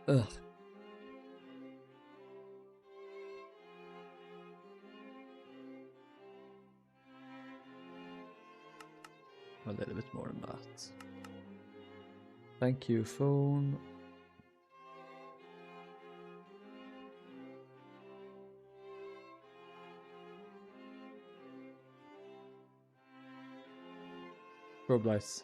Ugh. A little bit more than that. Thank you, phone. Strobe lights.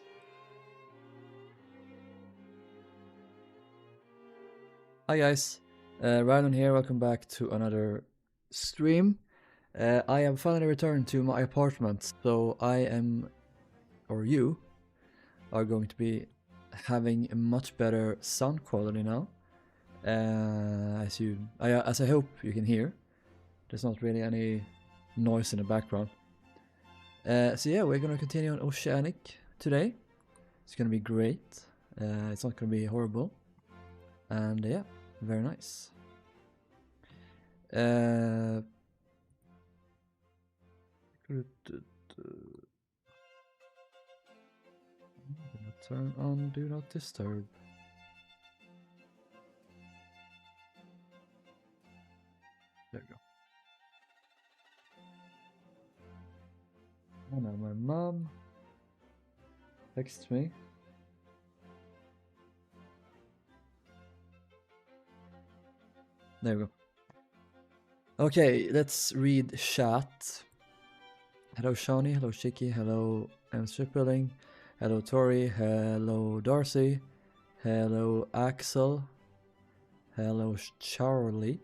Hi guys, Rilhon here, welcome back to another stream. I have finally returned to my apartment, so I am, or you, are going to be having a much better sound quality now. As I hope you can hear. There's not really any noise in the background. So yeah, we're gonna continue on Oceanic today. It's gonna be great. It's not gonna be horrible. And yeah, very nice. I'm gonna turn on Do Not Disturb. There we go. Oh no, my mom texts me. There we go. Okay, let's read chat. Hello Shawnee, hello Shiki, hello Shipbuilding, hello Tori, hello Darcy, hello Axel, hello Charlie,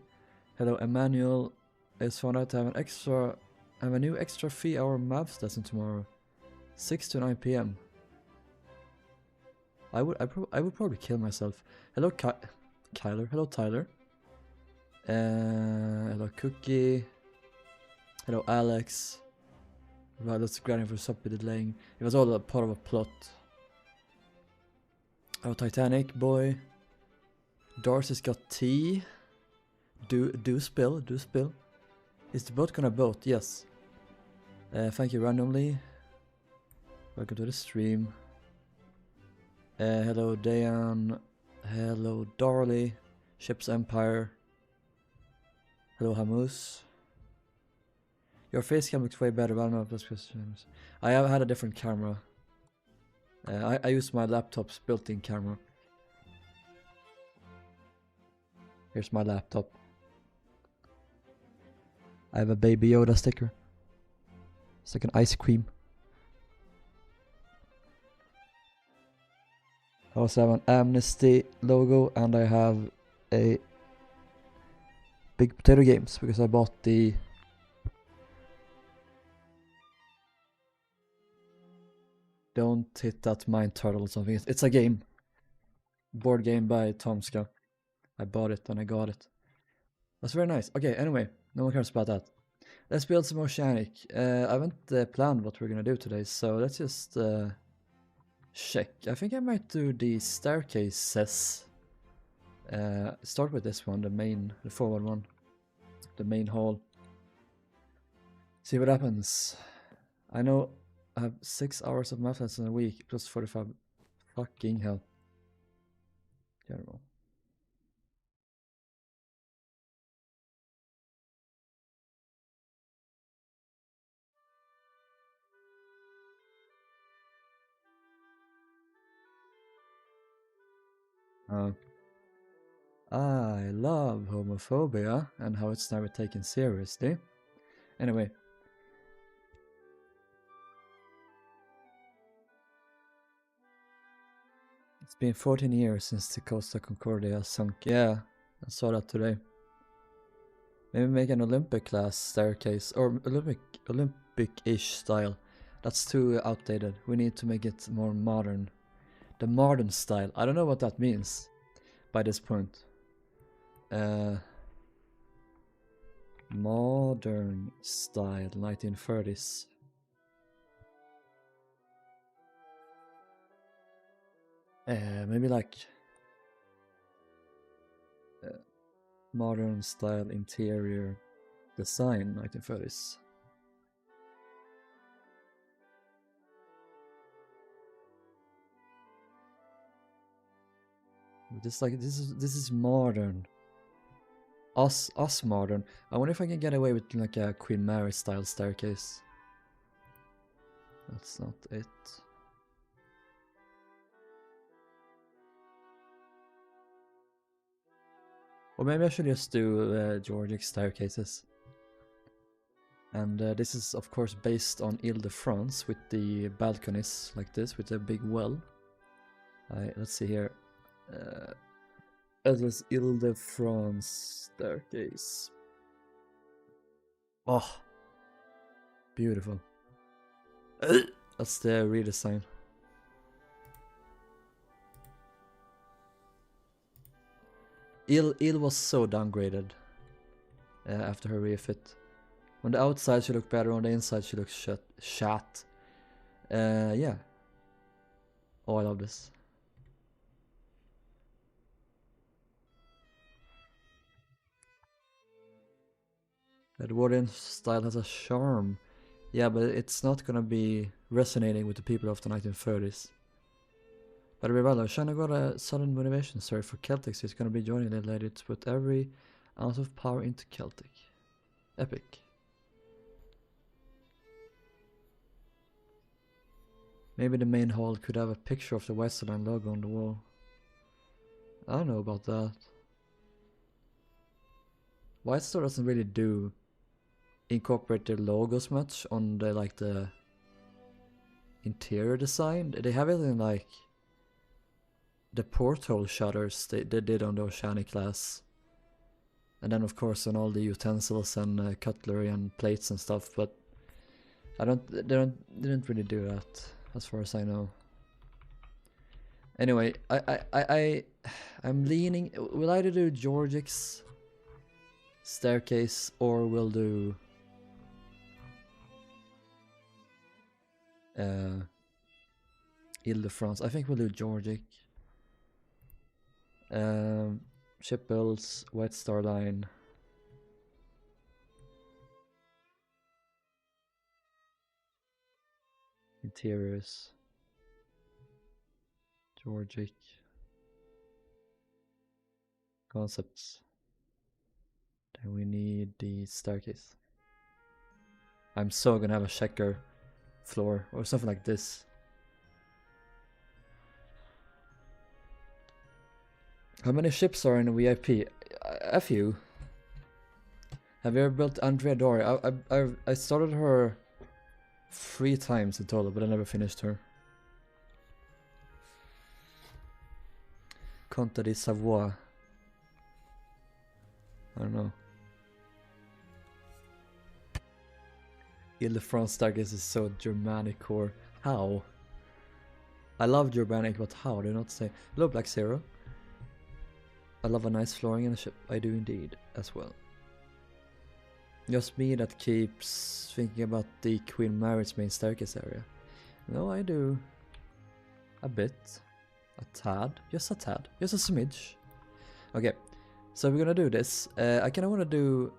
hello Emmanuel. It's found out to have a new extra 3-hour maths lesson tomorrow, 6 to 9 p.m. I would probably kill myself. Hello Kyler, hello Tyler. Hello Cookie. Hello Alex. Right, that's granting for stop delaying. It was all a part of a plot. Oh, Titanic boy. Darcy's got tea. Do spill. Is the boat gonna boat? Yes. Thank you randomly. Welcome to the stream. Hello Dayan. Hello Darley. Ships Empire. Hello Hamus. Your face cam looks way better, but I don't know if that's questions. I have had a different camera. I use my laptop's built-in camera. Here's my laptop. I have a Baby Yoda sticker. It's like an ice cream. I also have an Amnesty logo, and I have a Big Potato Games because I bought the Don't Hit That Mind Turtle or something. It's a game. Board game by Tomska. I bought it and I got it. That's very nice. Okay, anyway, no one cares about that. Let's build some Oceanic. I haven't planned what we're gonna do today, so let's just check. I think I might do the staircases. Start with this one, the forward one. The main hall. See what happens. I know I have 6 hours of math lessons a week, plus 45. Fucking hell. Terrible. I love homophobia and how it's never taken seriously. Anyway. It's been 14 years since the Costa Concordia sunk. Yeah, I saw that today. Maybe make an Olympic class staircase, or Olympic-ish style. That's too outdated. We need to make it more modern. The modern style. I don't know what that means by this point. Modern style, 1930s. Maybe like modern style interior design, 1930s. This is modern. Us modern. I wonder if I can get away with like a Queen Mary style staircase. That's not it. Or maybe I should just do Georgic staircases. And this is of course based on Ile-de-France with the balconies like this with a big well. Let's see here. This is Ile-de-France staircase. Oh, beautiful. That's the redesign. Ile was so downgraded after her refit. On the outside she looked better, on the inside she looks shat. Yeah. Oh, I love this. Edwardian style has a charm. Yeah, but it's not gonna be resonating with the people of the 1930s. But Rivaldo, China got a sudden motivation story for Celtic, so he's gonna be joining the lady to put every ounce of power into Celtic. Epic. Maybe the main hall could have a picture of the Westerland logo on the wall. I don't know about that. White Star doesn't really do incorporate their logos much on the like the interior design. They have it in like the porthole shutters they did on the Oceanic class, and then of course on all the utensils and cutlery and plates and stuff. But they didn't really do that as far as I know. Anyway, I'm leaning. We'll either do Georgic's staircase or we'll do Ile-de-France. I think we'll do Georgic. Shipbuilds, White Star Line. Interiors. Georgic. Concepts. Then we need the staircase. I'm so gonna have a checker floor or something like this. How many ships are in a VIP? A few. Have you ever built Andrea Dory? I started her 3 times in total, but I never finished her. Conte di Savoie. I don't know. Ile-de-France staircase is so Germanic core. How? I love Germanic, but how? Do not say. Hello, Black Zero. I love a nice flooring in a ship. I do indeed, as well. Just me that keeps thinking about the Queen Mary's main staircase area. No, I do. A bit. A tad. Just a tad. Just a smidge. Okay, so we're gonna do this. I kinda wanna do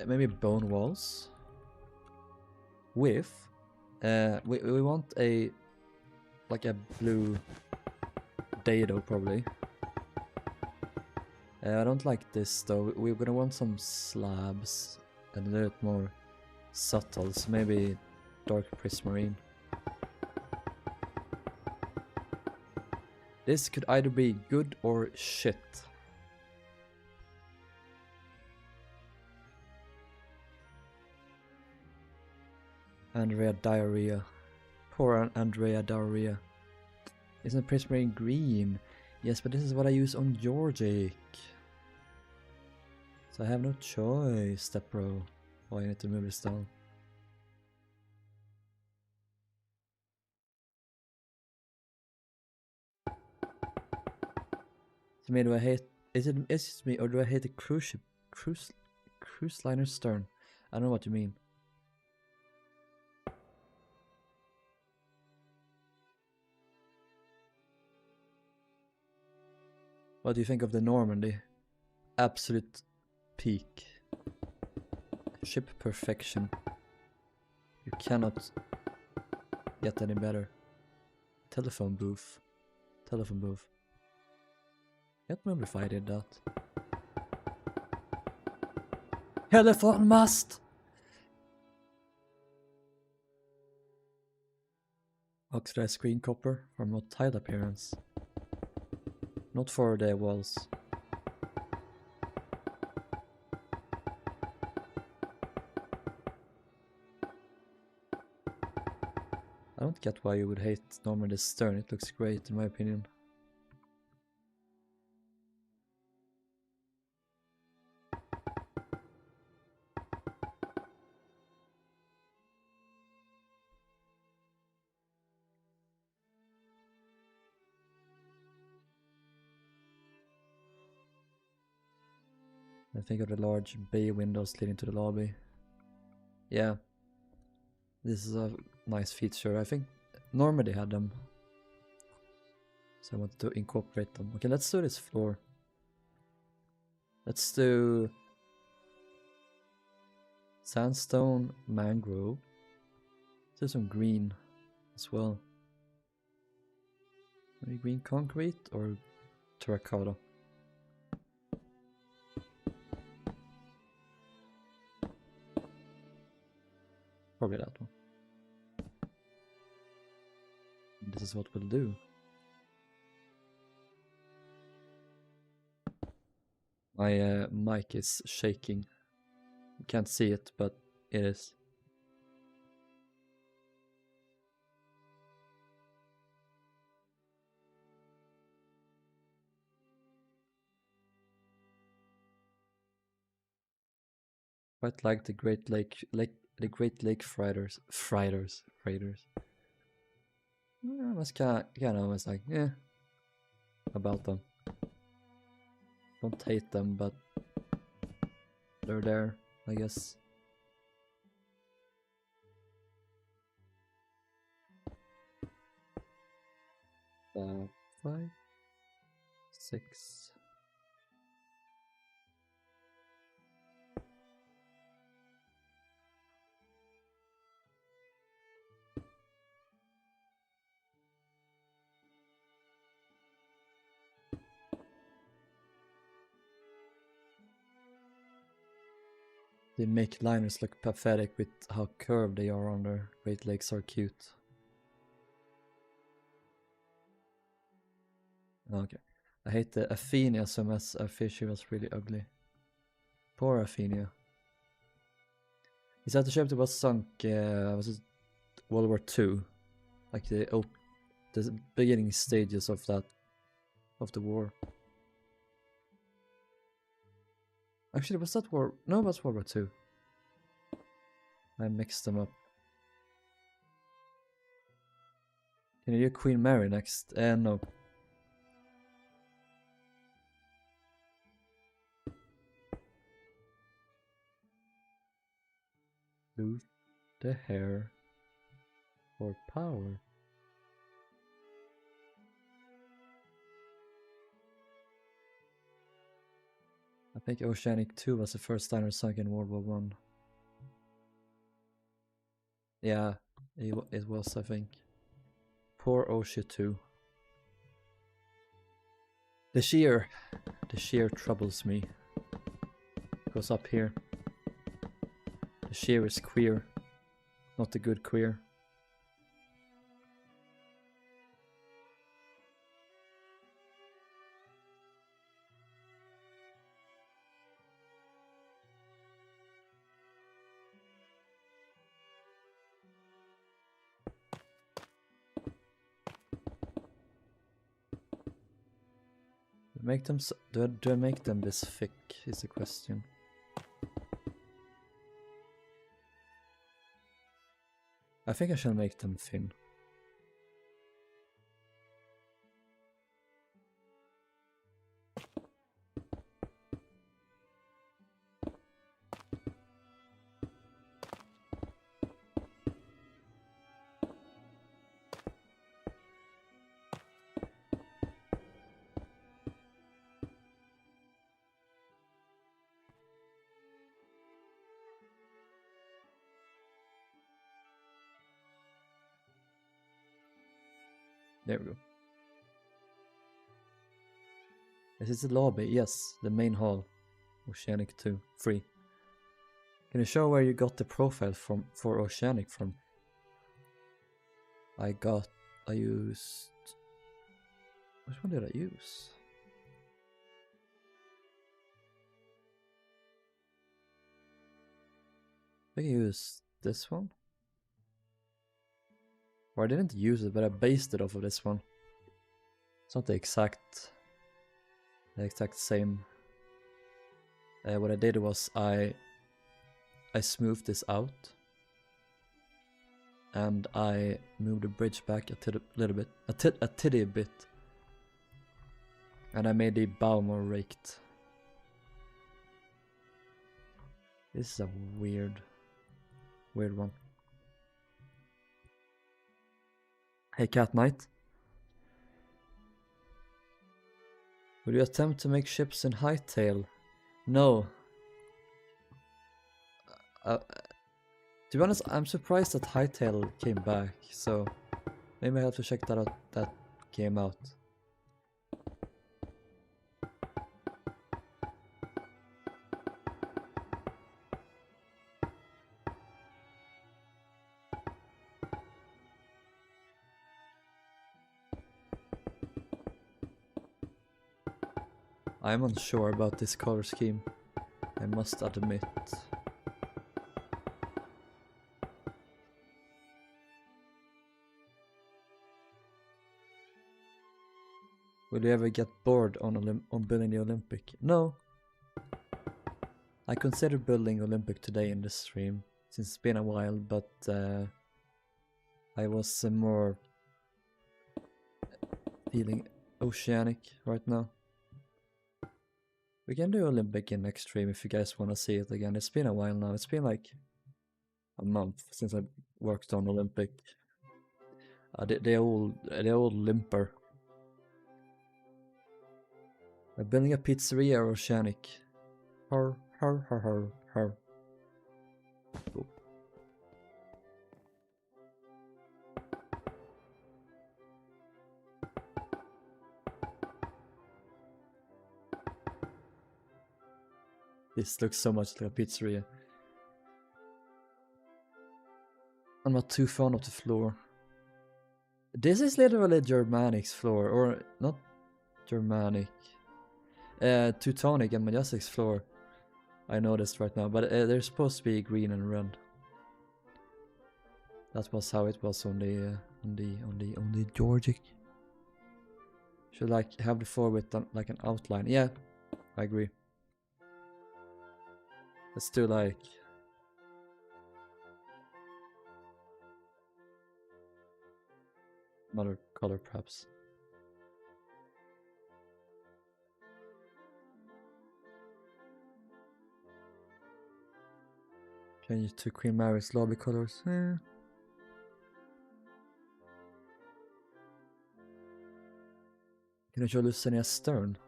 maybe bone walls. With we want a like a blue dado probably. I don't like this though. We're gonna want some slabs and a little bit more subtle, so maybe dark prismarine. This could either be good or shit. Andrea diarrhea. Poor Andrea diarrhea. Isn't prismarine green? Yes, but this is what I use on Georgic. So I have no choice, step bro. Oh, I need to move this down. So me, do I hate? Is it me or do I hate the cruise liner stern? I don't know what you mean. What do you think of the Normandy? Absolute peak. Ship perfection. You cannot get any better. Telephone booth. Telephone booth. Can't remember if I did that. Telephone mast! Oxidized screen copper for more tile appearance. Not for the walls. I don't get why you would hate normally the stern, it looks great in my opinion. I think of the large bay windows leading to the lobby. Yeah. This is a nice feature. I think normally had them. So I wanted to incorporate them. Okay, let's do this floor. Let's do sandstone, mangrove. Let's do some green as well. Maybe green concrete or terracotta. Probably that one. This is what we'll do. My mic is shaking. You can't see it, but it is. Quite like the Great Lake freighters. I was kind of was like, yeah, about them. Don't hate them, but they're there, I guess. Five, 6. They make liners look pathetic with how curved they are on their Great Lakes are cute. Okay. I hate the Athenia so much. I feel she was really ugly. Poor Athenia. Is that the ship that was sunk, was it World War II? Like the beginning stages of that, of the war. Actually, was that war? No, it was World War II. I mixed them up. Can you do Queen Mary next? No. Lose the hair for power. I think Oceanic 2 was the first liner sunk in World War I. Yeah, it was, I think. Poor Ocean 2. The shear troubles me. Goes up here. The shear is queer, not the good queer. Make them do I make them this thick is the question. I think I shall make them thin. There we go. Is this the lobby? Yes, the main hall. Oceanic 2, free. Can you show where you got the profile from for Oceanic from? I used... Which one did I use? I think I used this one. Or I didn't use it, but I based it off of this one. It's not the exact same. What I did was I smoothed this out, and I moved the bridge back a little bit, a titty bit, and I made the bow more raked. This is a weird one. Hey Cat Knight. Will you attempt to make ships in hightail? No. To be honest, I'm surprised that hightail came back, so maybe I have to check that out. That came out. I'm unsure about this color scheme, I must admit. Will you ever get bored on building the Olympic? No. I considered building Olympic today in this stream, since it's been a while, but I was more feeling Oceanic right now. We can do Olympic in next stream if you guys want to see it again. It's been a while now. It's been like a month since I worked on Olympic. The old limper. I'm building a pizzeria or Oceanic. Har. Oh. This looks so much like a pizzeria. I'm not too fond of the floor. This is literally Germanic's floor, or not Germanic. Teutonic and Majestic's floor. I noticed right now, but they're supposed to be green and red. That was how it was on the Georgic. Should like have the floor with like an outline. Yeah, I agree. Let's do like another color perhaps. Change it to Queen Mary's lobby colors. Can I show Lucinia's stern?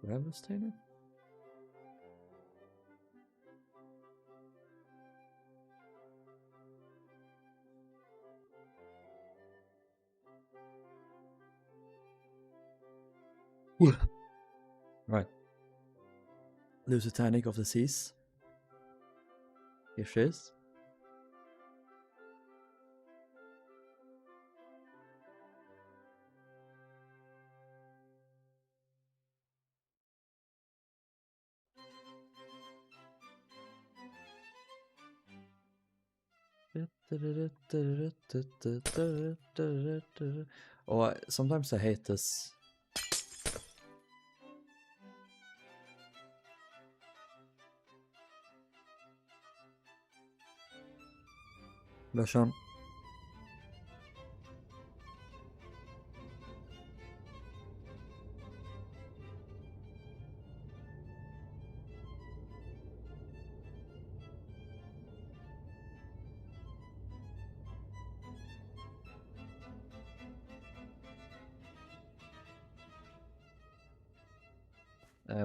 Do I have Lucania? Right. Lusitanic of the Seas. Here she is. Oh, sometimes I hate this. Rilhon.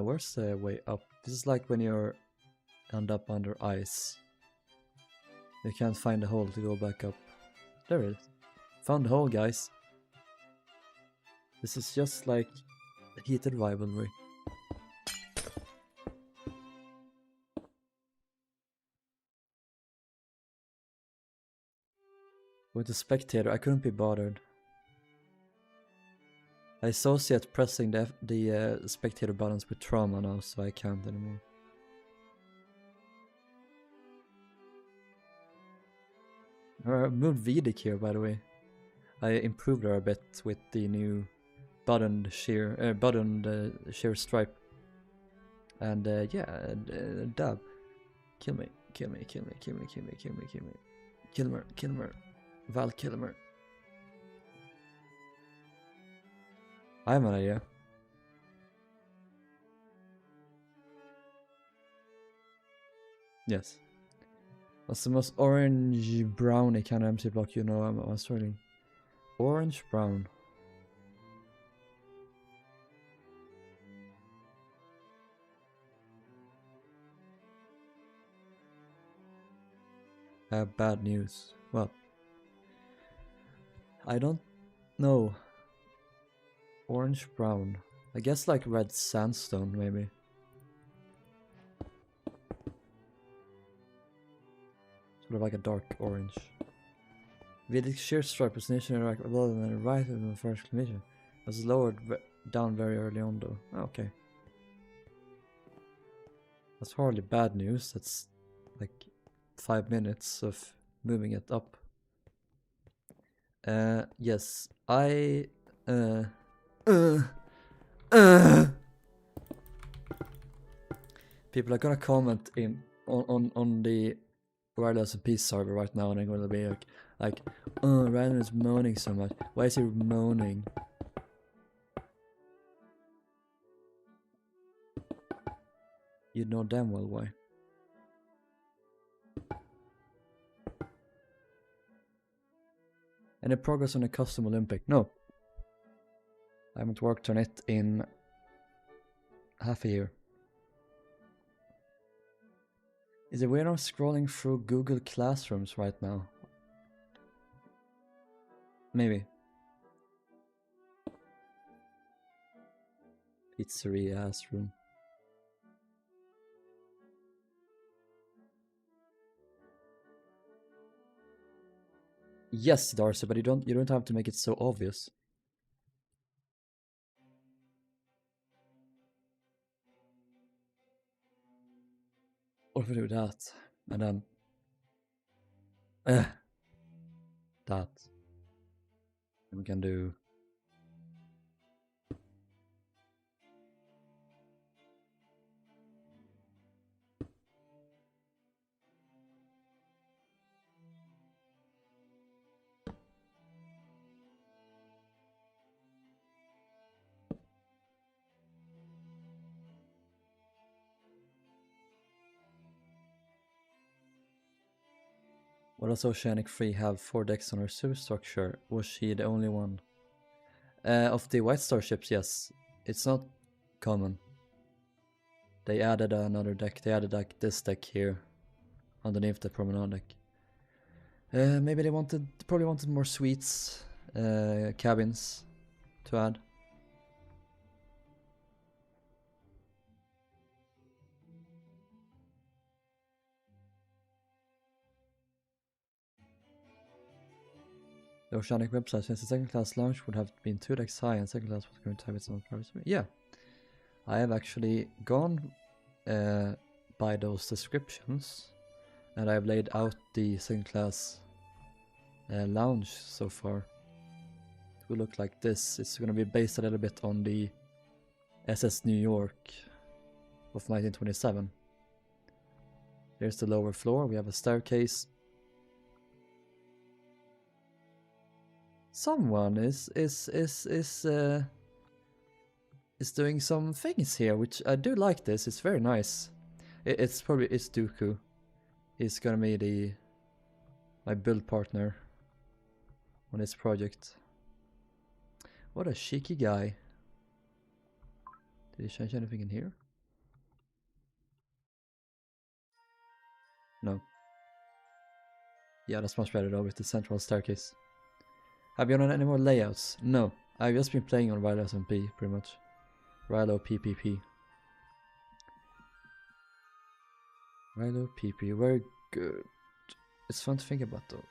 Where's the way up? This is like when you're end up under ice. You can't find the hole to go back up. There it is. Found the hole, guys. This is just like heated rivalry. With the spectator, I couldn't be bothered. I associate pressing the spectator buttons with trauma now, so I can't anymore. I moved Vedic here, by the way. I improved her a bit with the new buttoned sheer stripe. And yeah, dab. Kill me. Kilmer. Val Kilmer. I have an idea. Yes. What's the most orange browny kind of MC block you know? I'm struggling. Orange brown. I have bad news. Well, I don't know. Orange brown. I guess like red sandstone maybe. Sort of like a dark orange. Vedic shear stripe position right in the first exclamation. It was lowered down very early on though. Okay. That's hardly bad news. That's like 5 minutes of moving it up. Yes, people are gonna comment on the wireless and peace server right now, and I'm gonna be like, oh, Rilhon is moaning so much. Why is he moaning? You know damn well why. Any progress on the custom Olympic? No. I haven't worked on it in half a year. Is it weird I'm scrolling through Google Classrooms right now? Maybe. Pizzeria ass room. Yes, Darcy, but you don't have to make it so obvious. What if we do that? And then that. And we can do what does Oceanic 3 have 4 decks on her superstructure? Was she the only one? Of the White Star ships, yes. It's not common. They added another deck. They added like this deck here underneath the promenade deck. Maybe they probably wanted more suites, cabins to add. The Oceanic website says the second class launch would have been 2 decks high and second class was going to have its own private suite. Yeah, I have actually gone by those descriptions, and I've laid out the second class lounge so far. It will look like this. It's going to be based a little bit on the SS New York of 1927. Here's the lower floor. We have a staircase. Someone is doing some things here, which I do like. This it's very nice. It's Dooku. He's gonna be my build partner on this project. What a cheeky guy. Did he change anything in here? No. Yeah, that's much better though with the central staircase. Have you done any more layouts? No. I've just been playing on Rilhon SMP, pretty much. Rilhon PPP. Rilhon PP, very good. It's fun to think about though.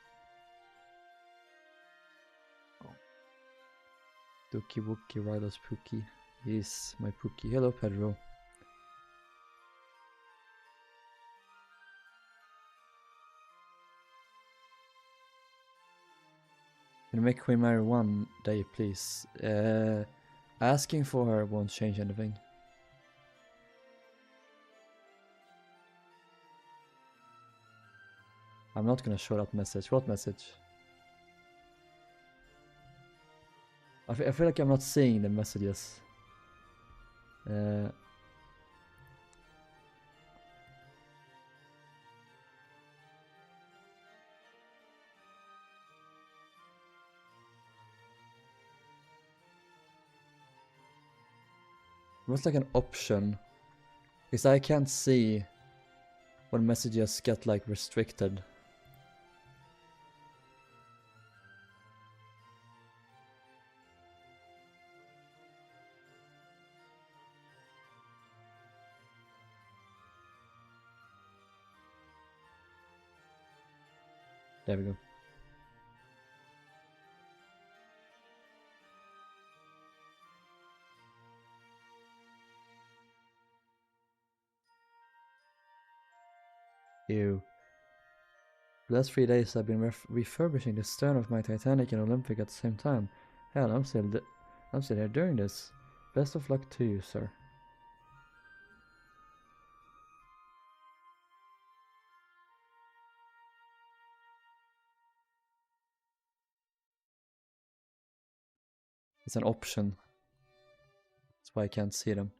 Dookie Wookie, Rilhon's Pookie. He's my Pookie. Hello, Pedro. Can you make Queen Mary one day, please? Asking for her won't change anything. I'm not gonna show that message. What message? I feel like I'm not seeing the messages. What's like an option? Because I can't see when messages get like restricted. There we go. Ew. The last 3 days I've been refurbishing the stern of my Titanic and Olympic at the same time. Hell, I'm still here doing this. Best of luck to you, sir. It's an option. That's why I can't see them.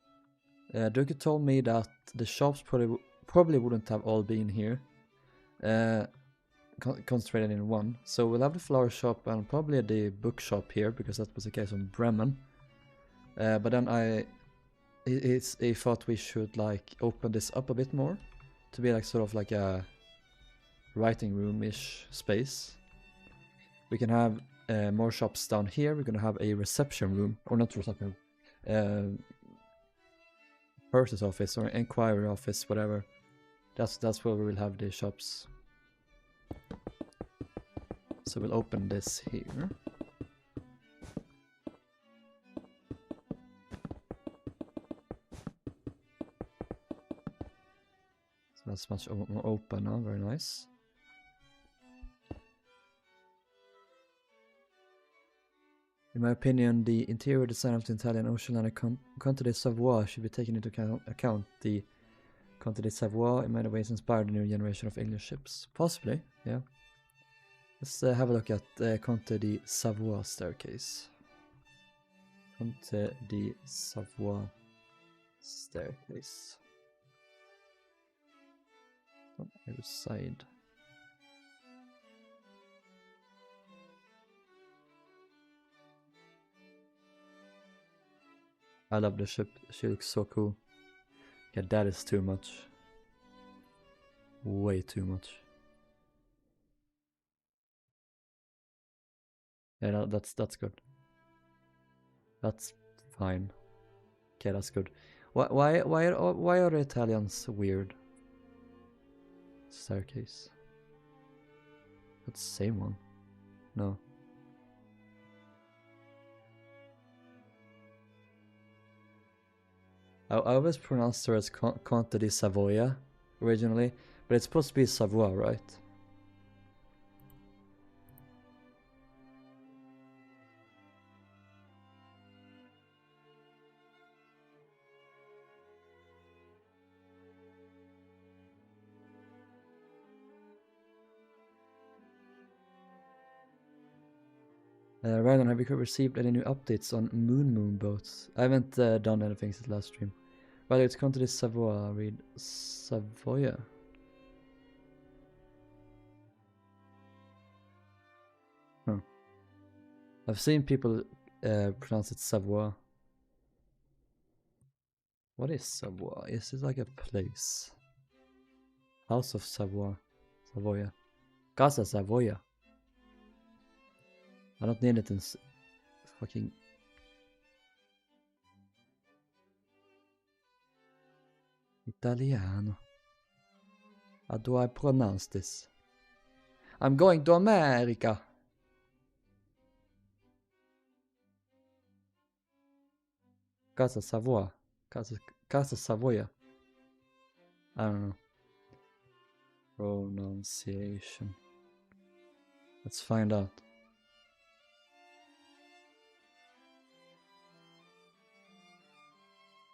Duke told me that the shops probably wouldn't have all been here. Concentrated in one. So we'll have the flower shop and probably the bookshop here, because that was the case on Bremen. But then he thought we should like open this up a bit more to be like sort of like a writing room-ish space. We can have more shops down here. We're gonna have a reception room, or not reception room, purchase office or inquiry office, whatever. That's where we will have the shops. So we'll open this here. So that's much more open now, very nice. In my opinion, the interior design of the Italian Oceanic Conte de Savoie should be taken into account. The Conte de Savoie in many ways inspired the new generation of English ships. Possibly, yeah. Let's have a look at the Conte de Savoie staircase. Conte de Savoie staircase. On either side. I love the ship. She looks so cool. Yeah, that is too much. Way too much. Yeah, that's good. That's fine. Okay, that's good. Why are the Italians weird? Staircase. That's the same one. No. I always pronounced her as Conte di Savoia originally, but it's supposed to be Savoie, right? Rilhon, have you received any new updates on Moon boats? I haven't done anything since last stream. Well, it's Conte di Savoia, read Savoia. Huh. I've seen people pronounce it Savoie. What is Savoie? Is it like a place? House of Savoie. Savoia. Casa Savoia. I don't need it in fucking Italiano. How do I pronounce this? I'm going to America. Casa Savoy. Casa Savoia. I don't know. Pronunciation. Let's find out.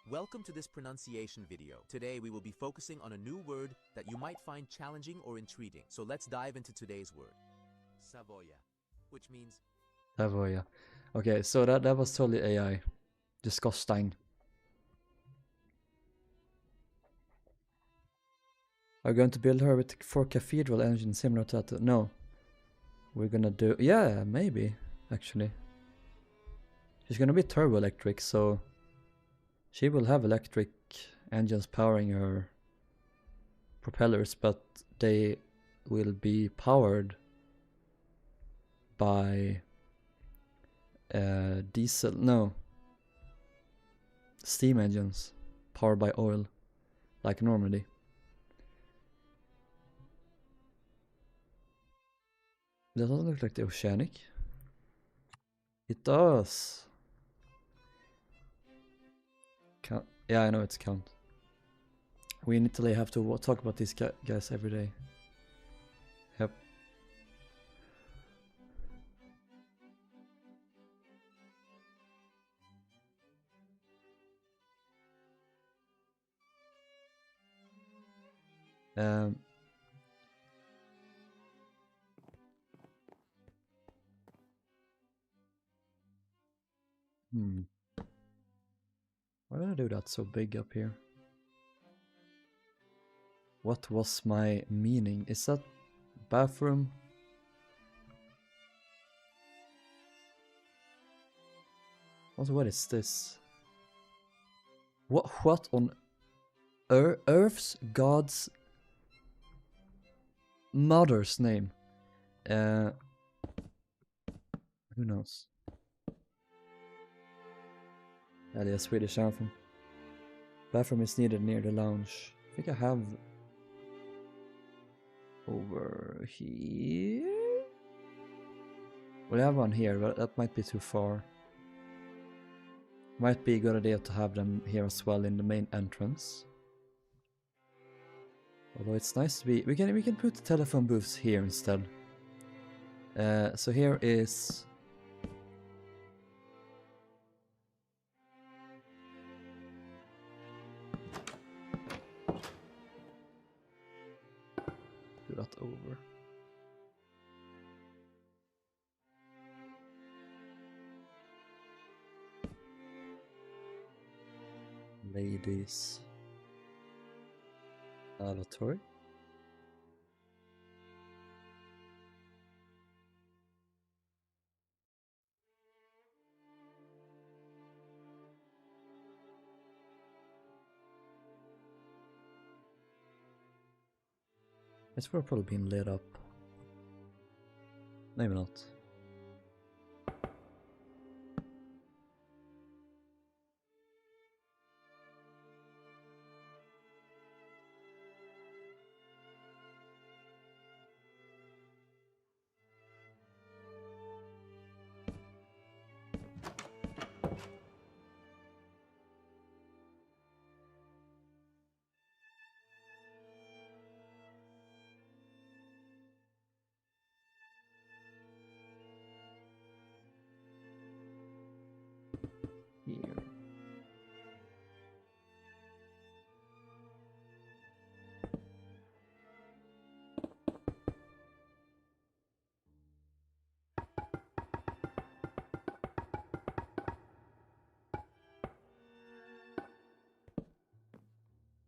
Welcome to this pronunciation video. Today we will be focusing on a new word that you might find challenging or intriguing. So let's dive into today's word. Savoia, which means... Savoia. Okay, so that was totally AI. Disgusting. Are we going to build her with 4 cathedral engines similar to that? No. We're gonna do... Yeah, maybe, actually. She's gonna be turbo electric, so... She will have electric engines powering her propellers, but they will be powered by diesel, no, steam engines powered by oil, like normally. Does that look like the Oceanic? It does. Count. Yeah, I know it's count. We literally have to talk about these guys every day. Yep. Why did I do that so big up here? What was my meaning? Is that bathroom? Also, what is this? What on Earth's God's mother's name? Who knows? Yeah, the Swedish anthem. Bathroom is needed near the lounge. I think I have over here. Well, I have one here, but that might be too far. Might be a good idea to have them here as well in the main entrance. Although it's nice to be, we can put the telephone booths here instead. So here is do that over. Ladies lavatory. It's probably been lit up. Maybe not. Here.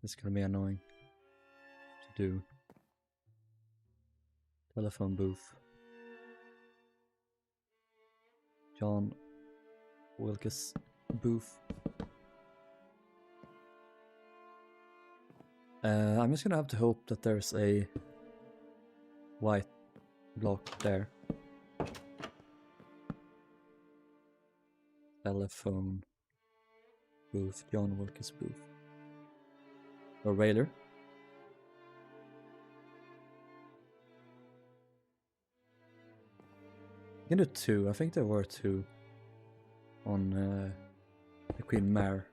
It's gonna be annoying to do. Telephone booth. John Wilkes booth. I'm just gonna have to hope that there's a white block there. Telephone booth, John Wilkes booth. Or Raider. You can do 2. I think there were 2 on the Queen Mare.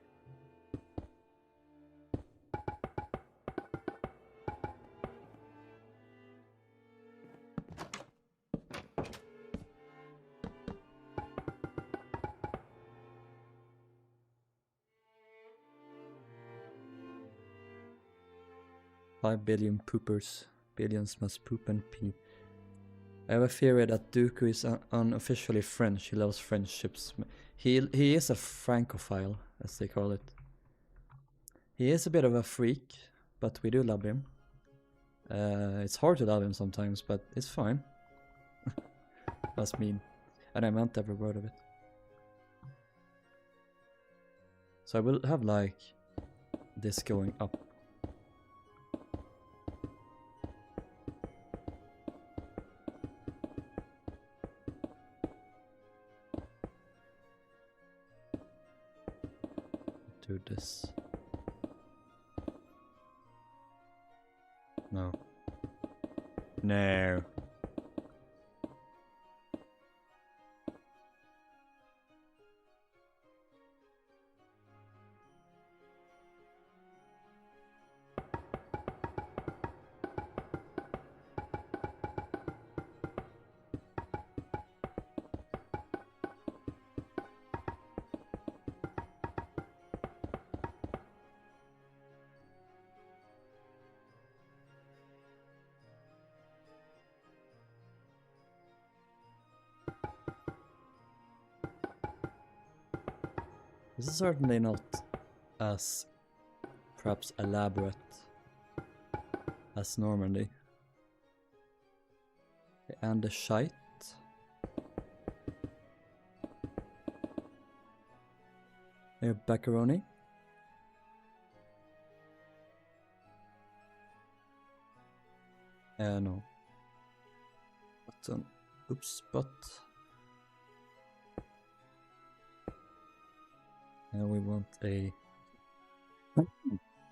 "5 billion poopers. Billions must poop and pee." I have a theory that Dooku is unofficially French. He loves French ships. He is a Francophile, as they call it. He is a bit of a freak, but we do love him. It's hard to love him sometimes, but it's fine. That's mean. And I meant every word of it. So I will have like this going up. Do this. No. No. This is certainly not as perhaps elaborate as Normandy. And the shite. Macaroni. No. Button. Oops, but. And we want a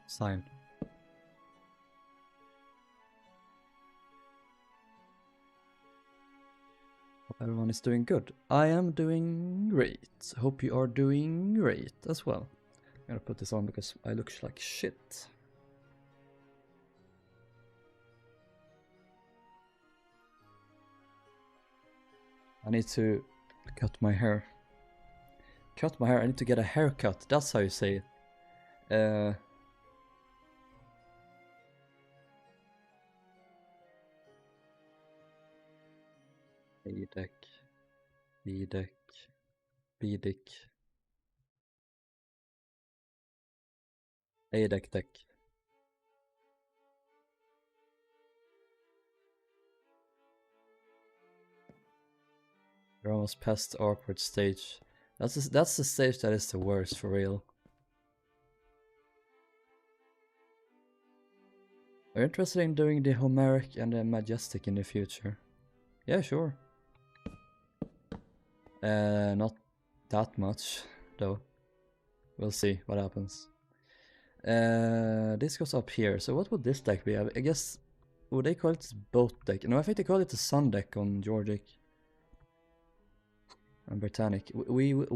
sign. Hope everyone is doing good. I am doing great. Hope you are doing great as well. I'm gonna put this on because I look like shit. I need to cut my hair. Cut my hair, I need to get a haircut, that's how you say it. B-deck. B-deck. B-deck. A-deck deck. We're almost past the awkward stage. That's the stage that is the worst, for real. Are you interested in doing the Homeric and the Majestic in the future? Yeah, sure. Not that much, though. We'll see what happens. This goes up here, so what would this deck be? I guess, would they call it boat deck? No, I think they call it the Sun deck on Georgic. And Britannic. We will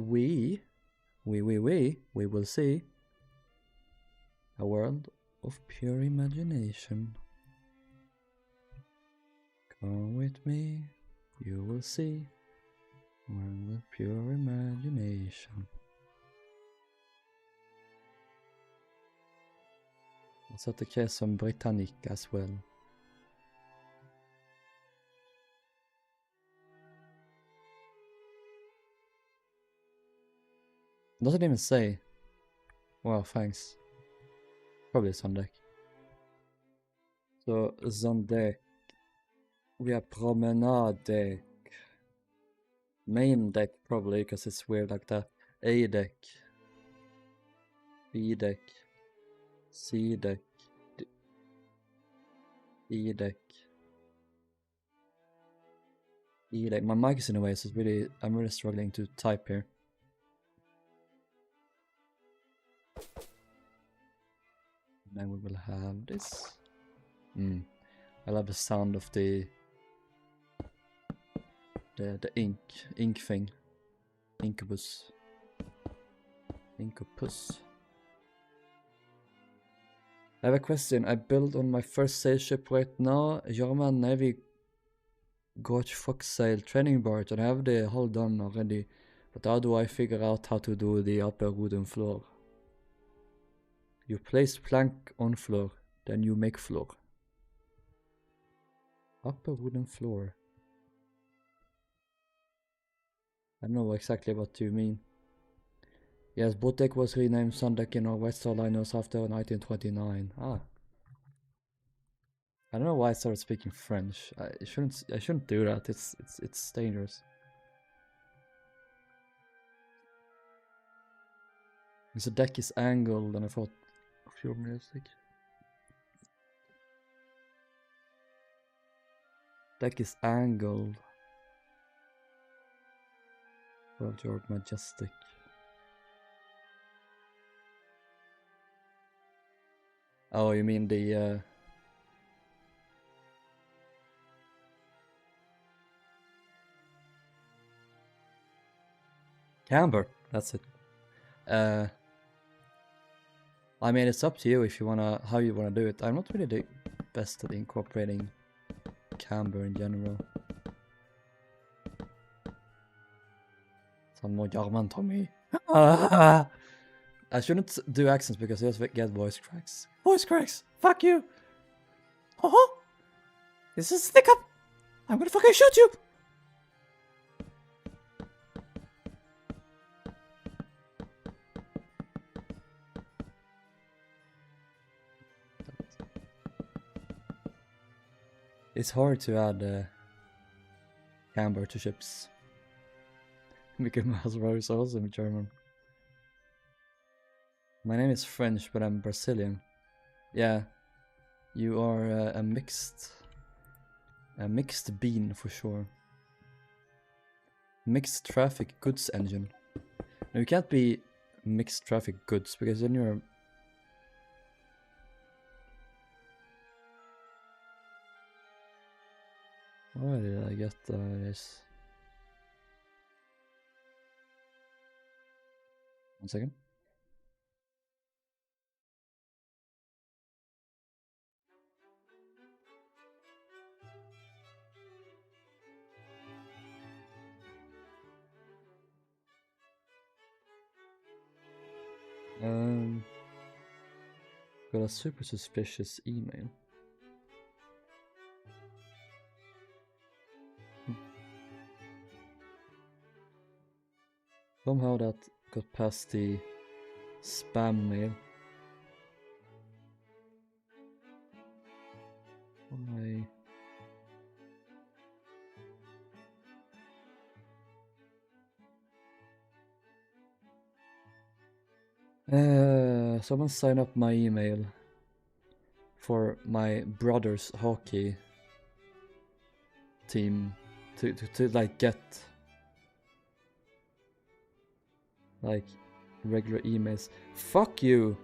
see a world of pure imagination. Come with me, you will see a world of pure imagination. Let's have the case on Britannic as well. Doesn't even say. Wow, thanks. Probably Sundeck. So, Sundeck. We have Promenade deck. Main deck, probably, because it's weird like that. A deck. B deck. C deck. E deck. E deck. My mic is in the way, so it's really, I'm really struggling to type here. then we will have this. I love the sound of the ink thing. Incubus. I have a question. I build on my first sail ship right now. German Navy Gotch Foxsail training board, and I have the hull done already. But how do I figure out how to do the upper wooden floor? You place plank on floor, then you make floor. Upper wooden floor. I don't know exactly what you mean. Yes, boat deck was renamed Sundeck in our Western liners after 1929. Ah. I don't know why I started speaking French. I shouldn't do that. It's dangerous. The deck is angled, and I thought of your music. Deck is angled. Well, you're majestic. Oh, you mean the camber? That's it. I mean, it's up to you if you how you wanna do it. I'm not really the best at incorporating camber in general. Some more German, Tommy. I shouldn't do accents because I just get voice cracks. Voice cracks! Fuck you! This is a stick up! I'm gonna fucking shoot you! It's hard to add camber to ships. Because my husband is also German. My name is French, but I'm Brazilian. Yeah, you are a mixed bean for sure. Mixed traffic goods engine. No, you can't be mixed traffic goods because then you're... Why did I get this? One second. Got a super suspicious email. Somehow that got past the spam mail. Why? Someone sign up my email for my brother's hockey team to like get like regular emails. Fuck you.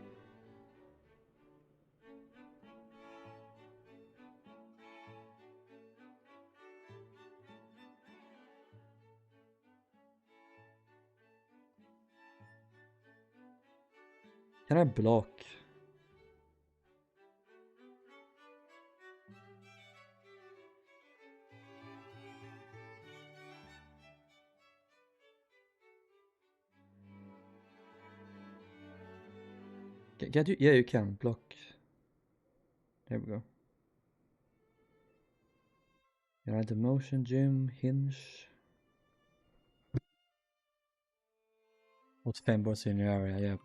Can I block? Can you? Yeah, you can block. There we go. United Motion, Gym, Hinge. What's fanboys in your area? Yeah.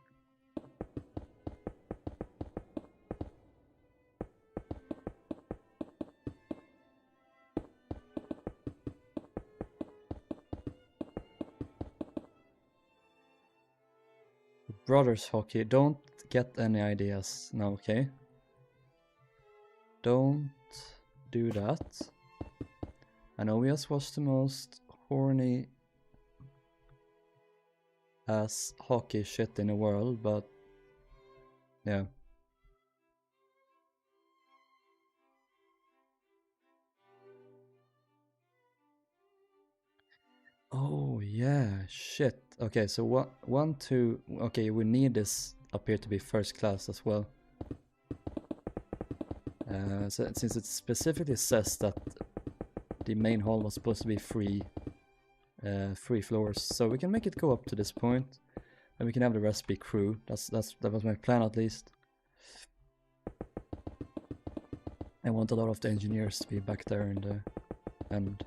Brothers hockey. Don't get any ideas now, okay? Don't do that. I know we just watched the most horny ass hockey shit in the world, but yeah. yeah, shit. Okay, so one, two. Okay, we need this up here to be first class as well. So since it specifically says that the main hall was supposed to be free floors, so we can make it go up to this point, and we can have the rest be crew. That was my plan at least. I want a lot of the engineers to be back there in the end,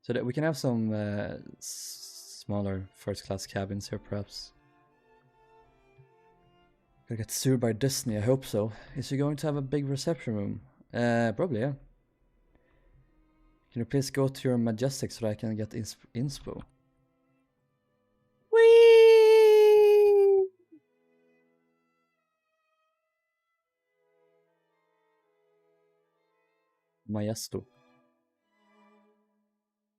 so that we can have some smaller first class cabins here, perhaps. Gonna get sued by Disney, I hope so. Is she going to have a big reception room? Probably, yeah. Can you please go to your Majestic so that I can get inspo? Whee! Majesto.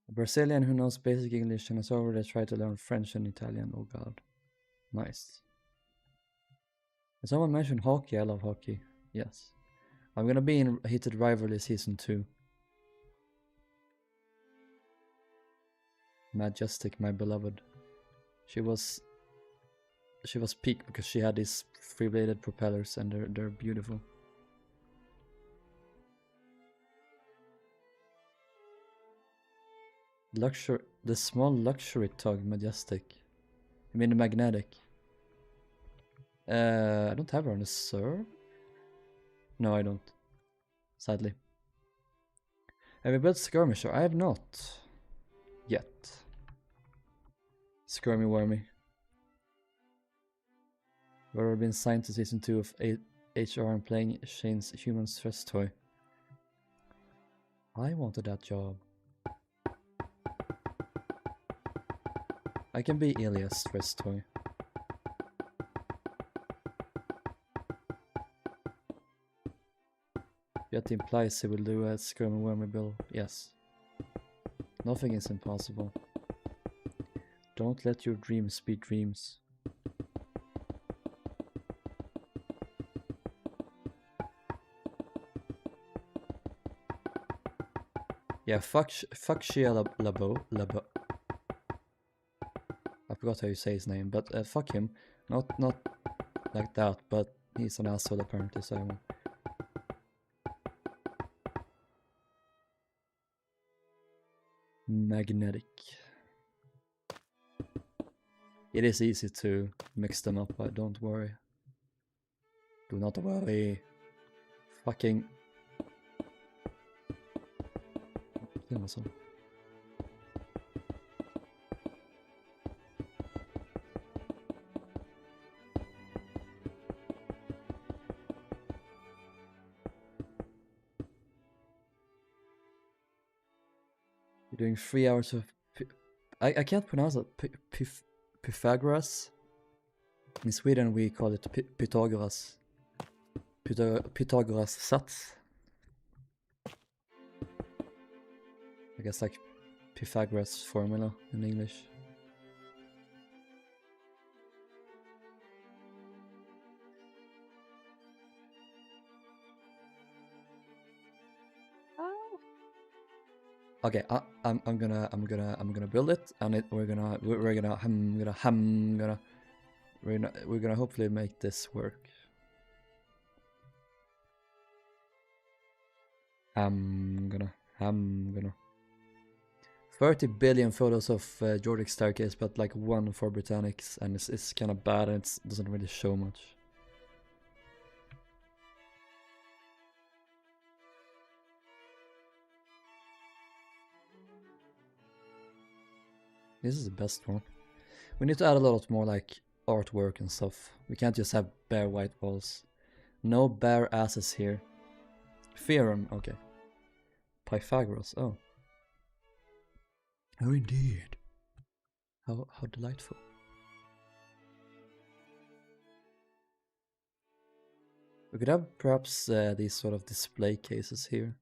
A Brazilian who knows basic English and has already tried to learn French and Italian. Oh god. Nice. Did someone mention hockey? I love hockey. Yes. I'm gonna be in Heated Rivalry Season 2. Majestic, my beloved. She was peak because she had these three-bladed propellers and they're beautiful. The small luxury tug Majestic. I mean the magnetic. I don't have her on the serve. No, I don't. Sadly. Have you built Skirmisher? I have not. Yet. Skirmy Wormy. We've already been signed to season 2 of HR and playing Shane's human stress toy. I wanted that job. I can be Ilia's stress toy. Yet implies he will do a Skirmy Wormy build. Yes. Nothing is impossible. Don't let your dreams be dreams. Yeah, fuck Shia Labo. I forgot how you say his name, but fuck him. Not like that, but he's an asshole apparently, so I won't. Magnetic. It is easy to mix them up, but don't worry. Do not worry. Fucking... Kill myself. You're doing 3 hours of... I can't pronounce it. Pythagoras. In Sweden we call it Pythagoras. Pythagoras Sats. I guess like Pythagoras formula in English. Okay, I'm gonna build it, and we're gonna hopefully make this work. I'm gonna 30 billion photos of Jordic staircase, but like 1 for Britannics, and it's kind of bad, and it doesn't really show much. This is the best one. We need to add a lot more like artwork and stuff. We can't just have bare white walls. No bare asses here. Theorem, okay. Pythagoras, oh. Oh indeed. How delightful. We could have perhaps these sort of display cases here.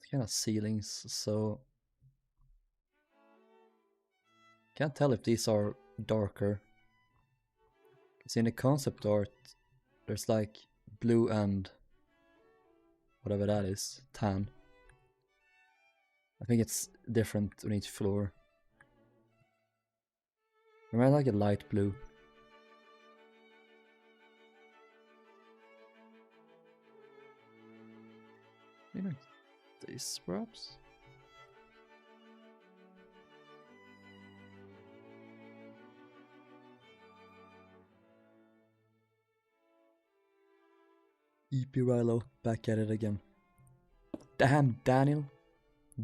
Kind of ceilings, so Can't tell if these are darker. Because in the concept art, there's like blue and whatever that is, tan. I think it's different on each floor. I might like a light blue. You know, these perhaps? EP Rilhon, back at it again. Damn, Daniel.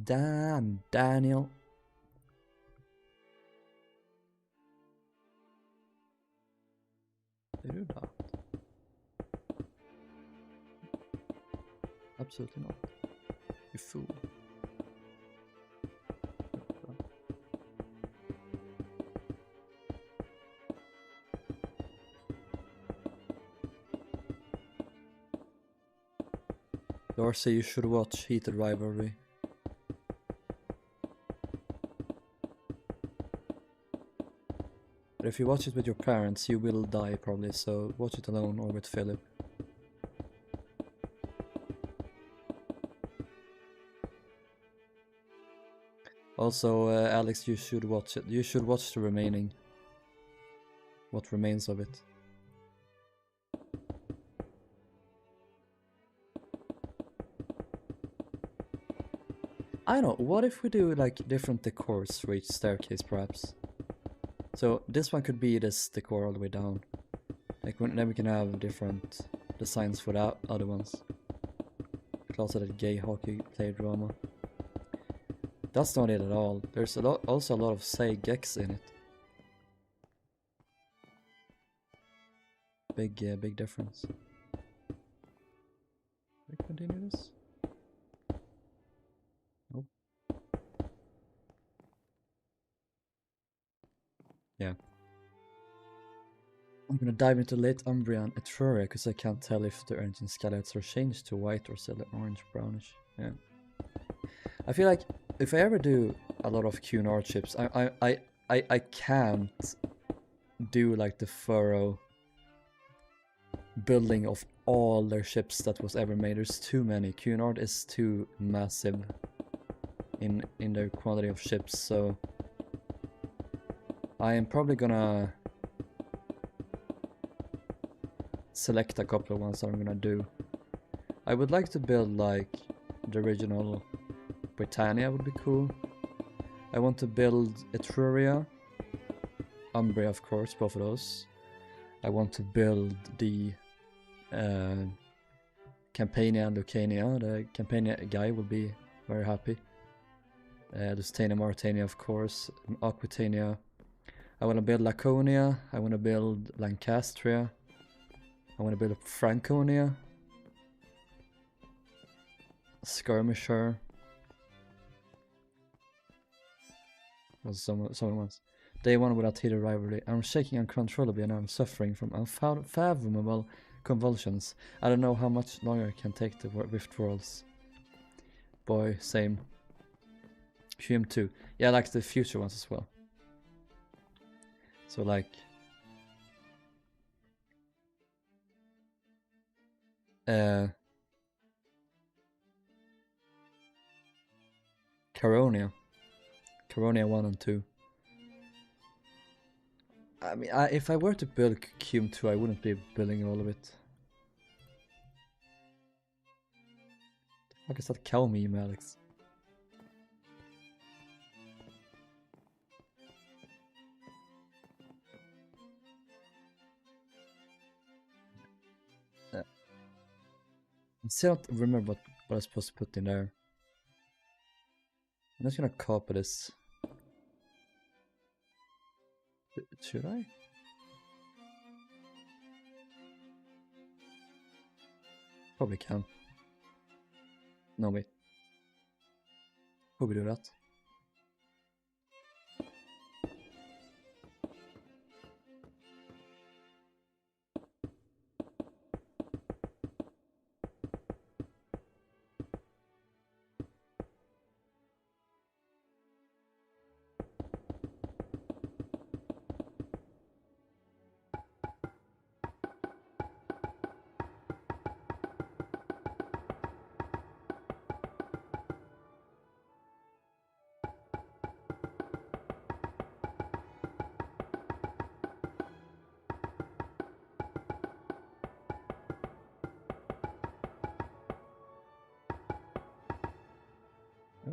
Damn, Daniel. They do that. Absolutely not. You fool. Darcy, you should watch Heated Rivalry. But if you watch it with your parents, you will die probably, so watch it alone or with Philip. Also, Alex, you should watch it. You should watch the remaining. What remains of it. I don't know, what if we do like different decors for each staircase perhaps? So this one could be this decor all the way down. Like then we can have different designs for the other ones. Also that gay hockey play drama. That's not it at all. There's also a lot of say gex in it. Big difference. Can we continue this? Nope. Yeah. I'm gonna dive into late Umbrian Etruria because I can't tell if the engine skeletons are changed to white or still orange brownish. Yeah. I feel like if I ever do a lot of Cunard ships, I can't do like the thorough building of all their ships that was ever made. There's too many. Cunard is too massive in their quantity of ships, so I am probably gonna select a couple of ones that I'm gonna do. I would like to build like the original Britannia would be cool. I want to build Etruria, Umbria of course, both of those. I want to build the Campania and Lucania. The Campania guy will be very happy. Lusitania, Mauritania of course, Aquitania. I want to build Laconia, I want to build Lancastria, I want to build Franconia, Skirmisher. Someone wants. Day 1 without heated rivalry. I'm shaking uncontrollably and I'm suffering from unfathomable convulsions. I don't know how much longer I can take the withdrawals. Boy, same. Hume 2. Yeah, I like the future ones as well. So like... Caronia 1 and 2. I mean, if I were to build Hume 2, I wouldn't be building all of it. Fuck is that cow meme, Alex? I still don't remember what I was supposed to put in there. I'm just gonna copy this. Should I? Probably can. No, wait. Probably do that.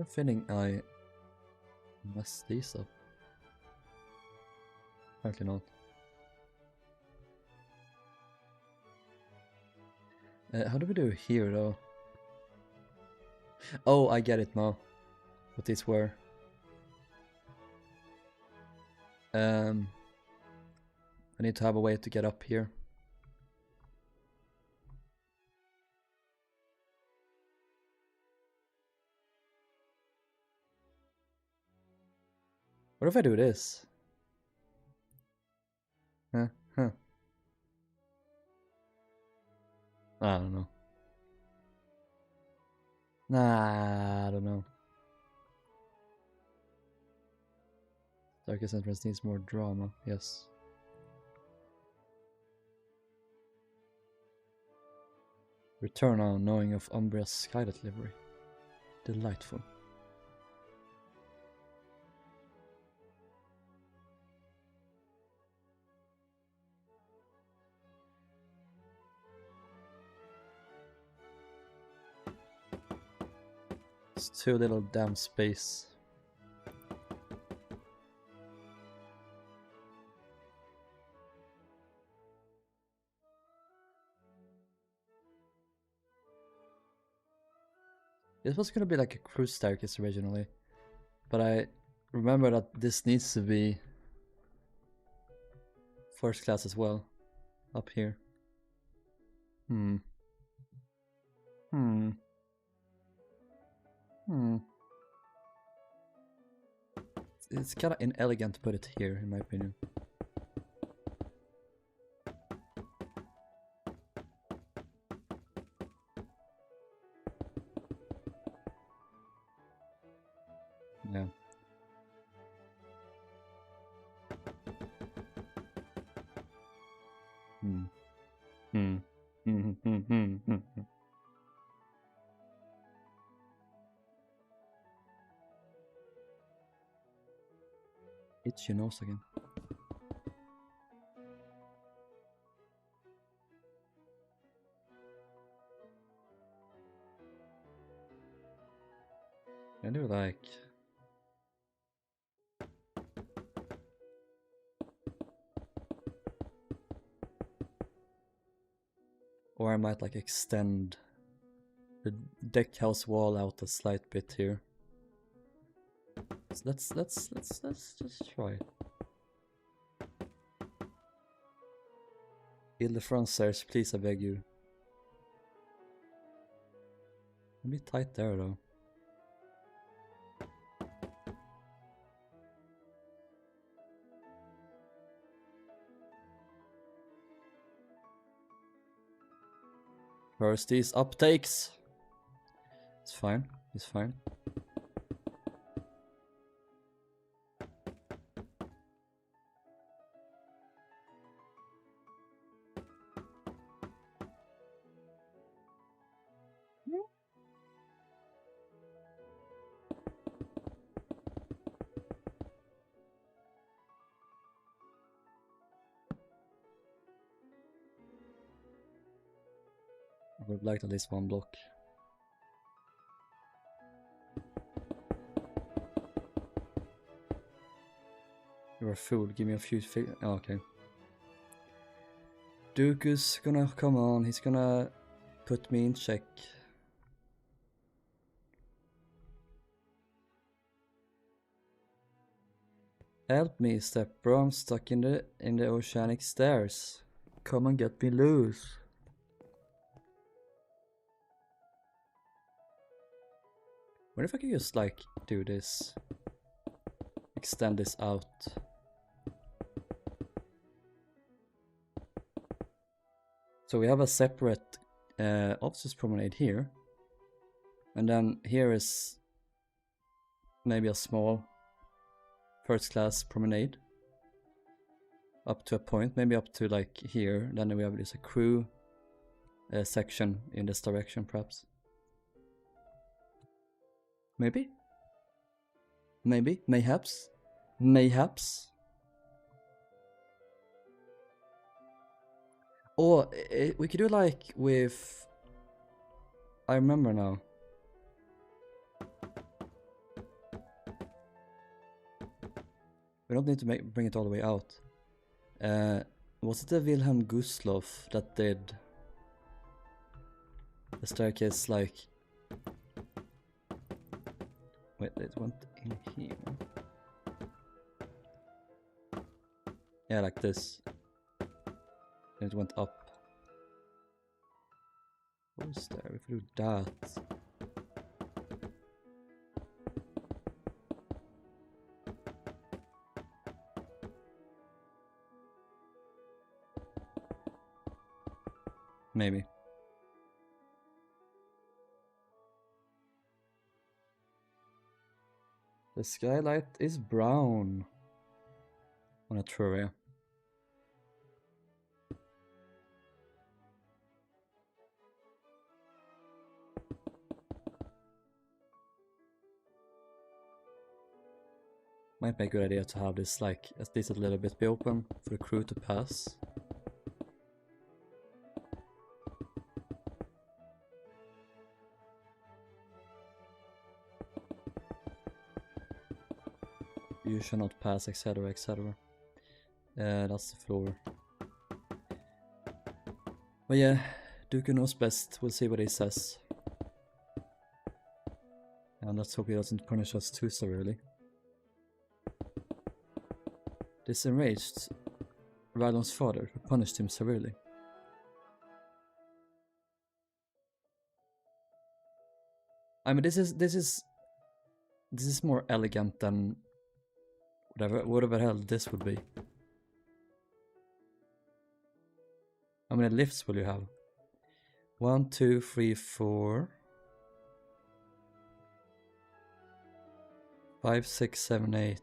have a feeling I messed these up. Apparently not. How do we do here though? Oh, I get it now. What these were. I need to have a way to get up here. What if I do this? Huh? I don't know. Nah, I don't know. Darkest entrance needs more drama, yes. Return now, knowing of Umbria's Skylight livery. Delightful. It's too little damn space. This was gonna be like a cruise staircase originally, but I remember that this needs to be first class as well, up here. It's kind of inelegant to put it here, in my opinion. Yeah. Itch your nose again. I do like... Or I might like extend the deck house wall out a slight bit here. So let's just try. Build the front stairs, please, I beg you. A bit tight there though. First these uptakes. It's fine, it's fine. I would like at least one block. You're a fool, give me a few oh, okay. Duke is gonna come on, he's gonna put me in check. Help me, step bro, I'm stuck in the Oceanic stairs. Come and get me loose. What if I could just like do this? Extend this out. So we have a separate officers promenade here. And then here is maybe a small first class promenade. Up to a point, maybe up to like here. Then we have this a crew section in this direction perhaps. Maybe? Maybe? Mayhaps? Mayhaps? Or we could do like with... I remember now. We don't need to bring it all the way out. Was it the Wilhelm Gustloff that did the staircase like... Wait, it went in here. Yeah, like this. And it went up. What is there? If we do that... Maybe. The skylight is brown. On a trivia. Might be a good idea to have this like at least a little bit be open for the crew to pass. You shall not pass, etc, etc. That's the floor. But yeah, Duke knows best. We'll see what he says. And let's hope he doesn't punish us too severely. This enraged Rilhon's father, who punished him severely. I mean, this is more elegant than whatever hell this would be. How many lifts will you have? 1, 2, 3, 4, 5, 6, 7, 8,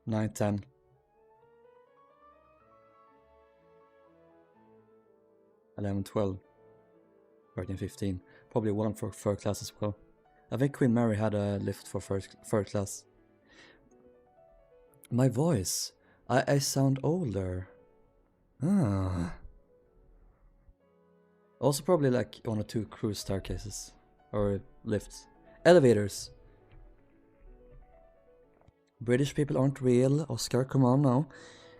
9, 10. 11, 12, 13, 15. Probably one for third class as well. I think Queen Mary had a lift for third class. My voice. I sound older. Ah. Also probably like 1 or 2 cruise staircases. Or lifts. Elevators. British people aren't real. Oscar, come on now.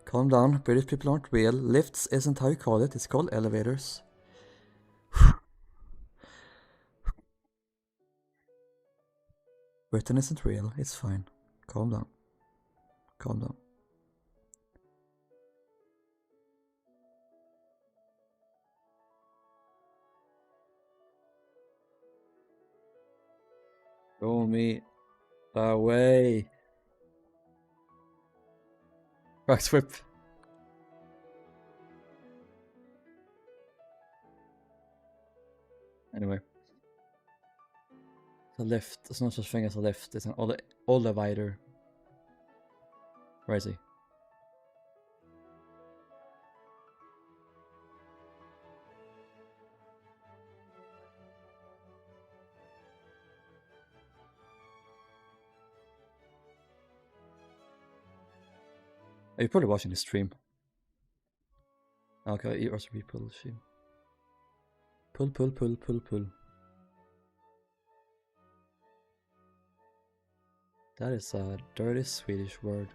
Calm down. British people aren't real. Lifts isn't how you call it. It's called elevators. Britain isn't real. It's fine. Calm down. Calm down. Show me the way. Right, whip. Anyway. The lift. It's not such thing as a lift. It's an elevator. Where is he? Oh, you're probably watching the stream. Okay, you also pull stream. Pull, pull, pull, pull, pull. That is a dirty Swedish word.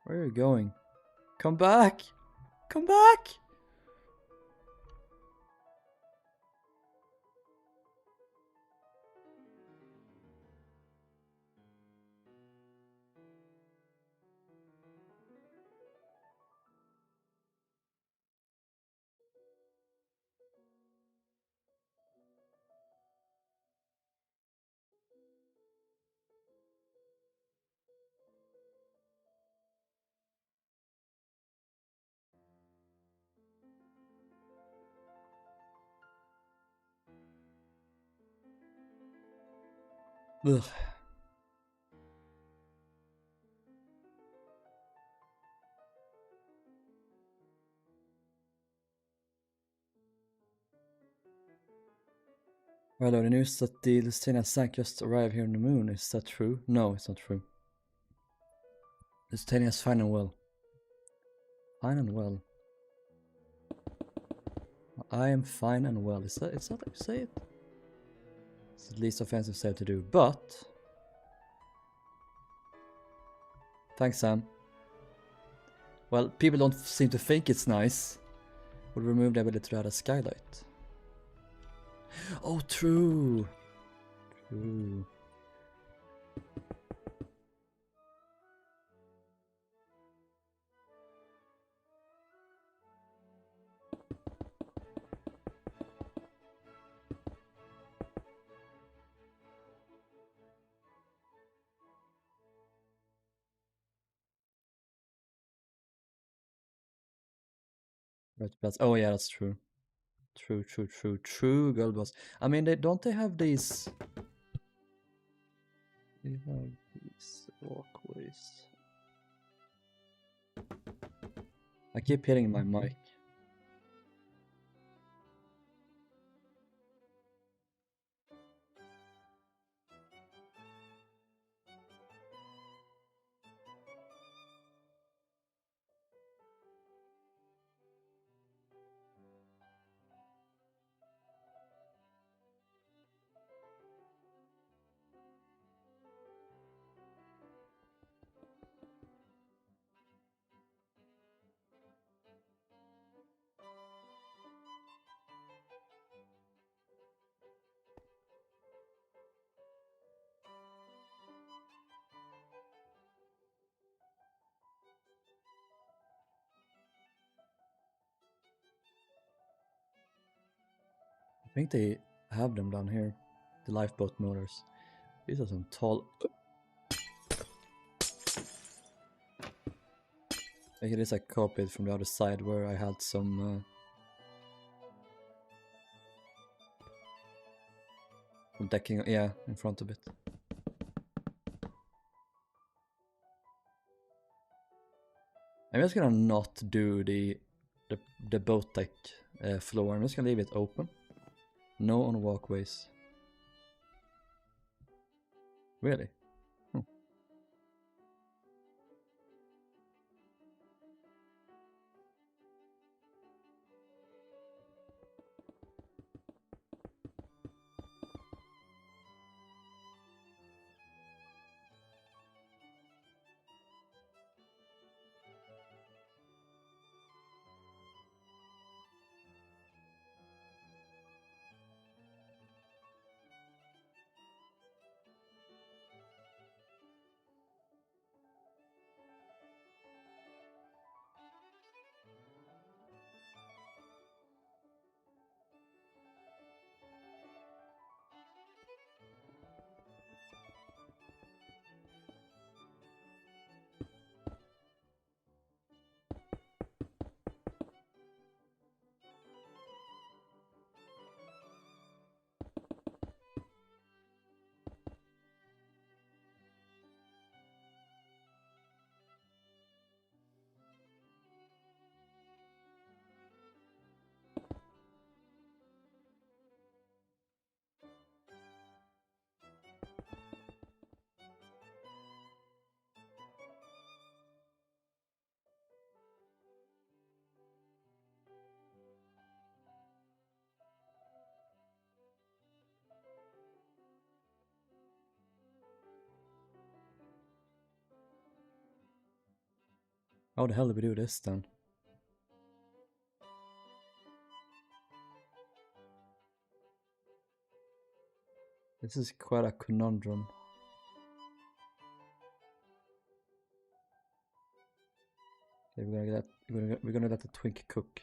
Where are you going? Come back! Come back! Ugh. Well, the news that the Lusitania sank just arrived here on the moon. Is that true? No, it's not true. Lusitania is fine and well. Fine and well. I am fine and well. Is that how you say it? It's the least offensive save to do, but... Thanks, Sam. Well, people don't seem to think it's nice. Would remove the ability to add a skylight. Oh, true. True. Right, oh yeah, that's true. True, girl boss. I mean, don't they have these? They have these walkways. I keep hitting my mic. I think they have them down here. The lifeboat motors. These are some tall... It is a copied from the other side where I had some decking, yeah, in front of it. I'm just gonna not do the boat deck floor. I'm just gonna leave it open. No on walkways. Really? How the hell do we do this then? This is quite a conundrum. Okay, we're gonna let the twink cook.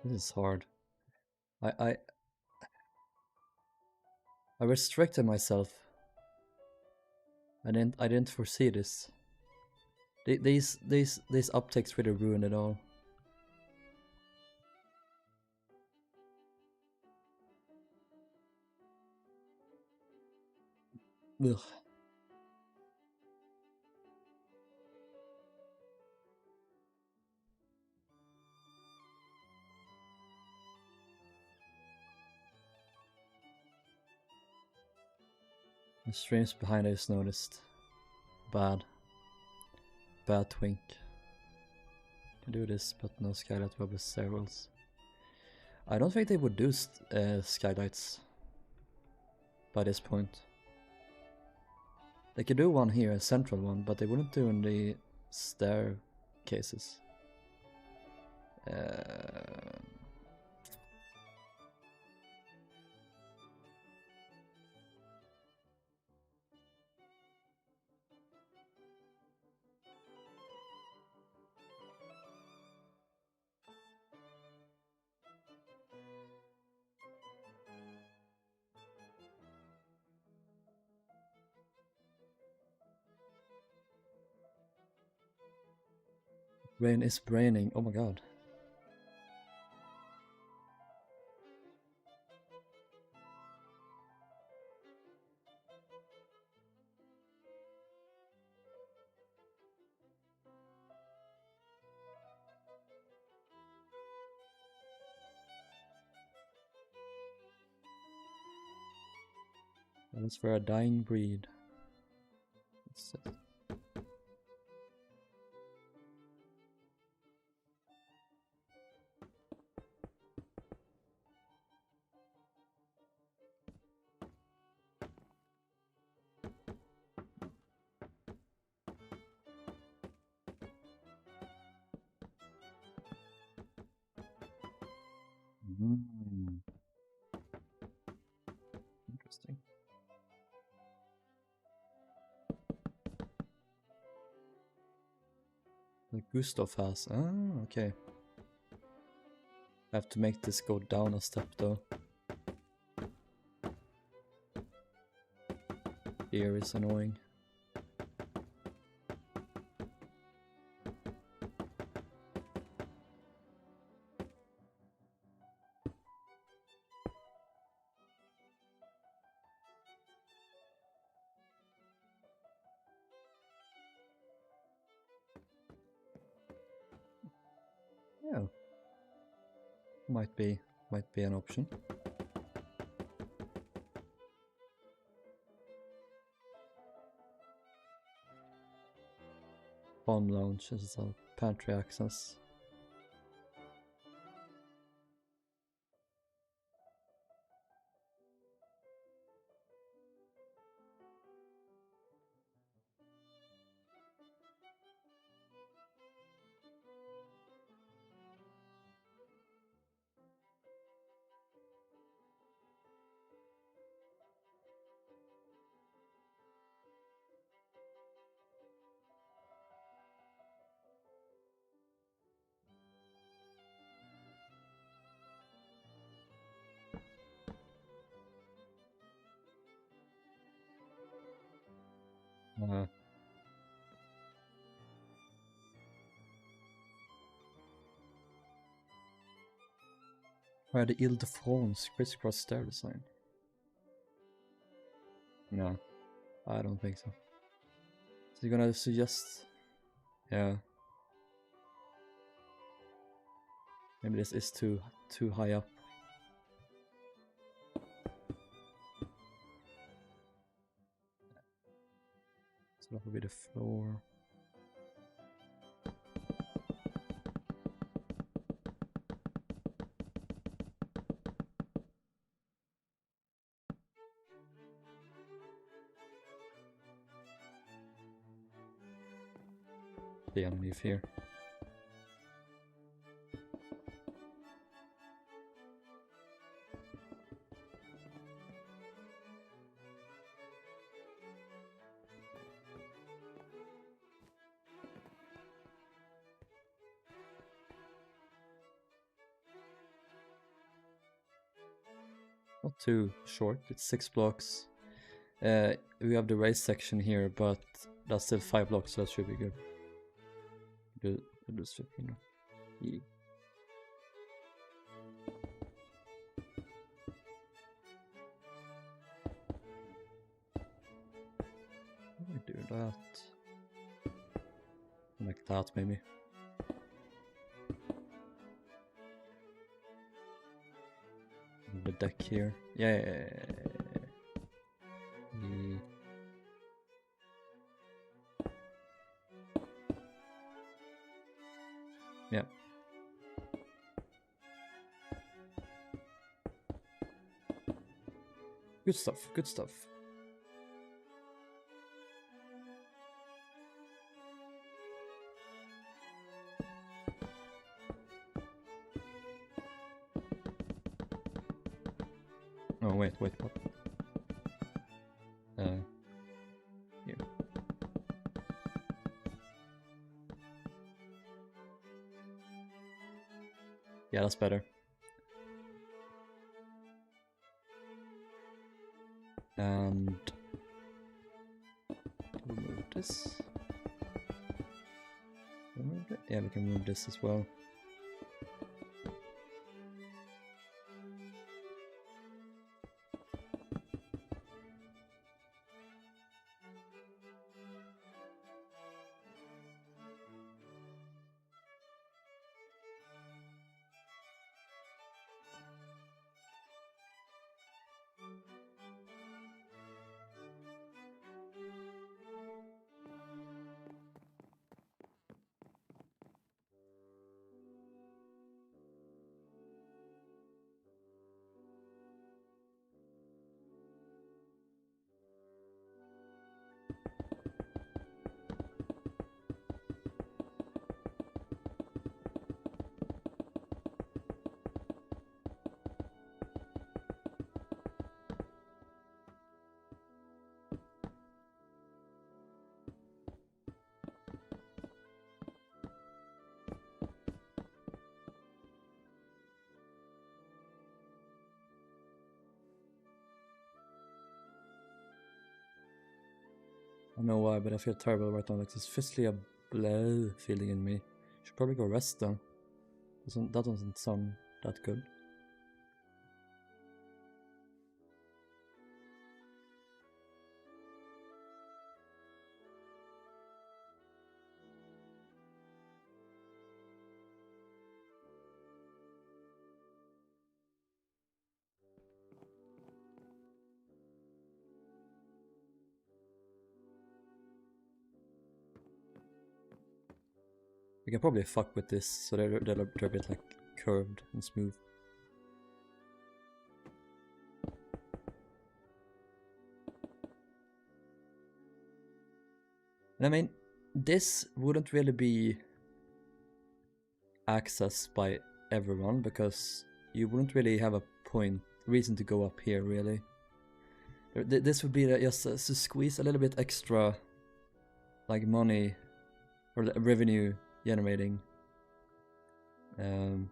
This is hard. I restricted myself. I didn't foresee this. These uptakes really ruin it all. Ugh. The streams behind us noticed. Bad. Bad twink. Can do this, but no skylight rubber stairwells. I don't think they would do skylights by this point. They could do one here, a central one, but they wouldn't do in the staircases. Rain is braining. Oh my god. That is for a dying breed. What's this? Interesting. The Gustav has. Ah, okay. I have to make this go down a step though. Here is annoying. Yeah. Might be an option. Phone lounge is a pantry access. Try the Ile-de-France crisscross stair design. No, I don't think so. So you're gonna suggest... Yeah. Maybe this is too high up. So that will be the floor. The underneath here. Not too short, it's 6 blocks. We have the race section here, but that's still 5 blocks, so that should be good. Good, just 15. Yeah. How do I do that? Like that, maybe. The deck here. Yeah. Good stuff, good stuff. Oh, wait, what? Here. Yeah, that's better. And remove this. Remove it? Yeah, we can remove this as well. I don't know why, but I feel terrible right now. Like this physically a blah feeling in me. Should probably go rest though. That doesn't sound that good. We can probably fuck with this so they're a bit like curved and smooth. And I mean, this wouldn't really be accessed by everyone because you wouldn't really have a reason to go up here really. This would be just to squeeze a little bit extra like money or revenue generating through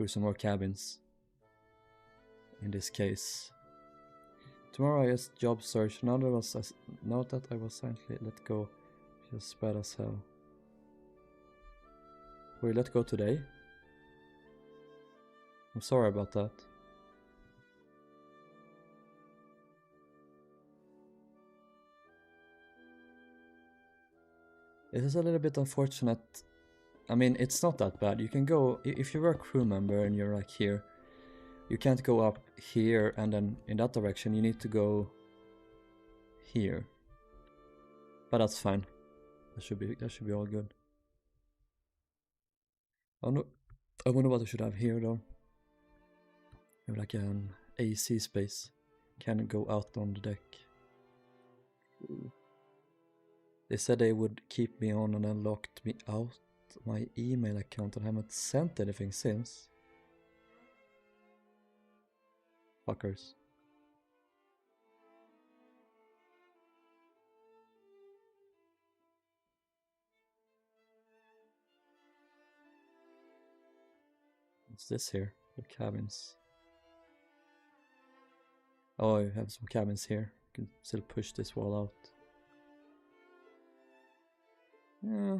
some more cabins in this case. Tomorrow I just job search. Now that I was silently let go, just bad as hell. Were you let go today? I'm sorry about that. It is a little bit unfortunate. I mean, it's not that bad. You can go, if you're a crew member and you're like here, you can't go up here and then in that direction. You need to go here. But that's fine. That should be all good. Oh no, I wonder what I should have here though. Maybe like an AC space. Can go out on the deck. They said they would keep me on and then locked me out my email account and I haven't sent anything since. Fuckers. What's this here? The cabins. Oh, you have some cabins here. You can still push this wall out. Yeah.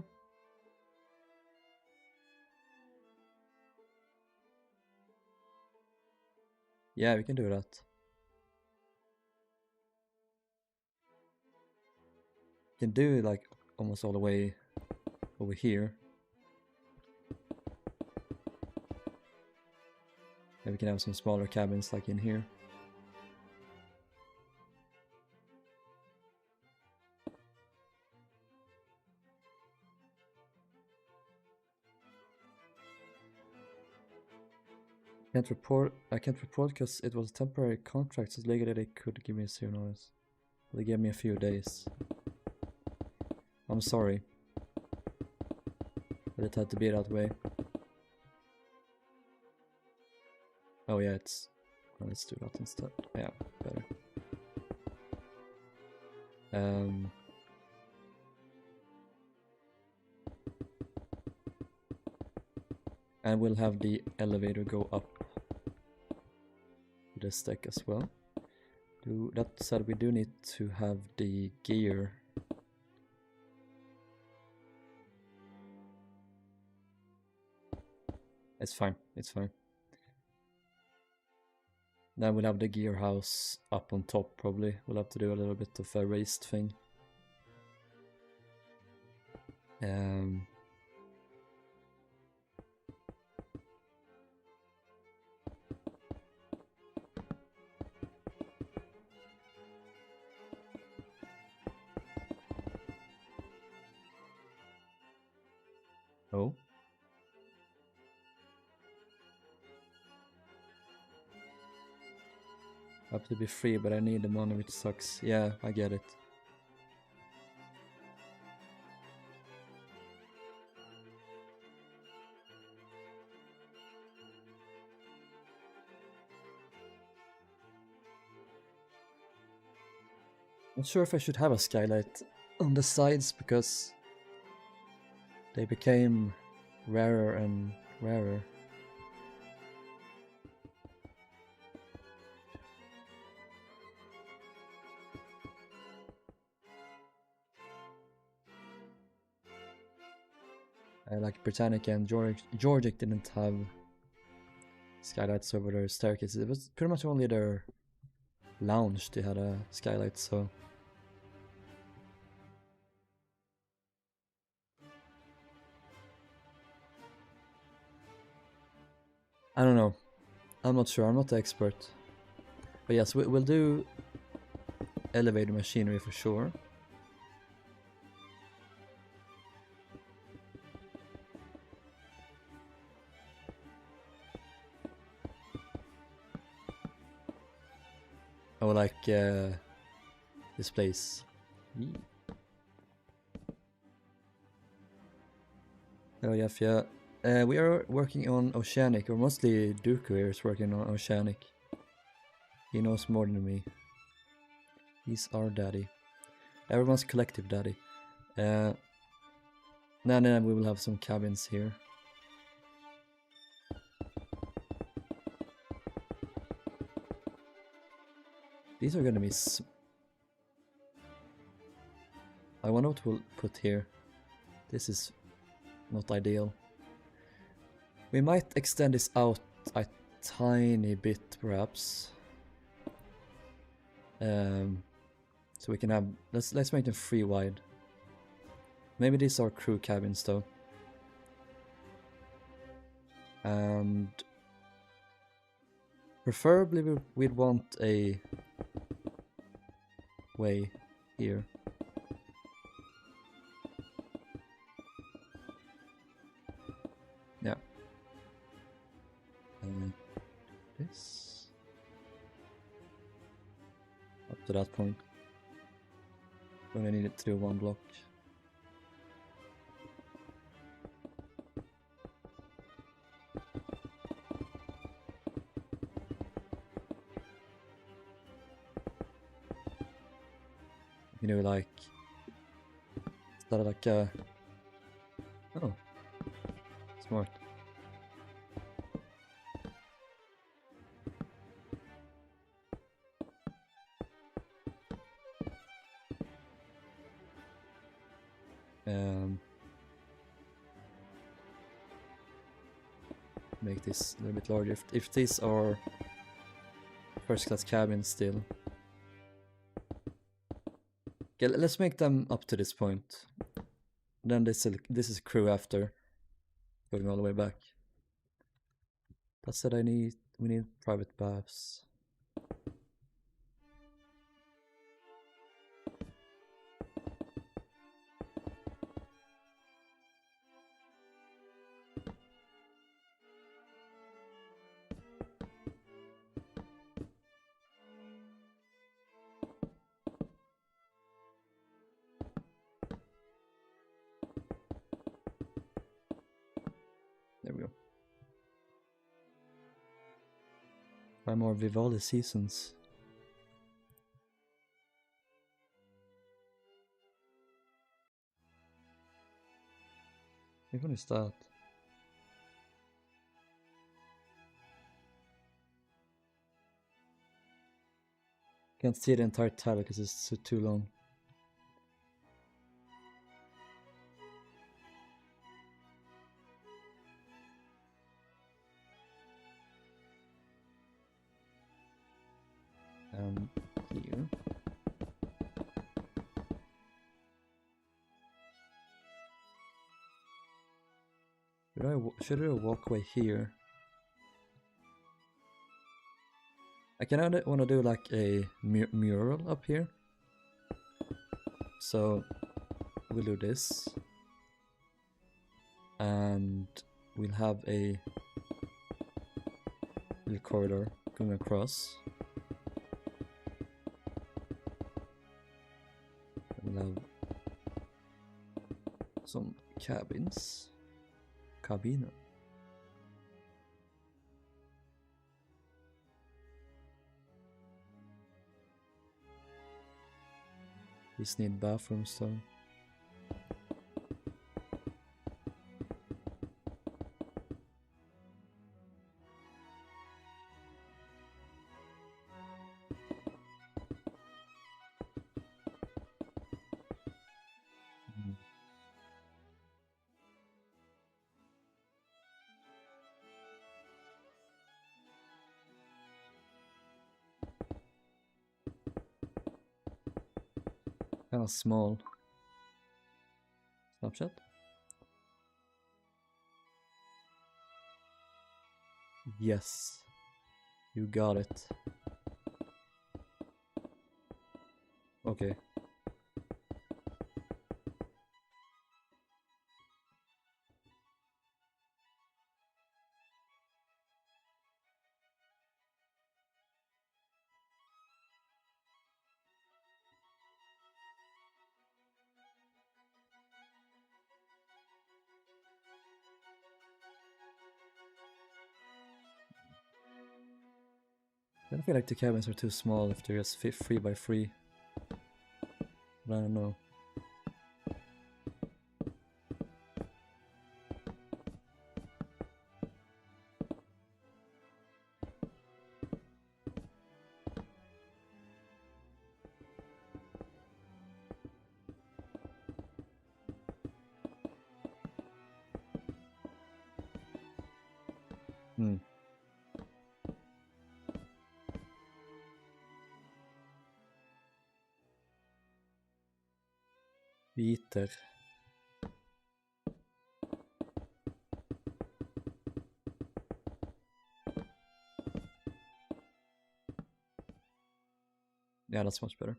Yeah, we can do that. We can do it like almost all the way over here. Maybe we can have some smaller cabins like in here. I can't report because it was a temporary contract, so legally they could give me 0 notice. They gave me a few days. I'm sorry. But it had to be that way. Oh yeah, it's... Well, let's do that instead. Yeah, better. And we'll have the elevator go up this deck as well. That said, we do need to have the gear. It's fine, it's fine. Then we'll have the gear house up on top probably. We'll have to do a little bit of a raised thing. Oh. Have to be free, but I need the money, which sucks. Yeah, I get it. Not sure if I should have a skylight on the sides because they became rarer and rarer. Like Britannica and Georgic didn't have skylights over their staircases. It was pretty much only their lounge they had a skylight, so... I don't know. I'm not sure, I'm not the expert. But yes, we'll do elevator machinery for sure. Oh, like this place. Oh yeah. We are working on Oceanic, or mostly Dooku here is working on Oceanic. He knows more than me. He's our daddy. Everyone's collective daddy. Then we will have some cabins here. These are gonna be... I wonder what we'll put here. This is not ideal. We might extend this out a tiny bit, perhaps. So we can have... Let's make them 3 wide. Maybe these are crew cabins, though. And... preferably we'd want a... way here. Yeah. And this up to that point. Gonna need it to do 1 block. You know, like, is that like a... Oh, smart. Make this a little bit larger. If these are first class cabins still. Okay, let's make them up to this point. Then this is crew after, going all the way back. That said, we need private baths. There we go. 5 more Vivaldi seasons. Which one is that? Can't see the entire title because it's too long. Here. Should I walk away here? I kind of want to do like a mural up here. So we'll do this. And we'll have a little corridor going across. We'll have some cabins. Cabina. These need bathrooms though. Kind of small. Snapchat. Yes, you got it. Okay. I don't feel like the cabins are too small if they're just 3 by 3. But I don't know. Biter. Yeah, that's much better.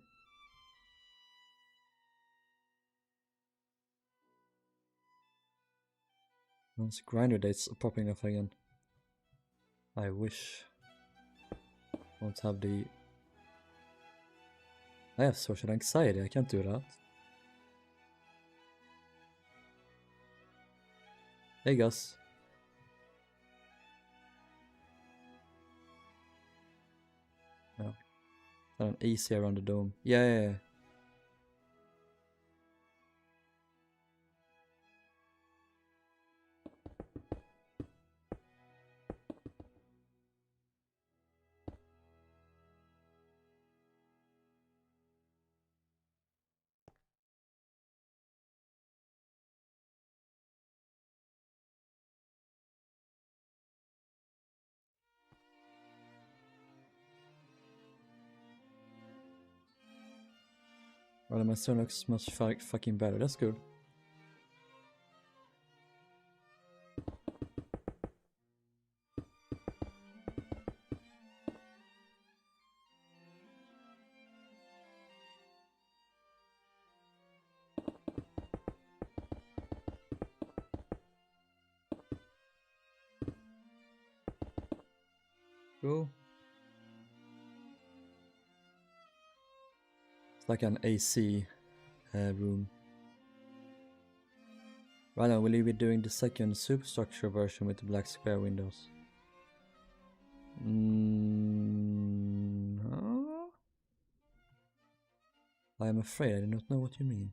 Those grinder dates are popping up again. I wish. Won't have the... I have social anxiety, I can't do that. Hey Gus. No. An AC around the dome. Yeah. Well, my son looks much fucking better. That's good. Cool. It's like an AC room. Rilhon, will you be doing the second superstructure version with the black square windows? Huh? I am afraid I do not know what you mean.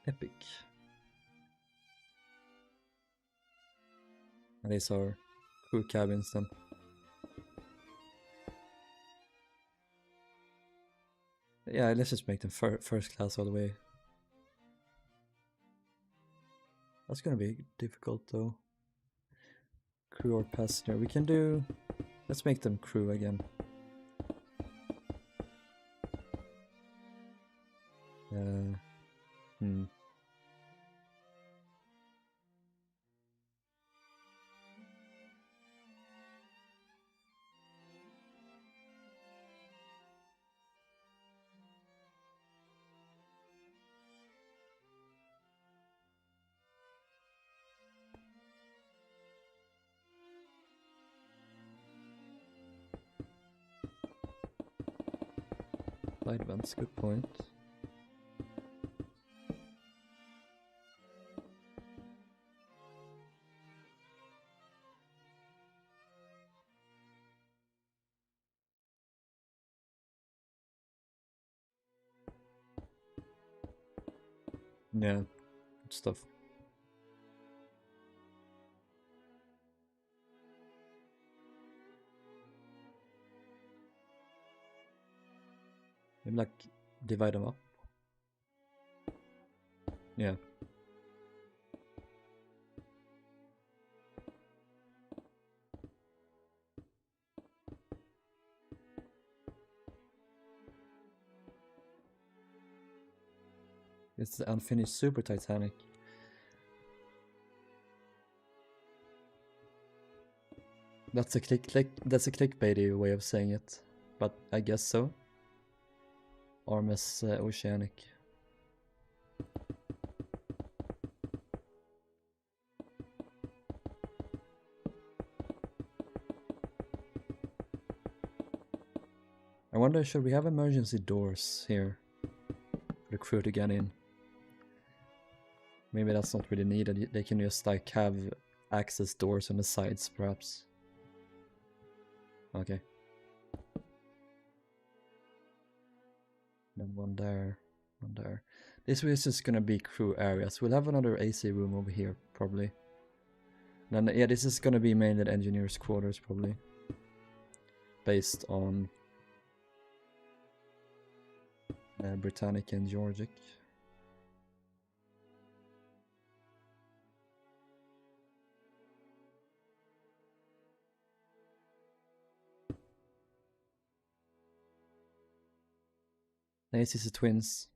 Epic. And these are crew cabins then. Yeah, let's just make them first class all the way. That's gonna be difficult though. Crew or passenger. We can do... Let's make them crew again. Light vents, good point. Yeah, good stuff. Maybe like divide them up. Yeah. It's the unfinished Super Titanic. That's a that's a clickbaity way of saying it, but I guess so. RMS Oceanic. I wonder, should we have emergency doors here for the crew to get in? Maybe that's not really needed. They can just like have access doors on the sides, perhaps. Okay. Then one there, one there. This is just gonna be crew areas. We'll have another AC room over here, probably. Then yeah, this is gonna be mainly the engineers' quarters, probably. Based on Britannic and Georgic. This is the twins.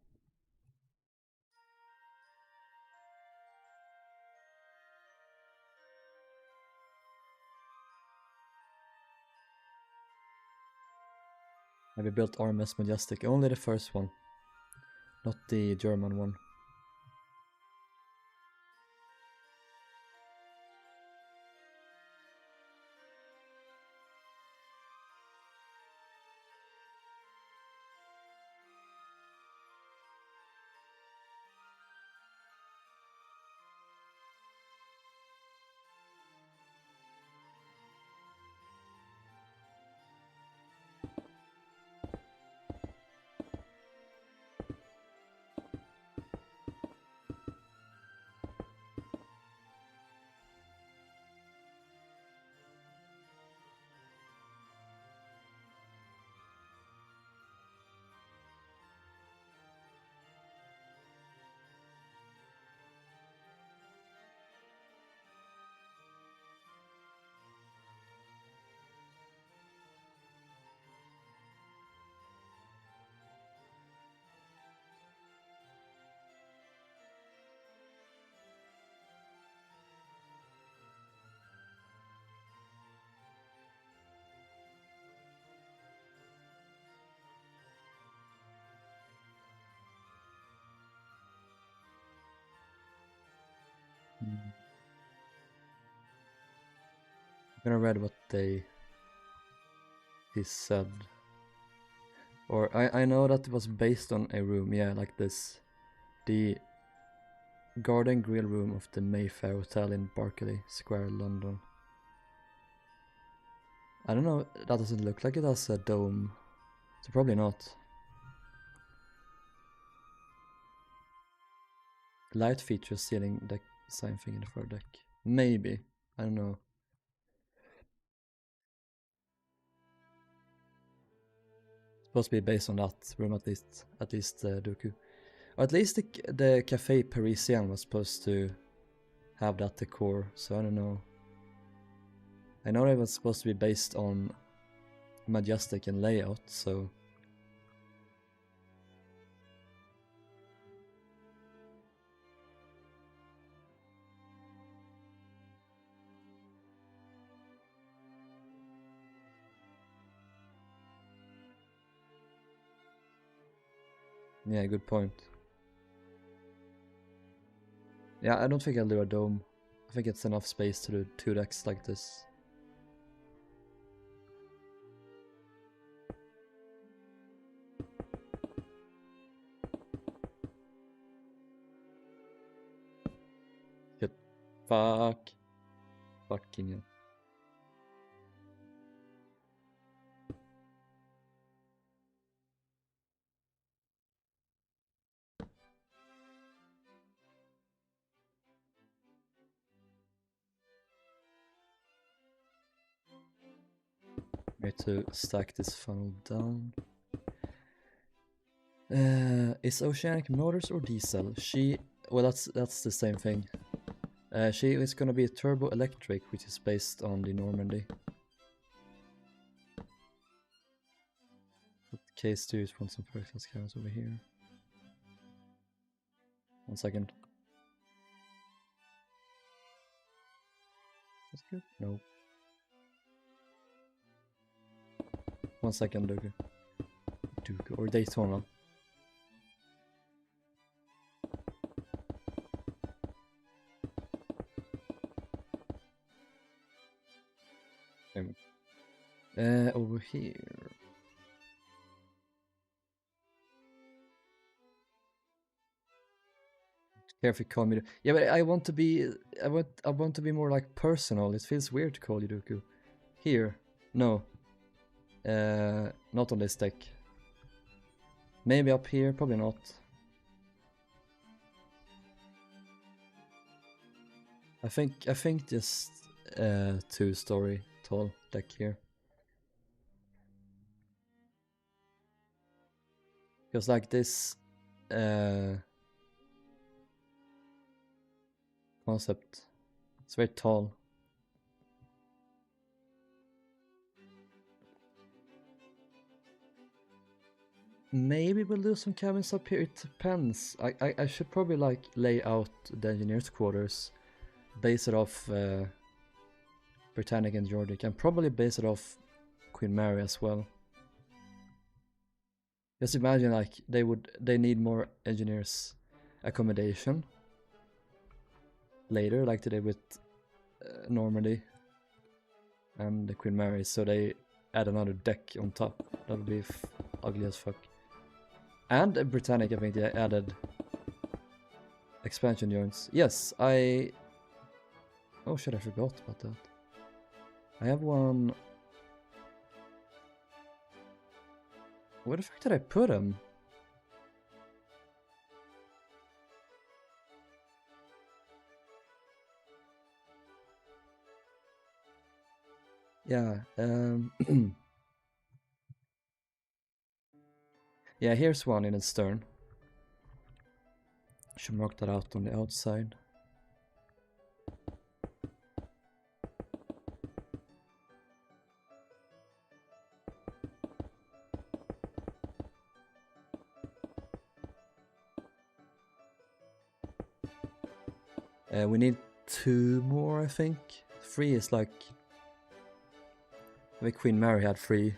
And we built RMS Majestic, only the first one, not the German one. I'm gonna read what he said. Or I know that it was based on a room, yeah, like this. The garden grill room of the Mayfair Hotel in Berkeley Square, London. I don't know, that doesn't look like it has a dome. So probably not. Light features ceiling deck, same thing in the fur deck. Maybe, I don't know. Supposed to be based on that room at least Dooku. Or at least the Café Parisien was supposed to have that decor, so I don't know. I know it was supposed to be based on Majestic and layout, so... Yeah, good point. Yeah, I don't think I'll do a dome. I think it's enough space to do 2 decks like this. Shit. Fuck. Fucking hell. Need to stack this funnel down. Is Oceanic motors or diesel? Well, that's the same thing. She is gonna be turbo electric, which is based on the Normandy. Case 2 is want some first class cabins over here. 1 second. That's good. No. 1 second, Dooku. Dooku or Daytona. Over here. Careful, call me. Yeah, but I want to be. I want to be more like personal. It feels weird to call you Dooku. Here, no. Not on this deck. Maybe up here, probably not. I think just 2-story tall deck here. Because like this concept, it's very tall. Maybe we'll do some cabins up here, it depends. I should probably like lay out the engineer's quarters, base it off Britannic and Georgic, and probably base it off Queen Mary as well. Just imagine like they need more engineers accommodation later, like they did with Normandy and the Queen Mary, so they add another deck on top. That would be ugly as fuck. And Britannic, I think they added expansion joints. Yes, oh shit, I forgot about that. I have one. Where the fuck did I put him? Yeah, yeah, here's one in its stern. Should mark that out on the outside. We need 2 more, I think. 3 is like... The Queen Mary had 3.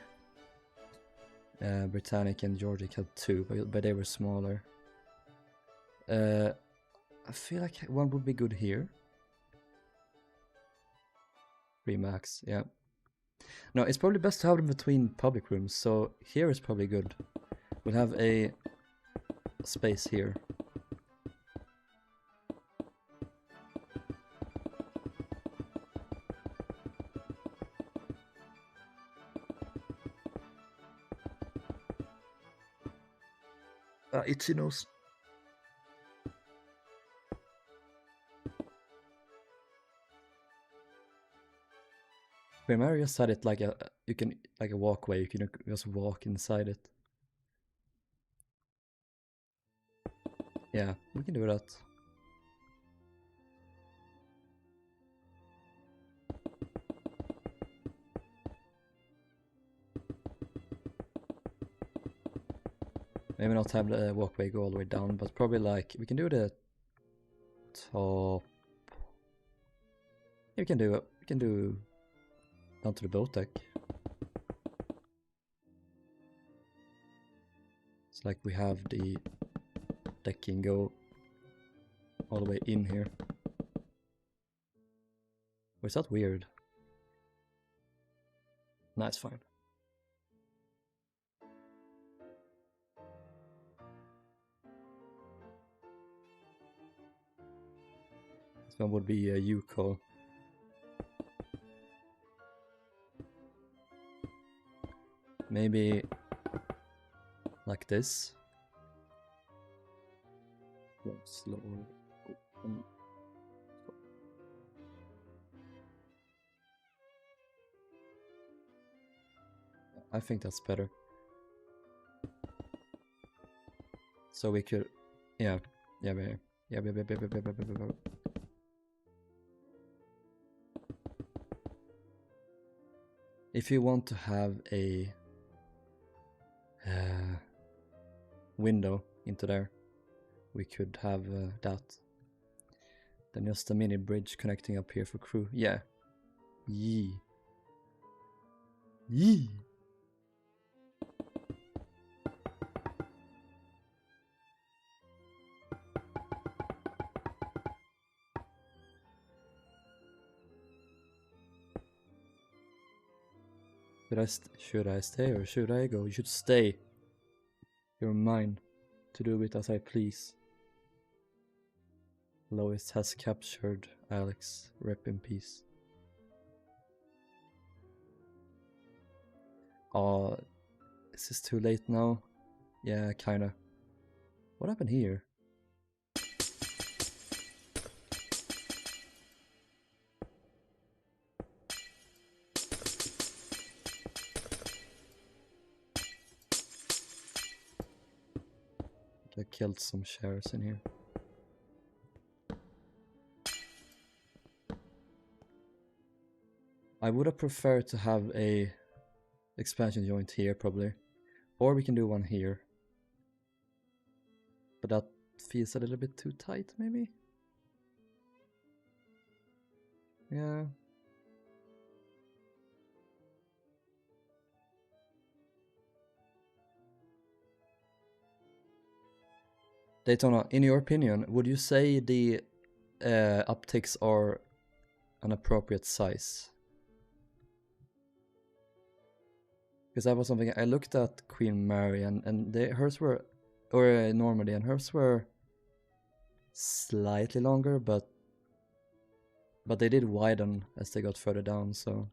Britannic and Georgic had 2, but they were smaller. I feel like one would be good here. 3 max, yeah. No, it's probably best to have them between public rooms, so here is probably good. We'll have a space here. Itchy nose. Remember, just had it like a you can like a walkway. You can just walk inside it. Yeah, we can do that. Maybe not have the walkway go all the way down, but probably like we can do the top. Yeah, we can do it. We can do down to the boat deck. It's like we have the decking go all the way in here. Or is that weird? Nah, it's fine. This one would be a U-call. Maybe like this. Slow. I think that's better. So we could, yeah. If you want to have a window into there, we could have that. Then just a mini bridge connecting up here for crew. Yeah. Yee. Yee. Should I stay or should I go? You should stay. You're mine to do with as I please. Lois has captured Alex. Rep in peace. Is this too late now? Yeah, kinda. What happened here? I killed some shares in here. I would have preferred to have a expansion joint here probably. Or we can do one here. But that feels a little bit too tight maybe? Yeah. Daytona, in your opinion, would you say the upticks are an appropriate size? Because that was something I looked at Queen Mary and hers were, or Normandy, and hers were slightly longer, but they did widen as they got further down, so.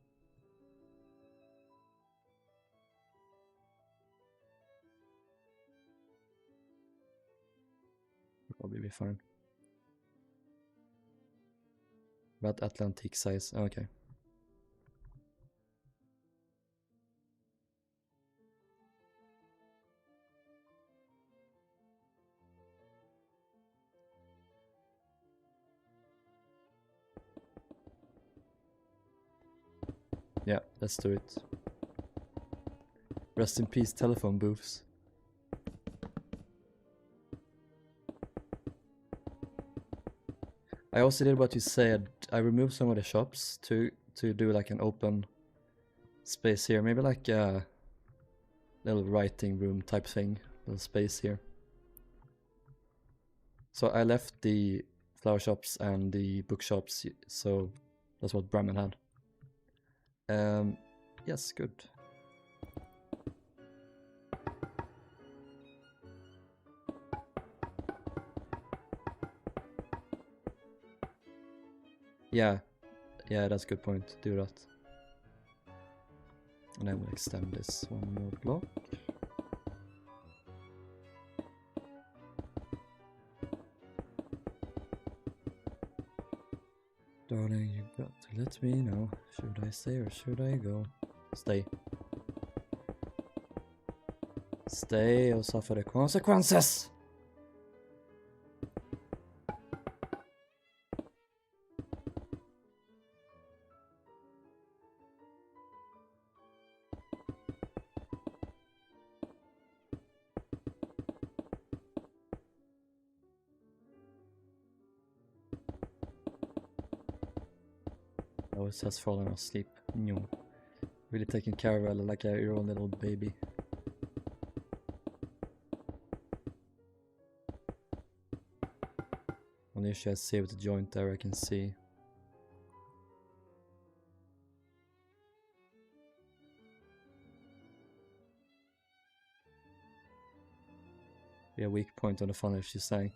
Probably be fine. About Atlantic size, okay. Yeah, let's do it. Rest in peace, telephone booths. I also did what you said. I removed some of the shops to do like an open space here. Maybe like a little writing room type thing. Little space here. So I left the flower shops and the bookshops, so that's what Brahman had. Yes, good. Yeah, that's a good point. Do that. And I will extend this one more block. Darling, you got to let me know. Should I stay or should I go? Stay. Stay or suffer the consequences! Oh, it has fallen asleep. No. Really taking care of her like your own little baby. Only if she has saved the joint there I can see. Be a weak point on the funnel if she sank.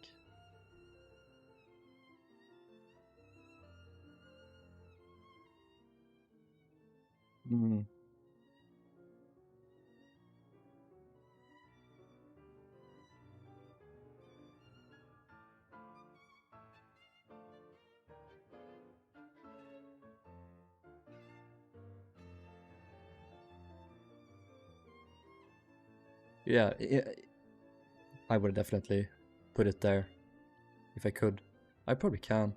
Hmm. Yeah, I would definitely put it there if I could. I probably can.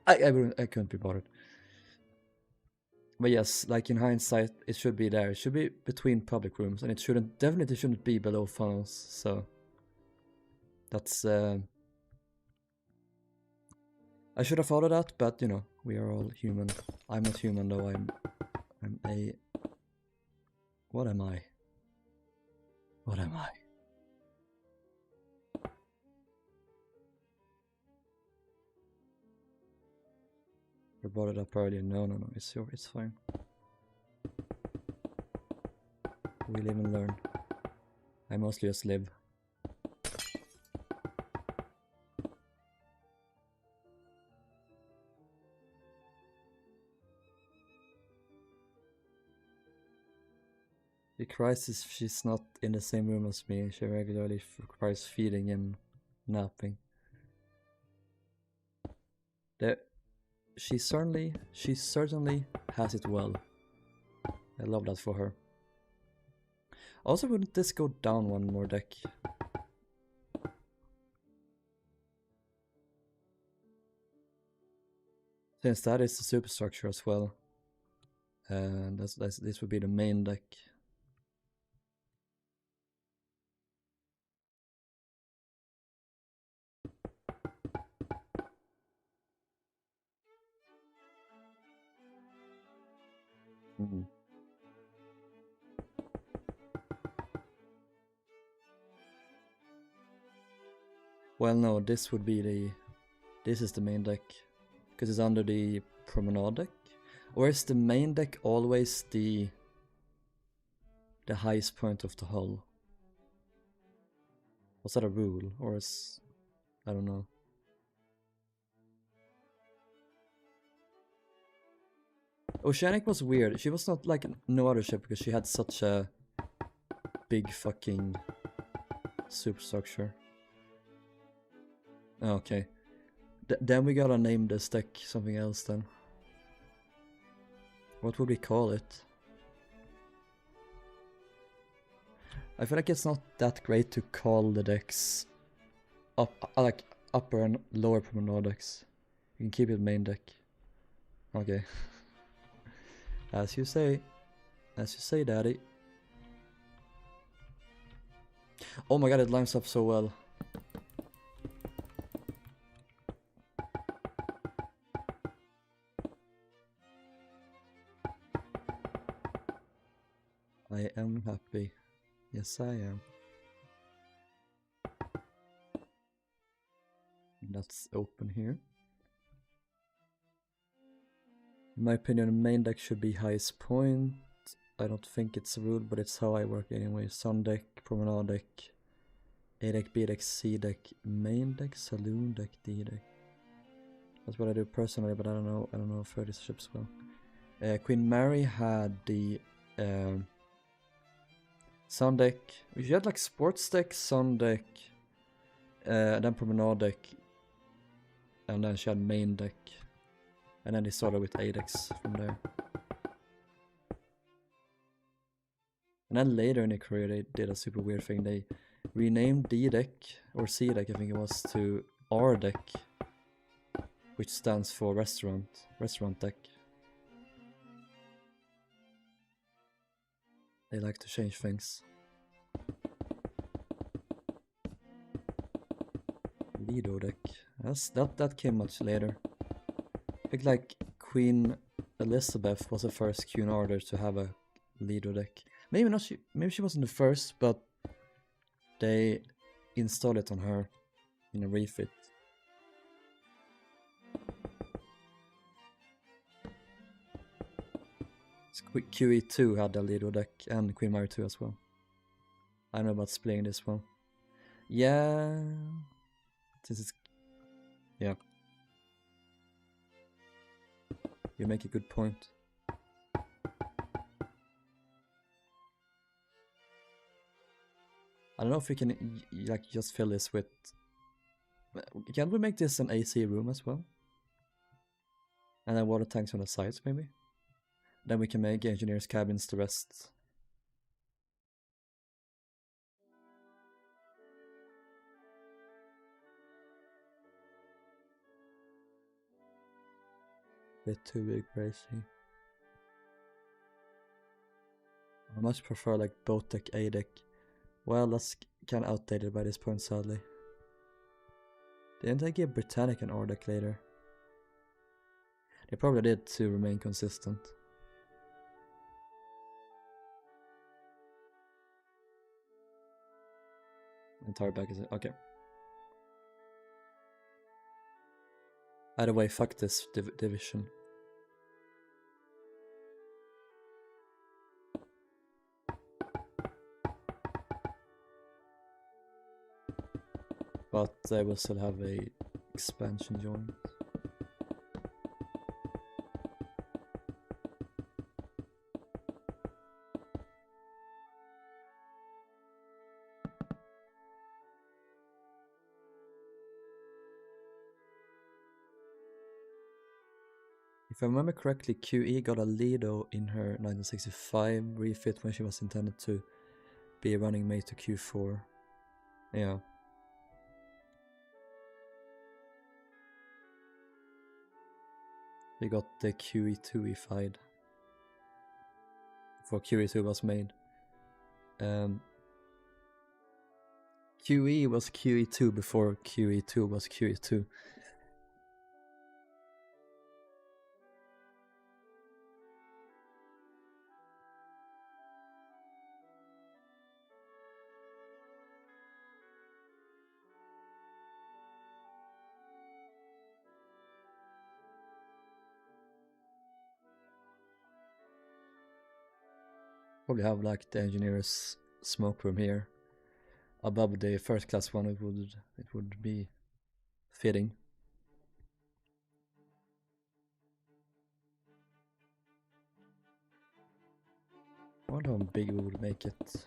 I couldn't be bothered. But yes, like in hindsight, it should be there. It should be between public rooms, and it definitely shouldn't be below funnels. So that's I should have thought of that, but you know, we are all human. I'm not human though. I'm a. What am I? What am I? I brought it up earlier. No, it's fine. We live and learn. I mostly just live. She cries if she's not in the same room as me. She regularly requires feeding and napping. She certainly has it well. I love that for her. Also, wouldn't this go down one more deck? Since that is the superstructure as well. And this would be the main deck. Mm-hmm. Well, no, this is the main deck, because it's under the promenade deck. Or is the main deck always the highest point of the hull? Was that a rule, or is I don't know. Oceanic was weird. She was not like no other ship because she had such a big fucking superstructure. Okay. Then we gotta name this deck something else then. What would we call it? I feel like it's not that great to call the decks like upper and lower promenade decks. You can keep it main deck. Okay. As you say, daddy. Oh my god, it lines up so well. I am happy. Yes, I am. Let's open here. In my opinion, main deck should be highest point. I don't think it's rude, but it's how I work anyway. Sun deck, promenade deck, A deck, B deck, C deck, main deck, saloon deck, D deck. That's what I do personally, but I don't know 30 ships well. Queen Mary had the Sun deck. She had like sports deck, Sun deck, and then promenade deck, and then she had main deck, and then they started with A decks from there. And then later in their career, they did a super weird thing. They renamed D deck or C deck, I think it was, to R deck, which stands for restaurant deck. They like to change things. Lido deck. That came much later. I think like Queen Elizabeth was the first queen order to have a Lido deck. Maybe not. Maybe she wasn't the first, but they installed it on her in a refit. QE2 had a Lido deck and Queen Mary 2 as well. I don't know about splitting this one. Yeah. This is... Yeah. You make a good point. I don't know if we can like just fill this with... Can we make this an AC room as well? And then water tanks on the sides maybe? Then we can make engineers' cabins the rest. Bit too big for AC. I much prefer like boat deck, A deck. Well, that's kinda outdated by this point, sadly. Didn't they give Britannic an R deck later? They probably did to remain consistent. Entire back is it? Okay. Either way, fuck this division. But they will still have a expansion joint. If I remember correctly, QE got a Lido in her 1965 refit when she was intended to be running mate to Q4. Yeah. We got the QE2ified before QE2 was made. QE was QE2 before QE2 was QE2. Probably have like the engineer's smoke room here above the first class one. It would be fitting. I wonder how big we would make it.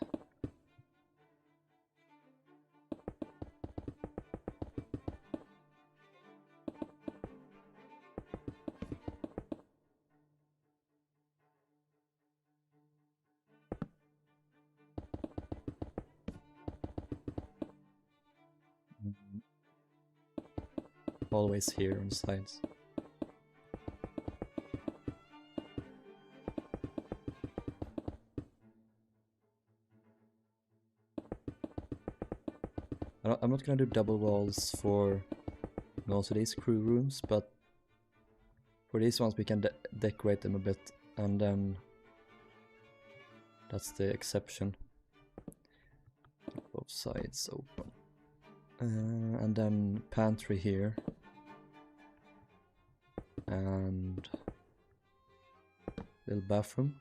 Always here on the sides. I'm not gonna do double walls for most of these crew rooms, but for these ones we can decorate them a bit, and then that's the exception. Both sides open. And then pantry here. And Little bathroom.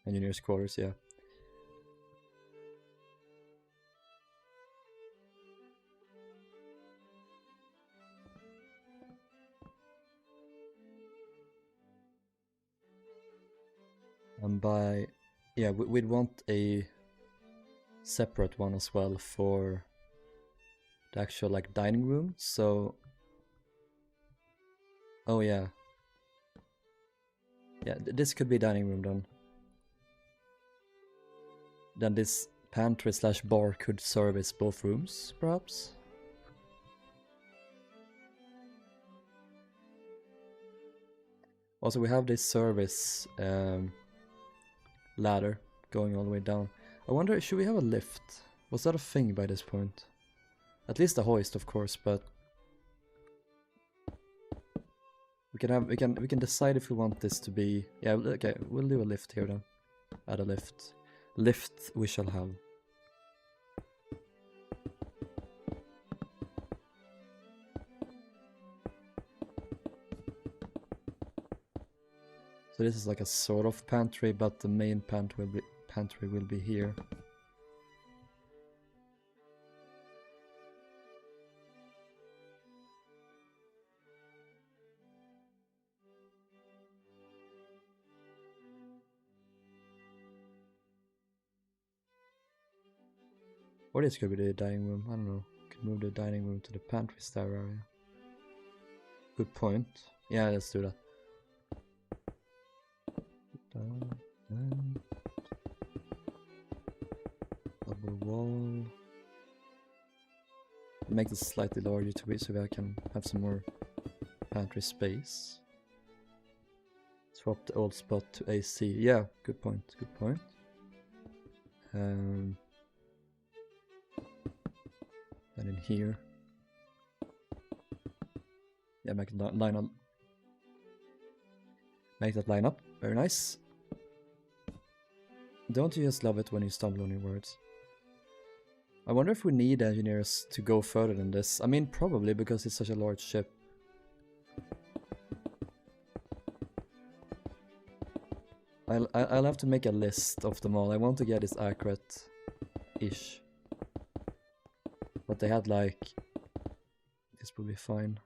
Engineer's quarters, yeah. And yeah, we'd want a separate one as well for the actual like dining room. So, oh yeah, this could be dining room then. Then this pantry slash bar could service both rooms, perhaps. Also, we have this service ladder going all the way down. I wonder, should we have a lift? Was that a thing by this point? At least a hoist, of course, but we can decide if we want this to be. Yeah, okay, we'll do a lift here then. Add a lift. Lift we shall have. So this is like a sort of pantry, but the main pantry will be here. Or this could be the dining room, I don't know. Could move the dining room to the pantry star area. Good point. Yeah, let's do that. Double wall. Make this slightly larger to be so I can have some more pantry space. Swap the old spot to AC. Yeah, good point, good point. Then in here. Yeah, make that line up. Make that line up. Very nice. Don't you just love it when you stumble on your words? I wonder if we need engineers to go further than this. I mean, probably, because it's such a large ship. I'll have to make a list of them all. I want to get this accurate-ish. But they had like... This will be fine.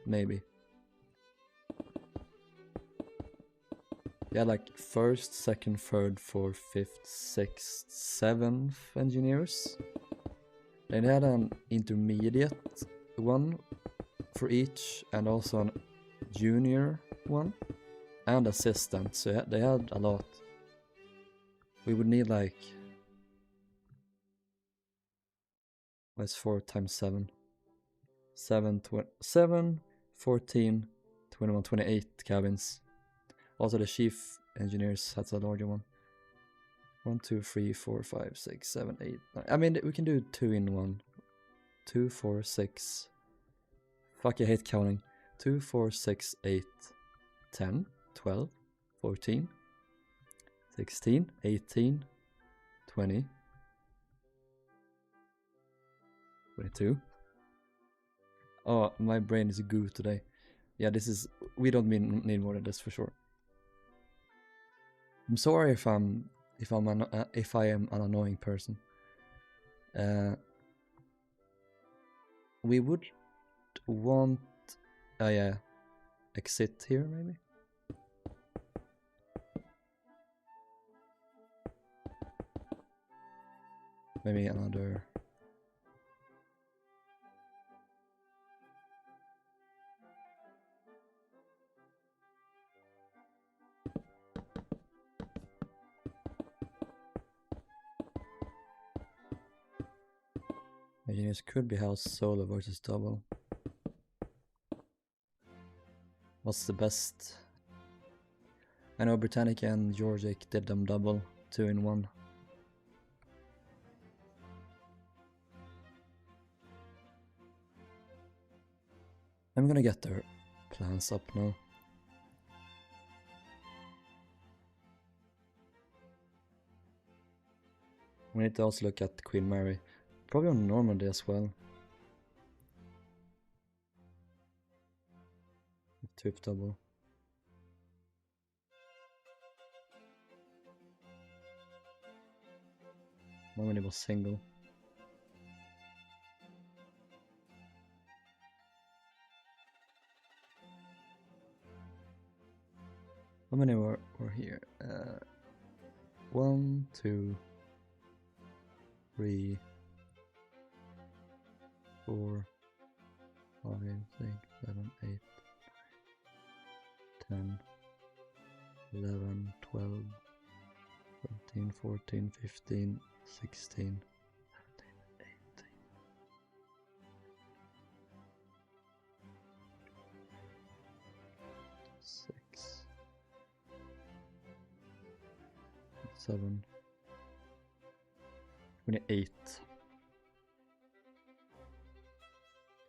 Maybe. Yeah, like first, second, third, fourth, fifth, sixth, seventh engineers. Then they had an intermediate one for each, and also a junior one, and assistant. So they had a lot. We would need like... What's 4 times 7? 7, 14, 21, 28 cabins. Also the chief engineers has a larger one. 1, 2, 3, 4, 5, 6, 7, 8, 9. I mean, we can do 2 in 1. 2, 4, 6. Fuck, I hate counting. 2, 4, 6, 8, 10, 12, 14, 16, 18, 20, 22. Oh, my brain is goo today. Yeah, this is... We don't need more than this for sure. I'm sorry if I am an annoying person. We would want... yeah. Exit here, maybe? Maybe another... Engineers could be housed solo versus double. What's the best? I know Britannica and Georgic did them double, 2 in 1. I'm gonna get their plans up now. We need to also look at Queen Mary. Probably on Normandy as well. Tube double. Normandy was single. How many were here? 1, 2, 3, 4, 5, 6, 7, 8, 10, 11, 12, 13, 14, 15, 16, 17, 18. 6, 7, 28.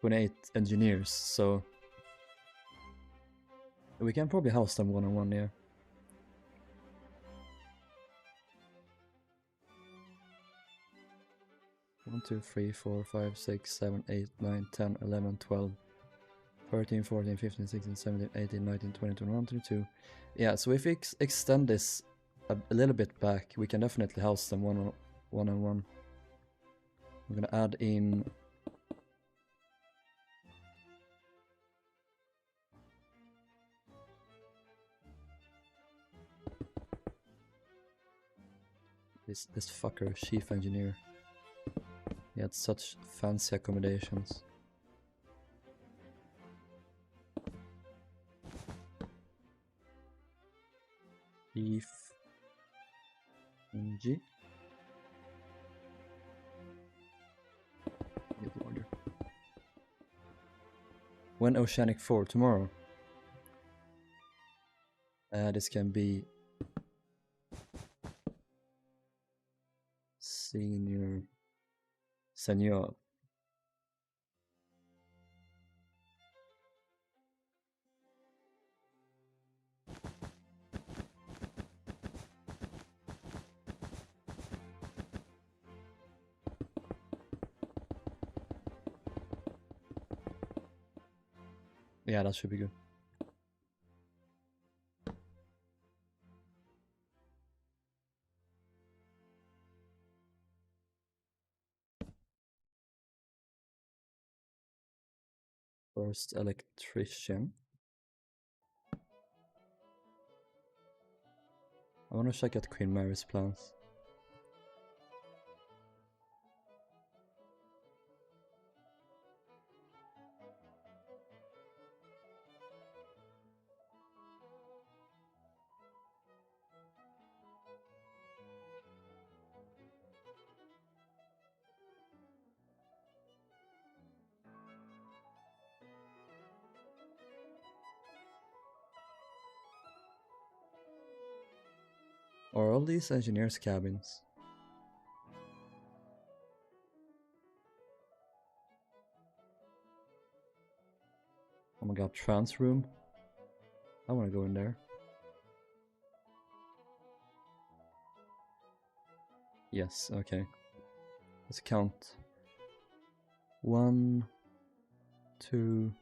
28 engineers, so we can probably house them one-on-one, yeah. One, 2, 3, 4, 5, 6, 7, 8, 9, 10, 11, 12, 13, 14, 15, 16, 17, 18, 19, 20, 21, 22. Yeah, so if we extend this a little bit back, we can definitely house them one-on-one. I'm gonna add in this fucker, chief engineer. He had such fancy accommodations. Chief NG. When Oceanic 4 tomorrow. This can be Senor. Yeah, that should be good. First electrician. I want to check out Queen Mary's plans. Are all these engineers' cabins? Oh my god, trans room? I wanna go in there. Yes, okay. Let's count. 1, 2,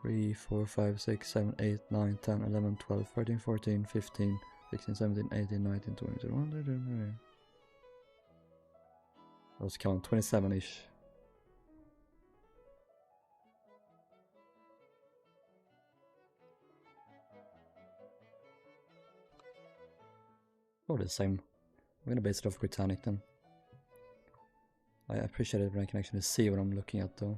3, 4, 5, 6, 7, 8, 9, 10, 11, 12, 13, 14, 15, 16, 17, 18, 19, 20, 21, 22. Let's count 27-ish. Or the same. I'm gonna base it off Britannic then. I appreciate it when I can actually see what I'm looking at though.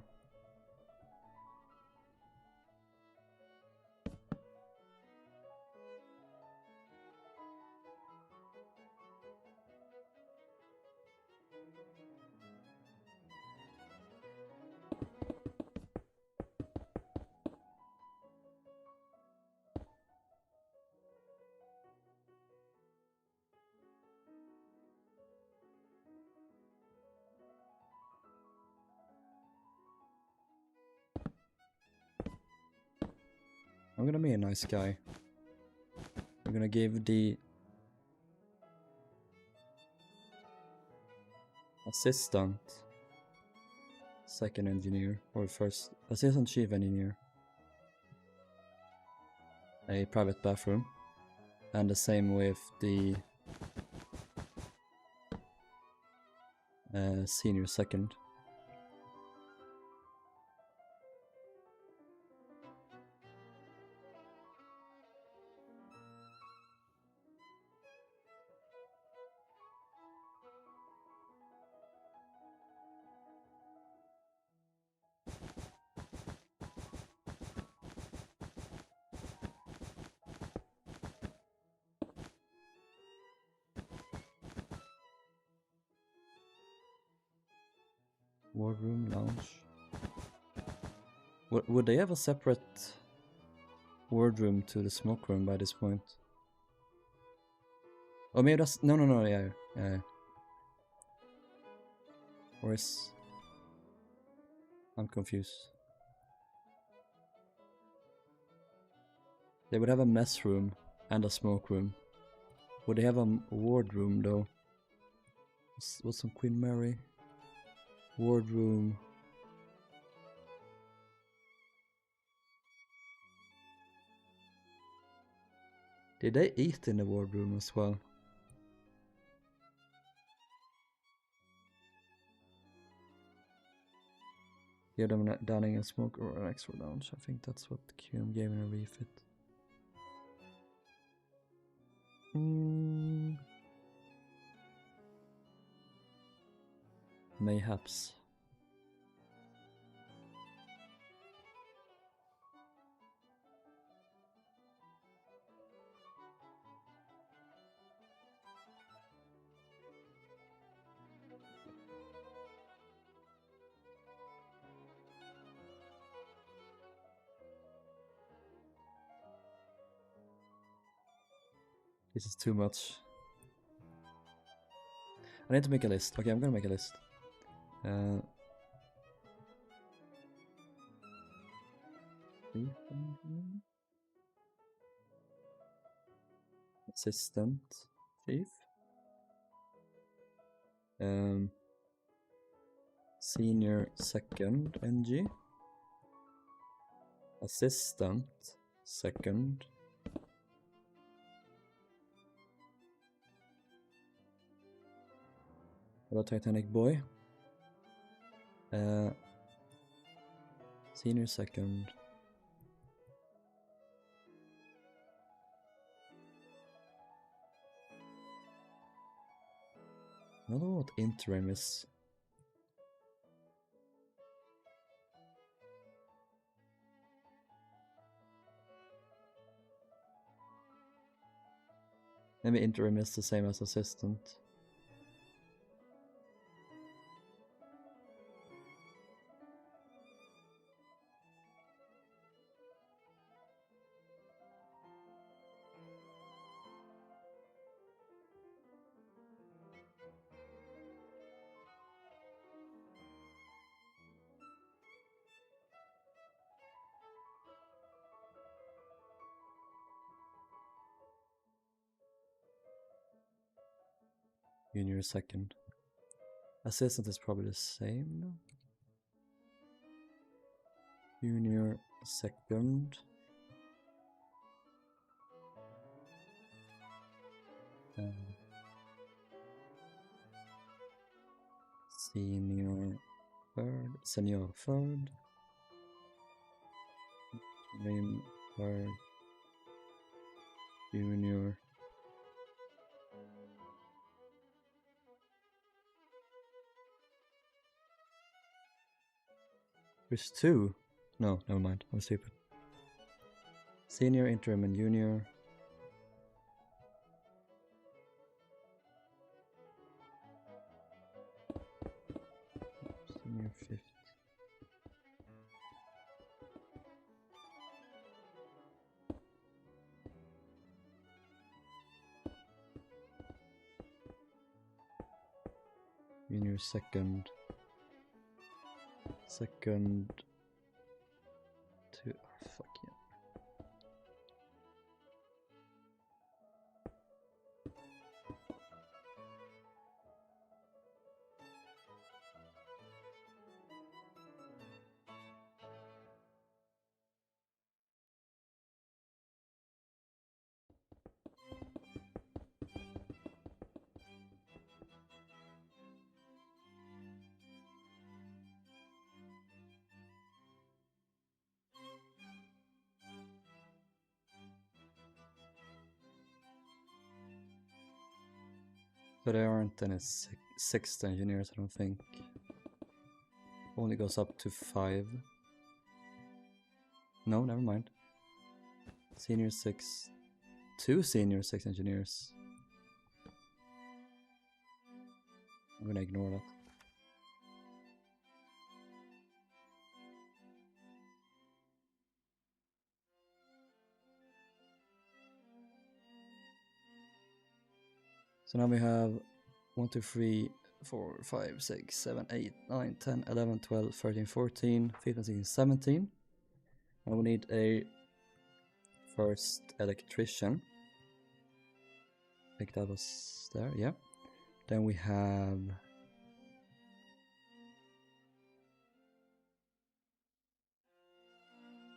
I'm gonna be a nice guy. I'm gonna give the Assistant. Second engineer. Or first. Assistant chief engineer. A private bathroom. And the same with the senior second. Wardroom, lounge. Would they have a separate wardroom to the smoke room by this point? Oh, maybe that's... No, yeah. Or is... I'm confused. They would have a mess room and a smoke room. Would they have a wardroom though? What's some Queen Mary? Wardroom. Did they eat in the wardroom as well? Yeah, them dining and smoke or an extra lounge. I think that's what QM gave in a refit. Mayhaps. This is too much. I need to make a list. Okay, I'm gonna make a list. Assistant chief. Senior second NG. Assistant second. Hello, Titanic boy. Senior second. I don't know what interim is. Maybe interim is the same as assistant. Junior second. Assistant is probably the same. Junior second. Senior third. Senior third. Name third. Junior. There's two. No, never mind. I'm stupid. Senior, interim, and junior. Senior fifth. Junior second. Second. Two. Oh, fuck yeah. But there aren't any sixth engineers, I don't think. Only goes up to 5. No, never mind. Senior 6. 2 senior 6 engineers. I'm gonna ignore that. So now we have 1, 2, 3, 4, 5, 6, 7, 8, 9, 10, 11, 12, 13, 14, 15, 16, 17. And we need a first electrician. I think that was there, yeah. Then we have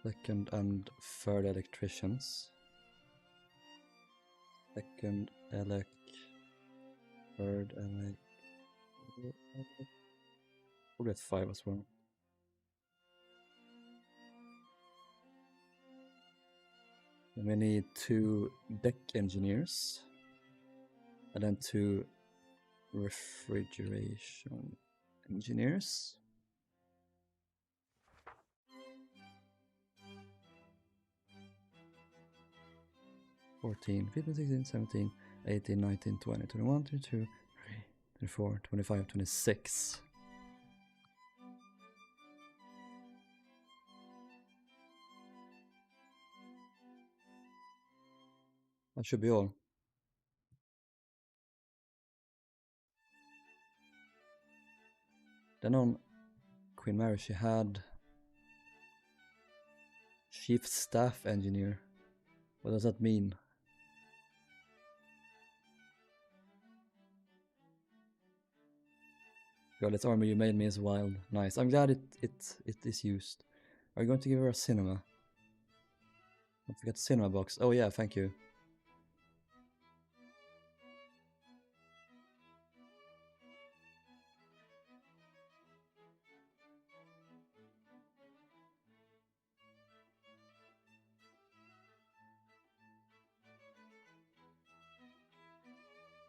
second and third electricians. Second elec, third elec. We'll get 5 as well. And we need 2 deck engineers. And then 2 refrigeration engineers. (14, 15, 16, 17, 18, 19, 20, 21, 22, 24, 25, 26. That should be all. Then on Queen Mary, she had Chief Staff Engineer. What does that mean? God, this armor you made me is wild. Nice. I'm glad it is used. Are you going to give her a cinema? Don't forget the cinema box. Oh yeah, thank you.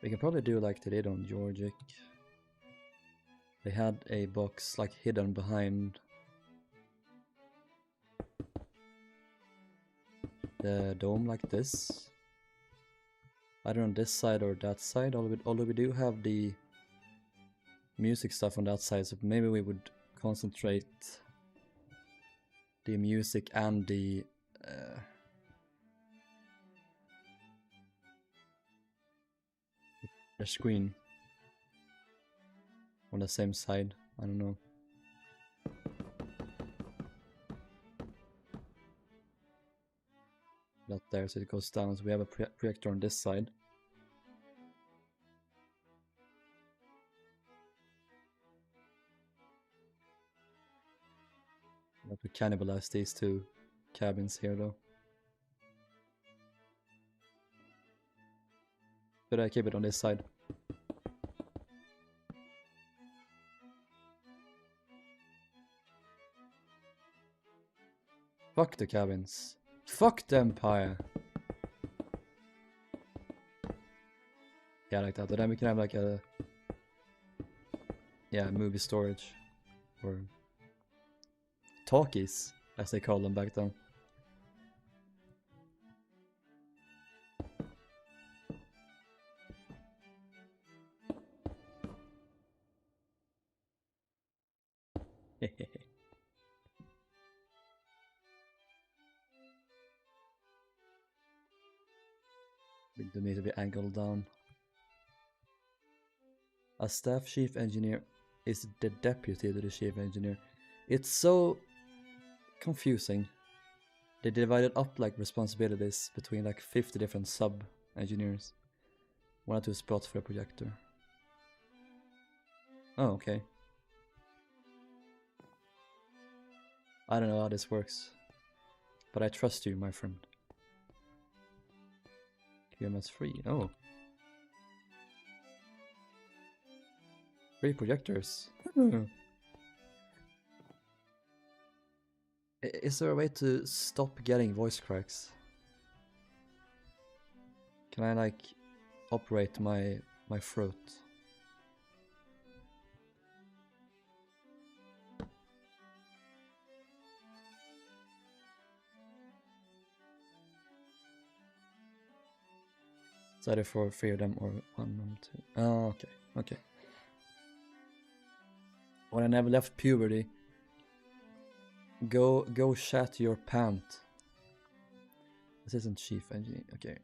We can probably do like they did on Georgic. They had a box like hidden behind the dome like this. Either on this side or that side, although we do have the music stuff on that side, so maybe we would concentrate the music and the screen on the same side. I don't know. Not there, so it goes down. So we have a projector on this side. We have to cannibalize these 2 cabins here though. But I keep it on this side. Fuck the cabins. Fuck the Empire. Yeah, like that. But then we can have like a movie storage or talkies, as they called them back then. They need to be angled down. A staff chief engineer is the deputy to the chief engineer. It's so confusing. They divided up like responsibilities between like 50 different sub engineers. 1 or 2 spots for a projector. Oh, okay. I don't know how this works, but I trust you, my friend. QMS 3. Oh. 3 projectors. Is there a way to stop getting voice cracks? Can I like operate my my throat. It's either for 3 of them or 1 or 2. Oh, okay, okay. When I never left puberty, go shat your pant. This isn't chief engineer. Okay.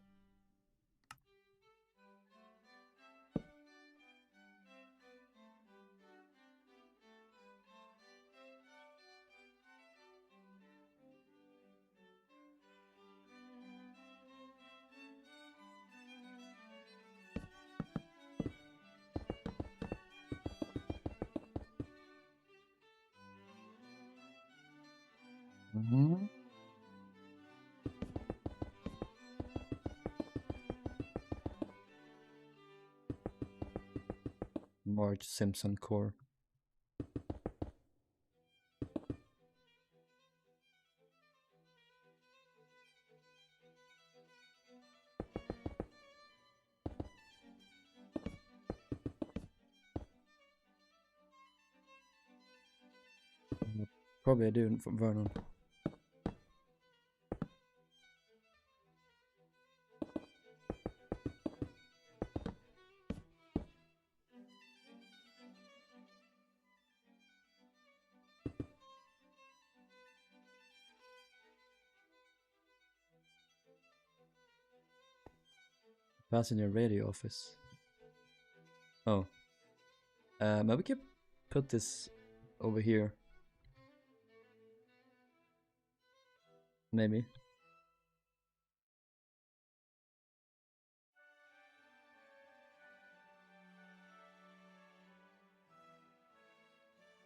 Mm-hmm. Marge Simpson core. Probably I do from Vernon. Passenger radio office. Oh. Maybe we can put this over here. Maybe.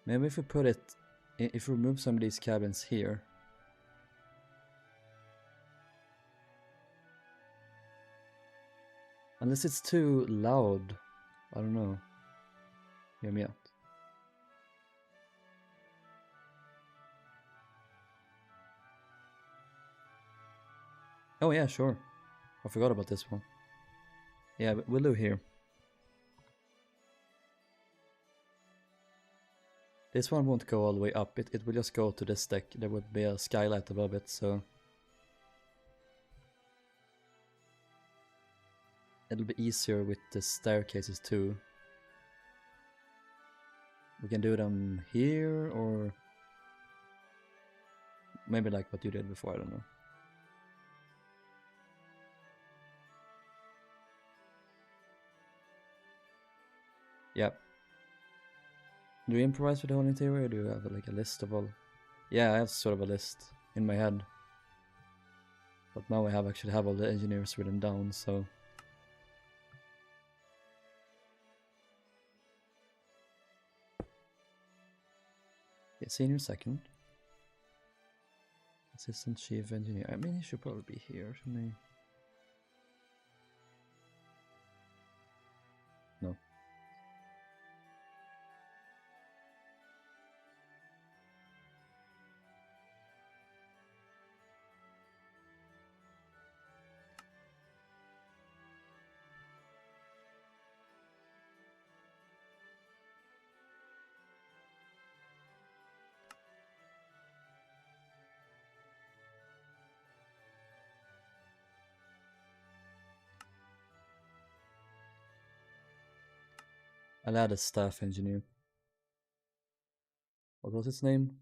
Maybe if we put it, if we remove some of these cabins here. Unless it's too loud. I don't know. Hear me out. Oh yeah, sure. I forgot about this one. Yeah, we'll do here. This one won't go all the way up, it will just go to this deck. There would be a skylight above it, so... It'll be easier with the staircases too. We can do them here, or... Maybe like what you did before, I don't know. Yep. Do you improvise with the whole interior, or do you have like a list of all? Yeah, I have sort of a list in my head. But now I actually have all the engineers written down, so... Yeah, senior second. Assistant chief engineer. I mean, he should probably be here, shouldn't he? No. I'll add a staff engineer. What was his name?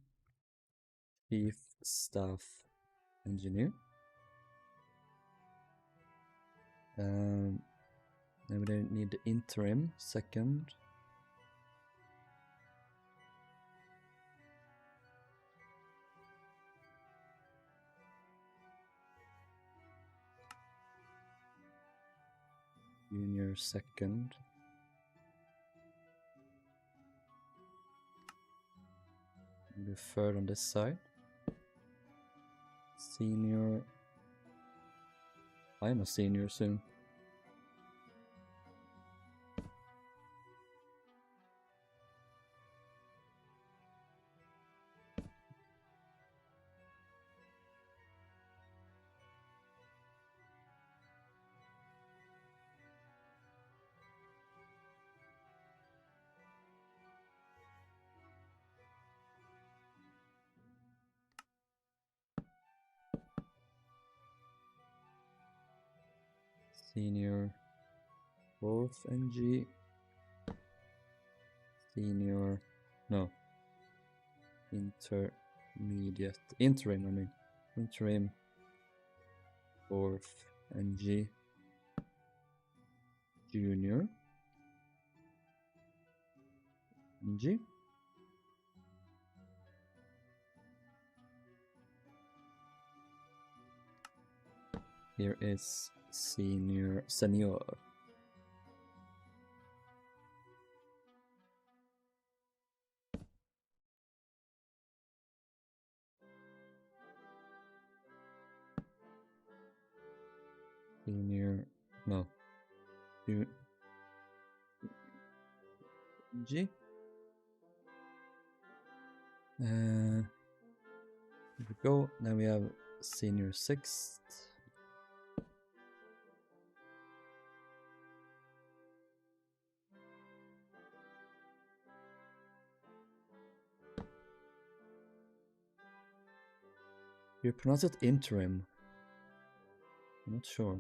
Chief staff engineer. Maybe they need the interim second. Junior second. Maybe third on this side. Senior. I'm a senior soon. Senior fourth NG. Senior, no. Intermediate, interim, I mean. Interim fourth NG. Junior NG. Here is senior. Senior no. G. Here we go. Then we have senior sixth. You pronounce it interim. I'm not sure.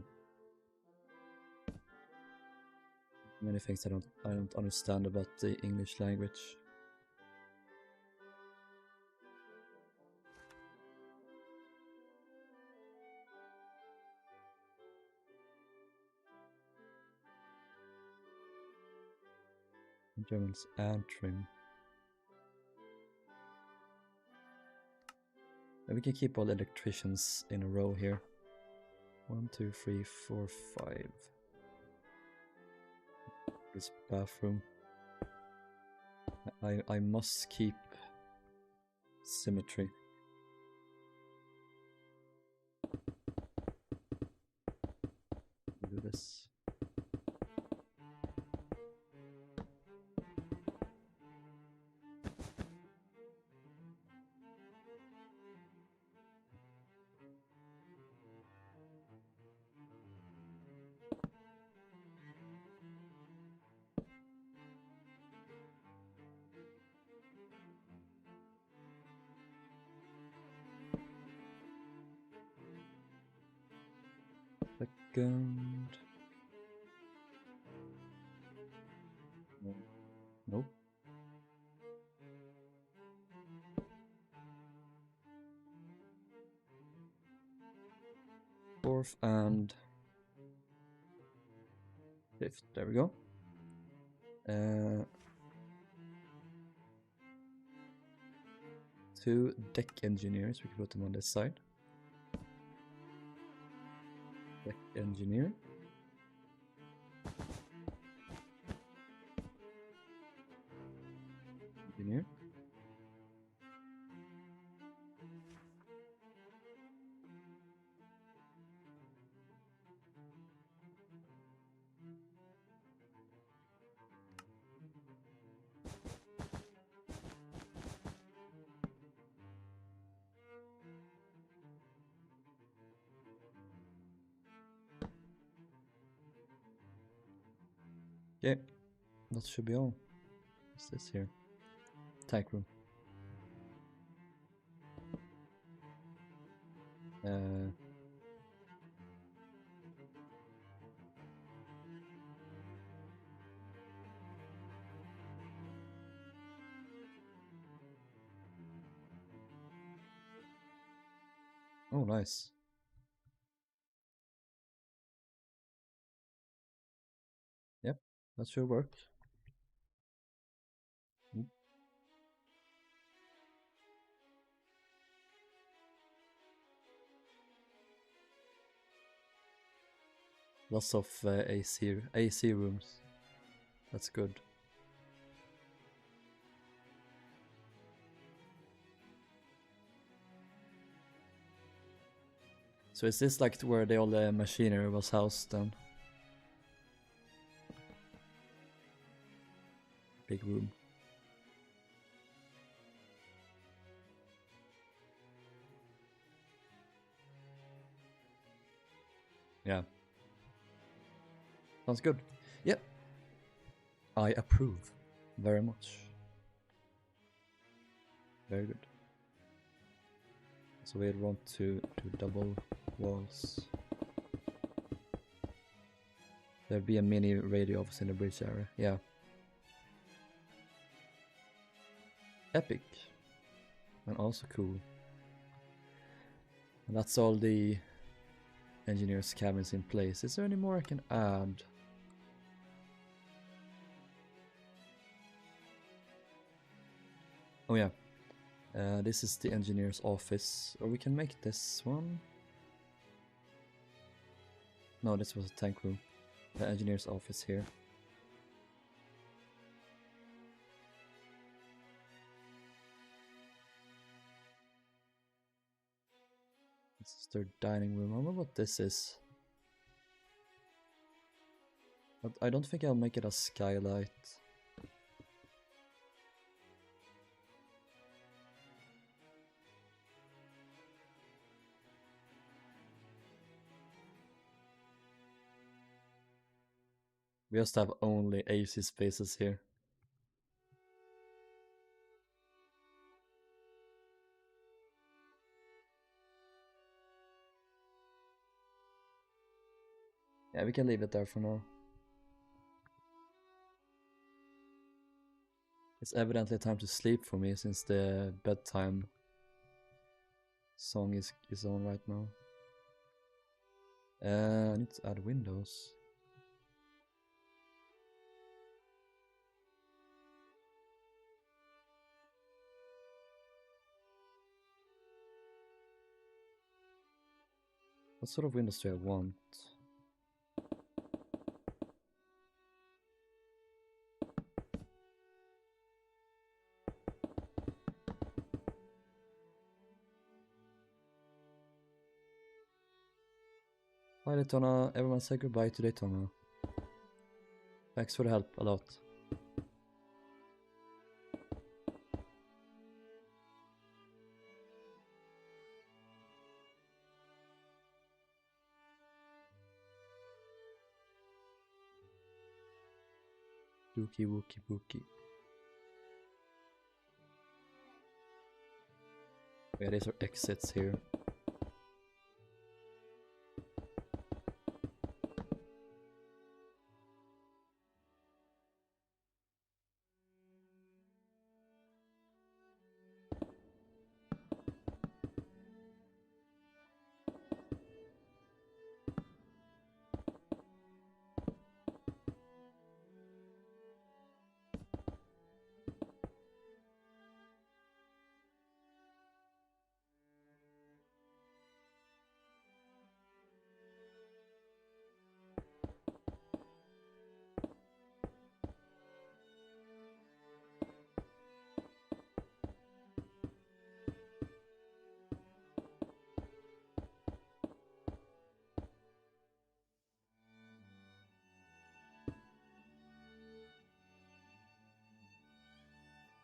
Many things I don't understand about the English language. In German's antrim. And we can keep all the electricians in a row here. 1, 2, 3, 4, 5. This bathroom. I must keep symmetry. Do this. Second. No. Nope. Fourth and fifth. There we go. 2 deck engineers. We can put them on this side. Deck engineer. Engineer. Okay, that should be all. What's this here? Tank room. Oh, nice. Yep, that should work. Lots of AC rooms. That's good. So is this like where all the machinery was housed then? Big room. Yeah. Sounds good. Yep. I approve very much. Very good. So we want to do double walls. There'd be a mini radio office in the bridge area. Yeah. Epic. And also cool. And that's all the engineers' cabins in place. Is there any more I can add? Oh yeah. This is the engineer's office. Or we can make this one. No, this was a tank room. The engineer's office here. This is their dining room. I wonder what this is. But I don't think I'll make it a skylight. We just have only AC spaces here. Yeah, we can leave it there for now. It's evidently time to sleep for me since the bedtime song is on right now. I need to add windows. What sort of windows do I want? Hi Daytona, everyone say goodbye to Daytona. Thanks for the help, a lot. Dookie wookie bookie. Yeah, these are exits here.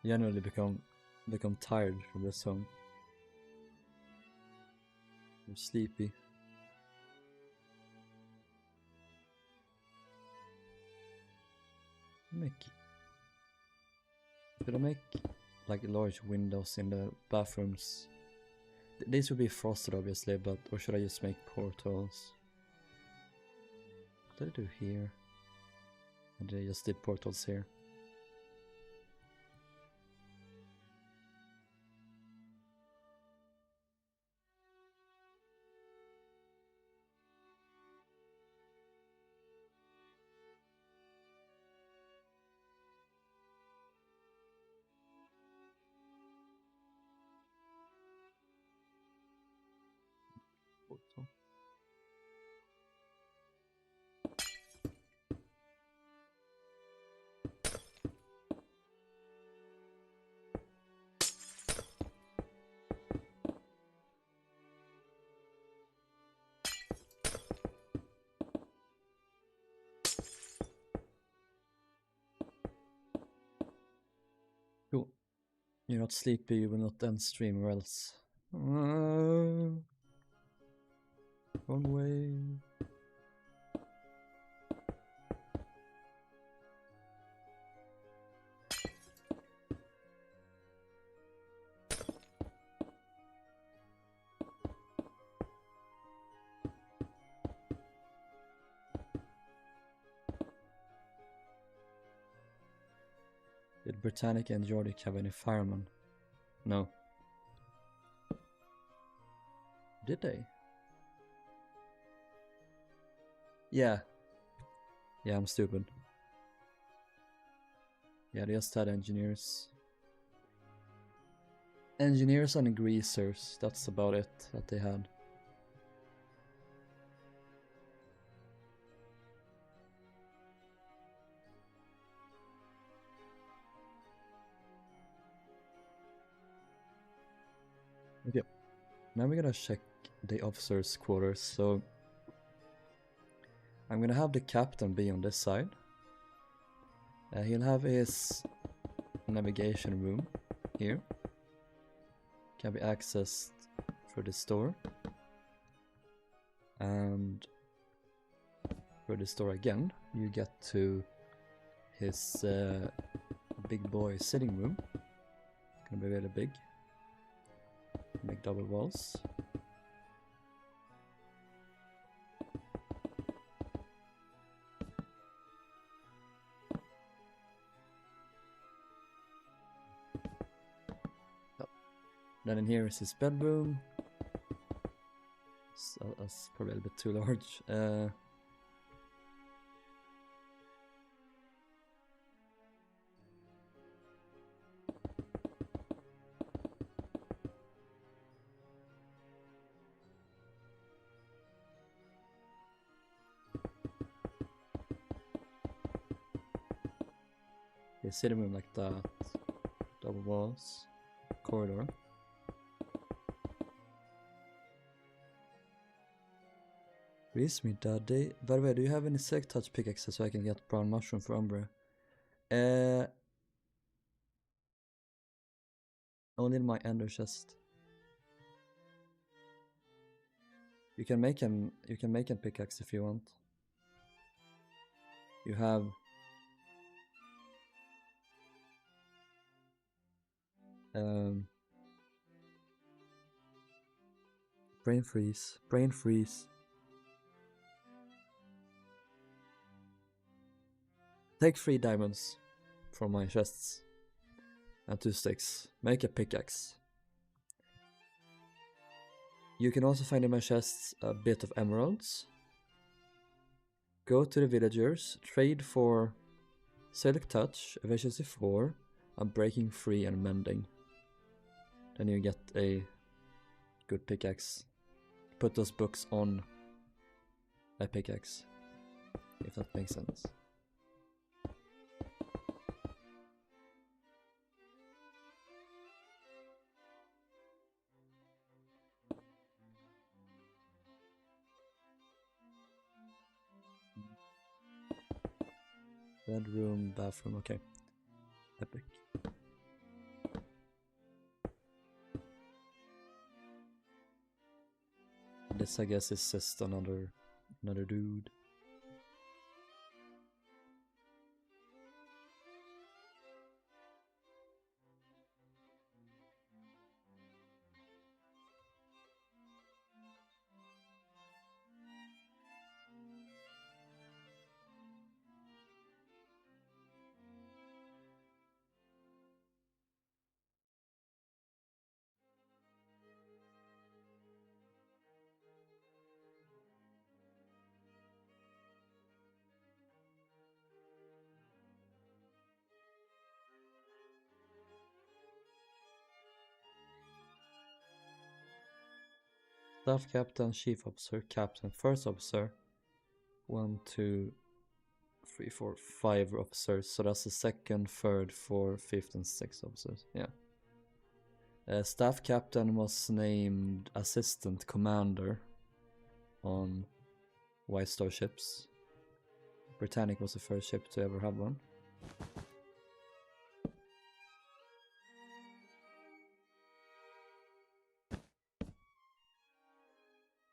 Generally become tired from this song. I'm sleepy. Should I make like large windows in the bathrooms? These would be frosted obviously, but or should I just make portals? What did I do here? And I just did portals here. Portal. Cool. You're not sleepy, you will not end stream or else. Wrong way. Did Britannic and Jordic have any firemen? No. Did they? Yeah. Yeah, I'm stupid. Yeah, they just had engineers. Engineers and greasers, that's about it that they had. Okay, now we're gonna check the officers' quarters. So I'm gonna have the captain be on this side. He'll have his navigation room here. Can be accessed through this door. And through this door again, you get to his big boy sitting room. It's gonna be really big. Make double walls. Then in here is his bedroom. So that's probably a little bit too large. His sitting room like that. Double walls. Corridor. Reese me, Daddy. By the way, do you have any silk touch pickaxes so I can get brown mushroom for Umbra? Only in my ender chest. You can make an pickaxe if you want. You have brain freeze. Take 3 diamonds from my chests and 2 sticks. Make a pickaxe. You can also find in my chests a bit of emeralds. Go to the villagers, trade for silk touch, efficiency 4, and breaking free and mending. Then you get a good pickaxe. Put those books on a pickaxe, if that makes sense. Bedroom, bathroom, okay. Epic. This I guess is just another dude. Staff captain, chief officer, captain, first officer. 1, 2, 3, 4, 5 officers. So that's the second, third, fourth, fifth, and sixth officers. Yeah. Staff captain was named assistant commander on White Star ships. Britannic was the first ship to ever have one.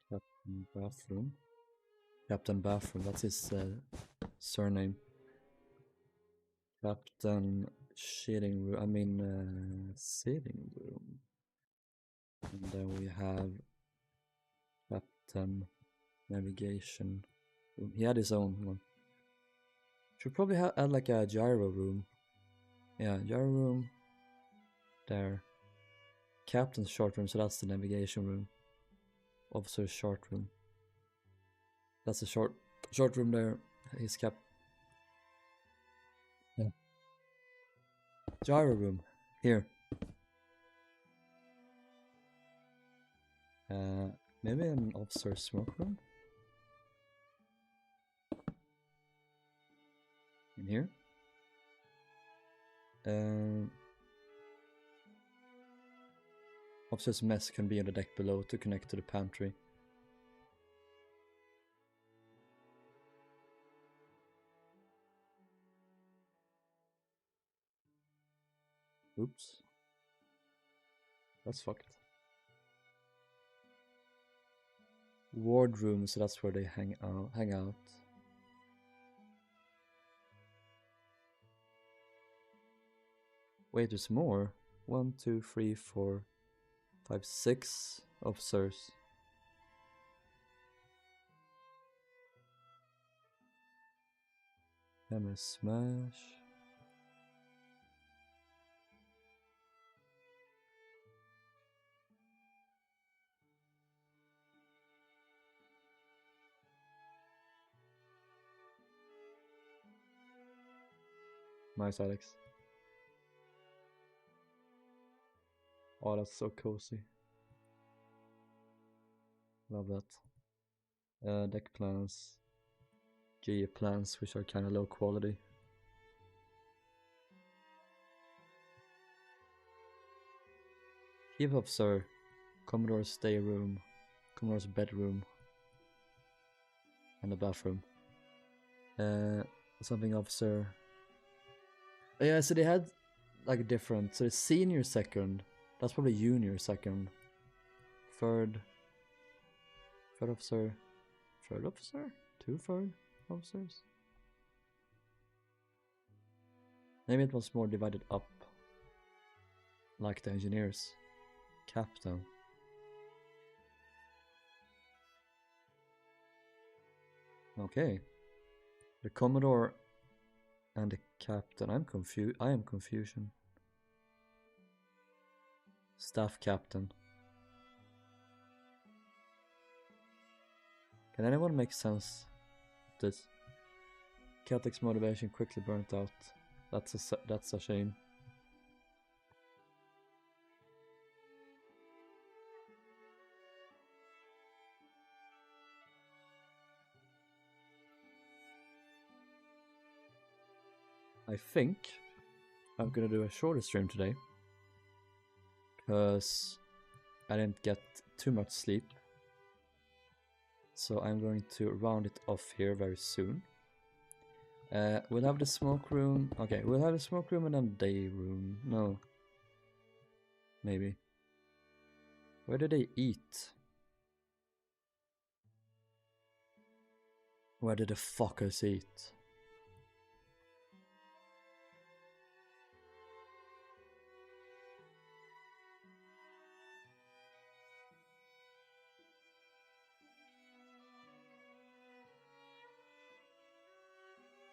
Captain Bathroom. Captain Bathroom, that's his surname. Captain Sitting Room, Sitting Room. And then we have Captain Navigation Room. He had his own one. Should probably add like a gyro room Yeah, your room. There. Captain's short room, so that's the navigation room. Officer's short room. That's the short room there. He's cap. Yeah. Gyro room. Here. Maybe an officer's smoke room? In here? Officer's mess can be on the deck below to connect to the pantry. Oops. That's fucked. Wardroom, so that's where they hang out. Wait, there's more. 1, 2, 3, 4, 5, 6 officers. RMS smash. Nice, Alex. Oh, that's so cozy. Love that. Deck plans. GE plans, which are kind of low quality. Chief Officer. Commodore's stay room. Commodore's bedroom. And the bathroom. Something officer. Yeah, so they had like different. So the senior second. That's probably junior second. Third officer. Third officer? 2 third officers? Maybe it was more divided up. Like the engineers. Captain. Okay. The Commodore and the Captain. I am confusion. Staff Captain. Can anyone make sense of this? Celtic's motivation quickly burnt out. That's a shame. I think I'm gonna do a shorter stream today because I didn't get too much sleep. So I'm going to round it off here very soon. We'll have the smoke room. Okay, we'll have the smoke room and then day room. No. Maybe. Where do they eat? Where did the fuckers eat?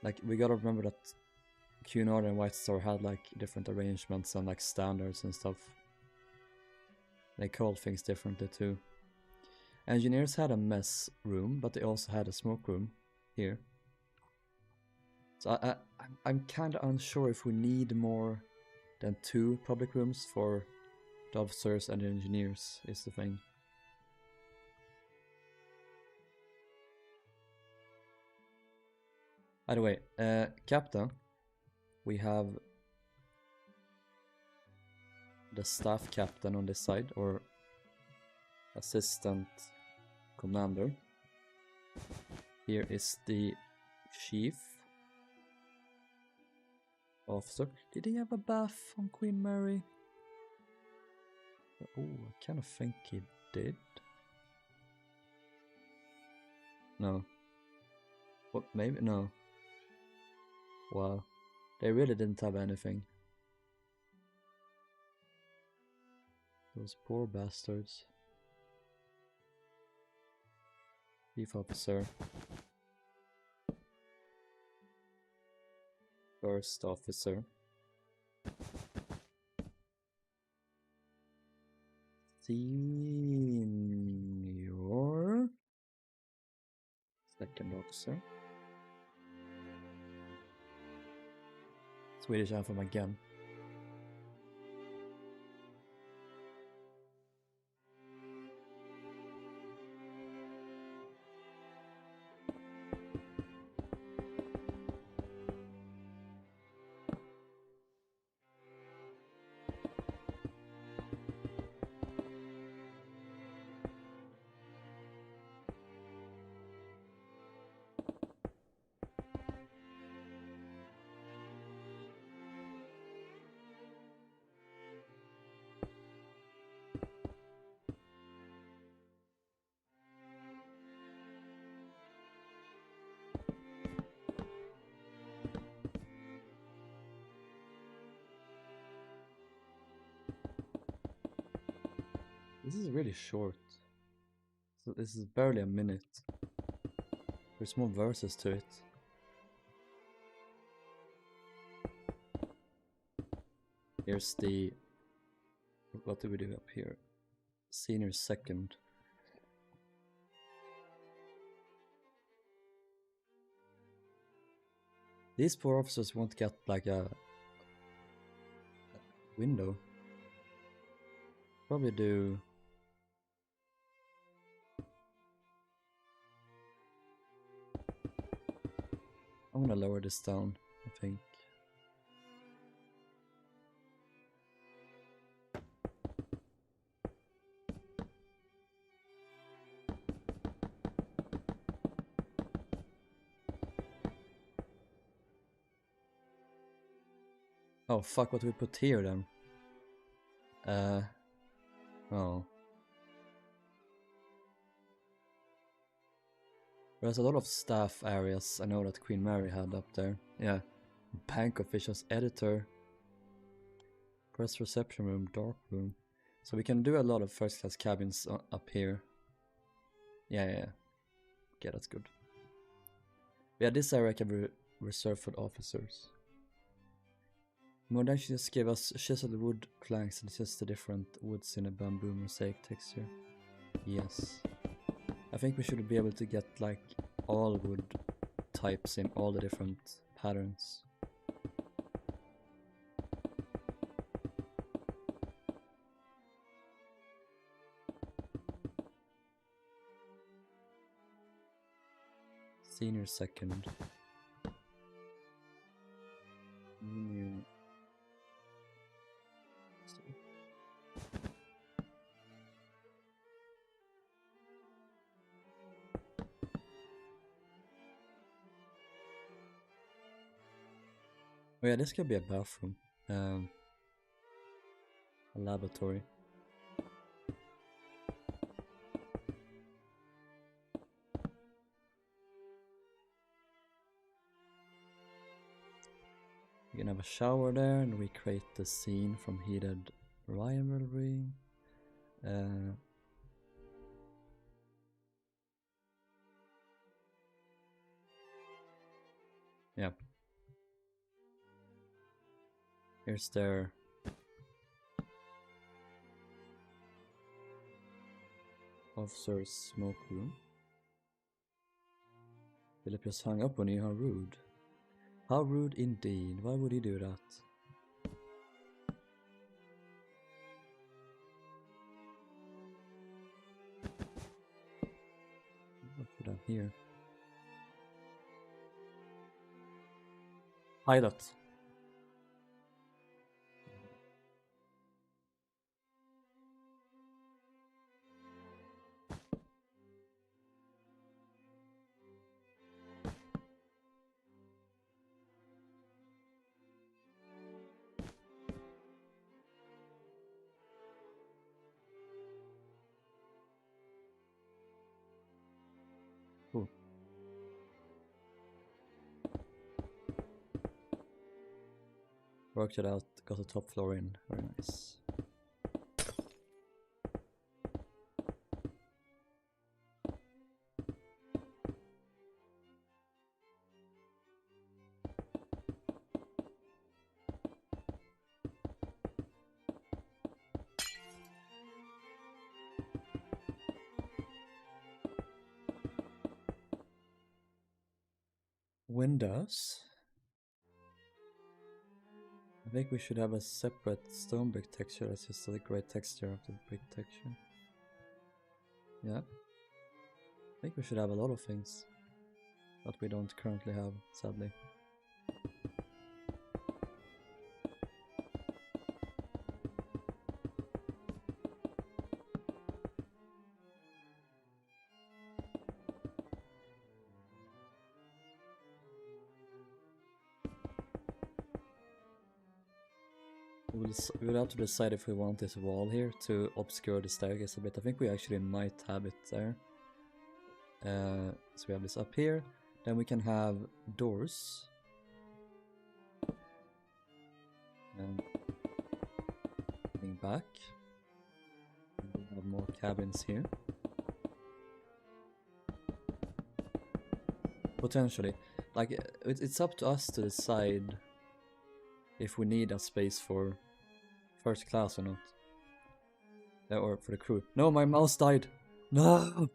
Like, we gotta remember that Cunard and White Star had like different arrangements and like standards and stuff. They called things differently too. Engineers had a mess room, but they also had a smoke room here. So I'm kind of unsure if we need more than 2 public rooms for the officers and the engineers is the thing. Either way, Captain, we have the staff captain on this side, or assistant commander. Here is the chief officer. Did he have a bath on Queen Mary? Oh, I kind of think he did. No. What? Maybe? No. Wow. They really didn't have anything. Those poor bastards. Chief officer. First officer. Senior second officer. Swedish anthem again. This is really short. So this is barely a minute. There's more verses to it. Here's the... What do we do up here? Senior second. These poor officers won't get like a window. Probably do... I'm gonna lower this down, I think. Oh fuck, what do we put here then? Oh. There's a lot of staff areas I know that Queen Mary had up there. Yeah. Bank officials, editor, press reception room, dark room. So we can do a lot of first class cabins up here. Yeah. Okay, that's good. Yeah, this area can be reserved for the officers. Modern just gave us chiseled wood planks and just the different woods in a bamboo mosaic texture. Yes. I think we should be able to get like all wood types in all the different patterns. Senior second. New. Oh yeah, this could be a bathroom. A laboratory. We can have a shower there, and we create the scene from heated rivalry. Yeah. Here's their officer's smoke room. Philip just hung up on you, how rude. How rude indeed. Why would he do that? What put that here? Pilot. Cool. Worked it out, got the top floor in. Very nice. windows. I think we should have a separate stone brick texture. That's just the gray texture of the brick texture. Yeah. I think we should have a lot of things that we don't currently have, sadly. We'll have to decide if we want this wall here to obscure the staircase a bit. I think we actually might have it there. So we have this up here. Then we can have doors. And coming back. And we'll have more cabins here. Potentially. Like, it's up to us to decide if we need a space for first class or not. Or for the crew. No, my mouse died! No!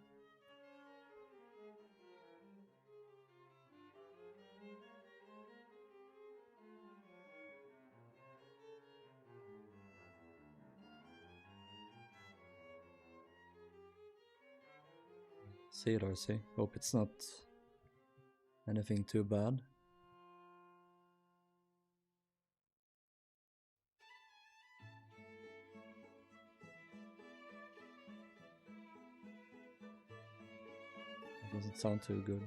See, Darcy. Hope it's not anything too bad. Doesn't sound too good.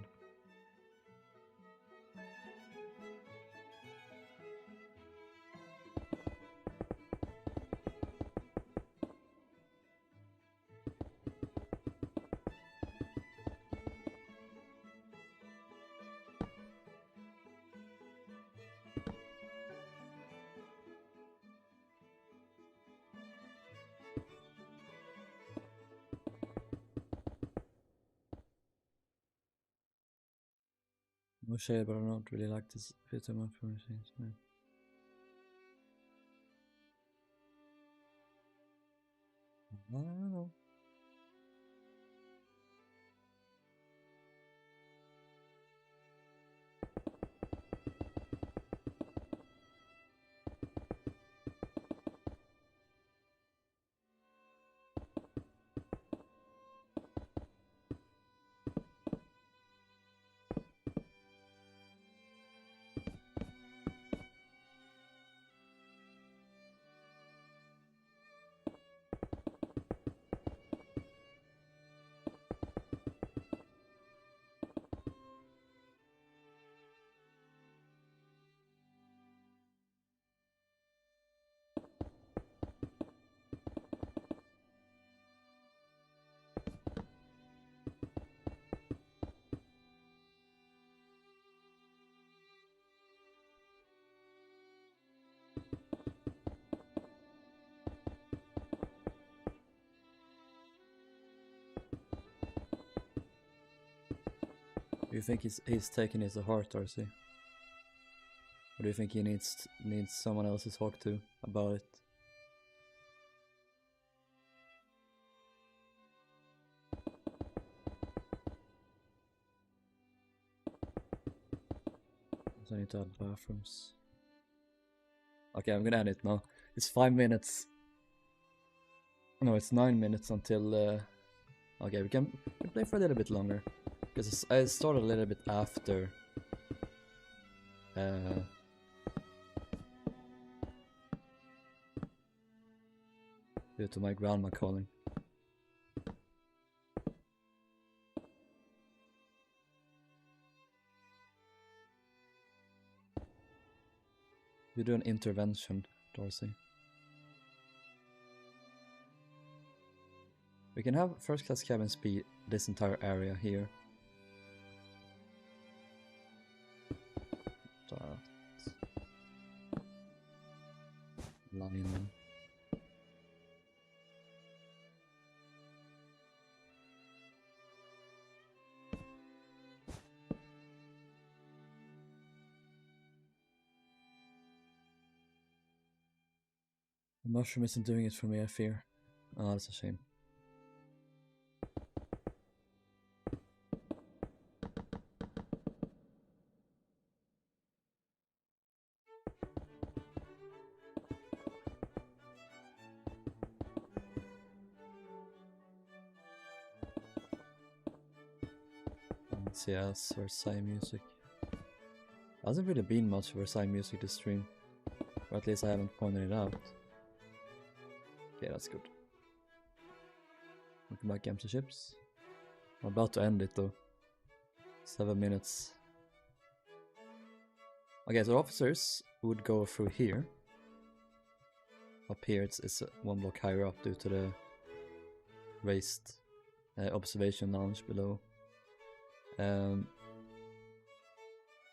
No shade, but I don't really like this bit of my furnishings. No. I don't know. Do you think he's taking it to heart, Darcy? Or do you think he needs someone else to talk to about it? So I need to add bathrooms. Okay, I'm gonna add it now. It's 5 minutes. No, it's 9 minutes until... Okay, we can play for a little bit longer. Because I started a little bit after... due to my grandma calling. You do an intervention, Darcy. We can have first class cabins be this entire area here. Line. The mushroom isn't doing it for me, I fear. Oh, that's a shame. crazy ass Versailles music. Hasn't really been much Versailles music this stream. Or at least I haven't pointed it out. Okay, that's good. Welcome back, Games and Ships. I'm about to end it though. 7 minutes. Okay, so officers would go through here. Up here it's one block higher up due to the raised observation lounge below.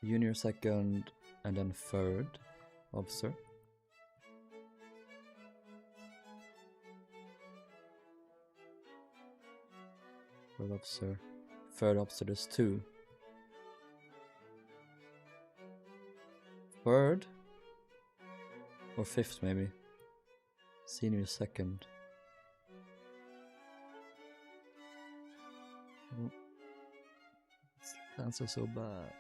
Junior second and then third officer. Third officer. Third officer, there's 2. Third or 5th maybe. Senior second. Oh. Plans are so bad.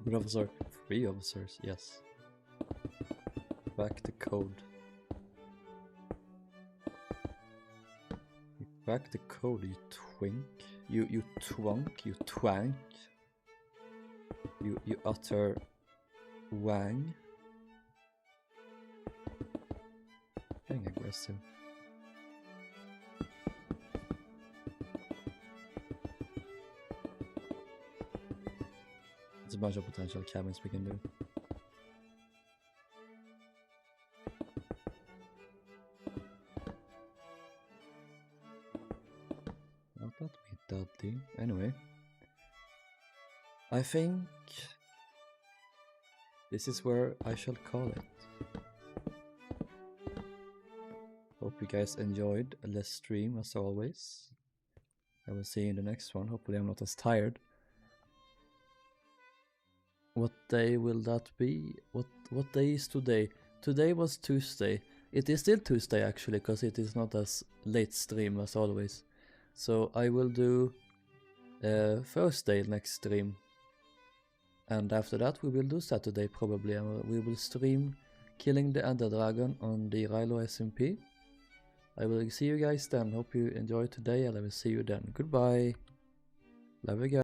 Good officer. 3 officers, yes. Back the code. Back the code, you twink. You twunk, you twank. You utter wang. Getting aggressive. There's a bunch of potential cabins we can do. Not that me, Dudley. Anyway. I think this is where I shall call it. Hope you guys enjoyed the stream as always. I will see you in the next one. Hopefully I'm not as tired. What day will that be? What day is today? Today was Tuesday. It is still Tuesday actually, because it is not as late stream as always. So I will do Thursday next stream. And after that we will do Saturday probably, and we will stream Killing the Ender Dragon on the Rilhon SMP. I will see you guys then. Hope you enjoyed today, and I will see you then. Goodbye. Love you guys.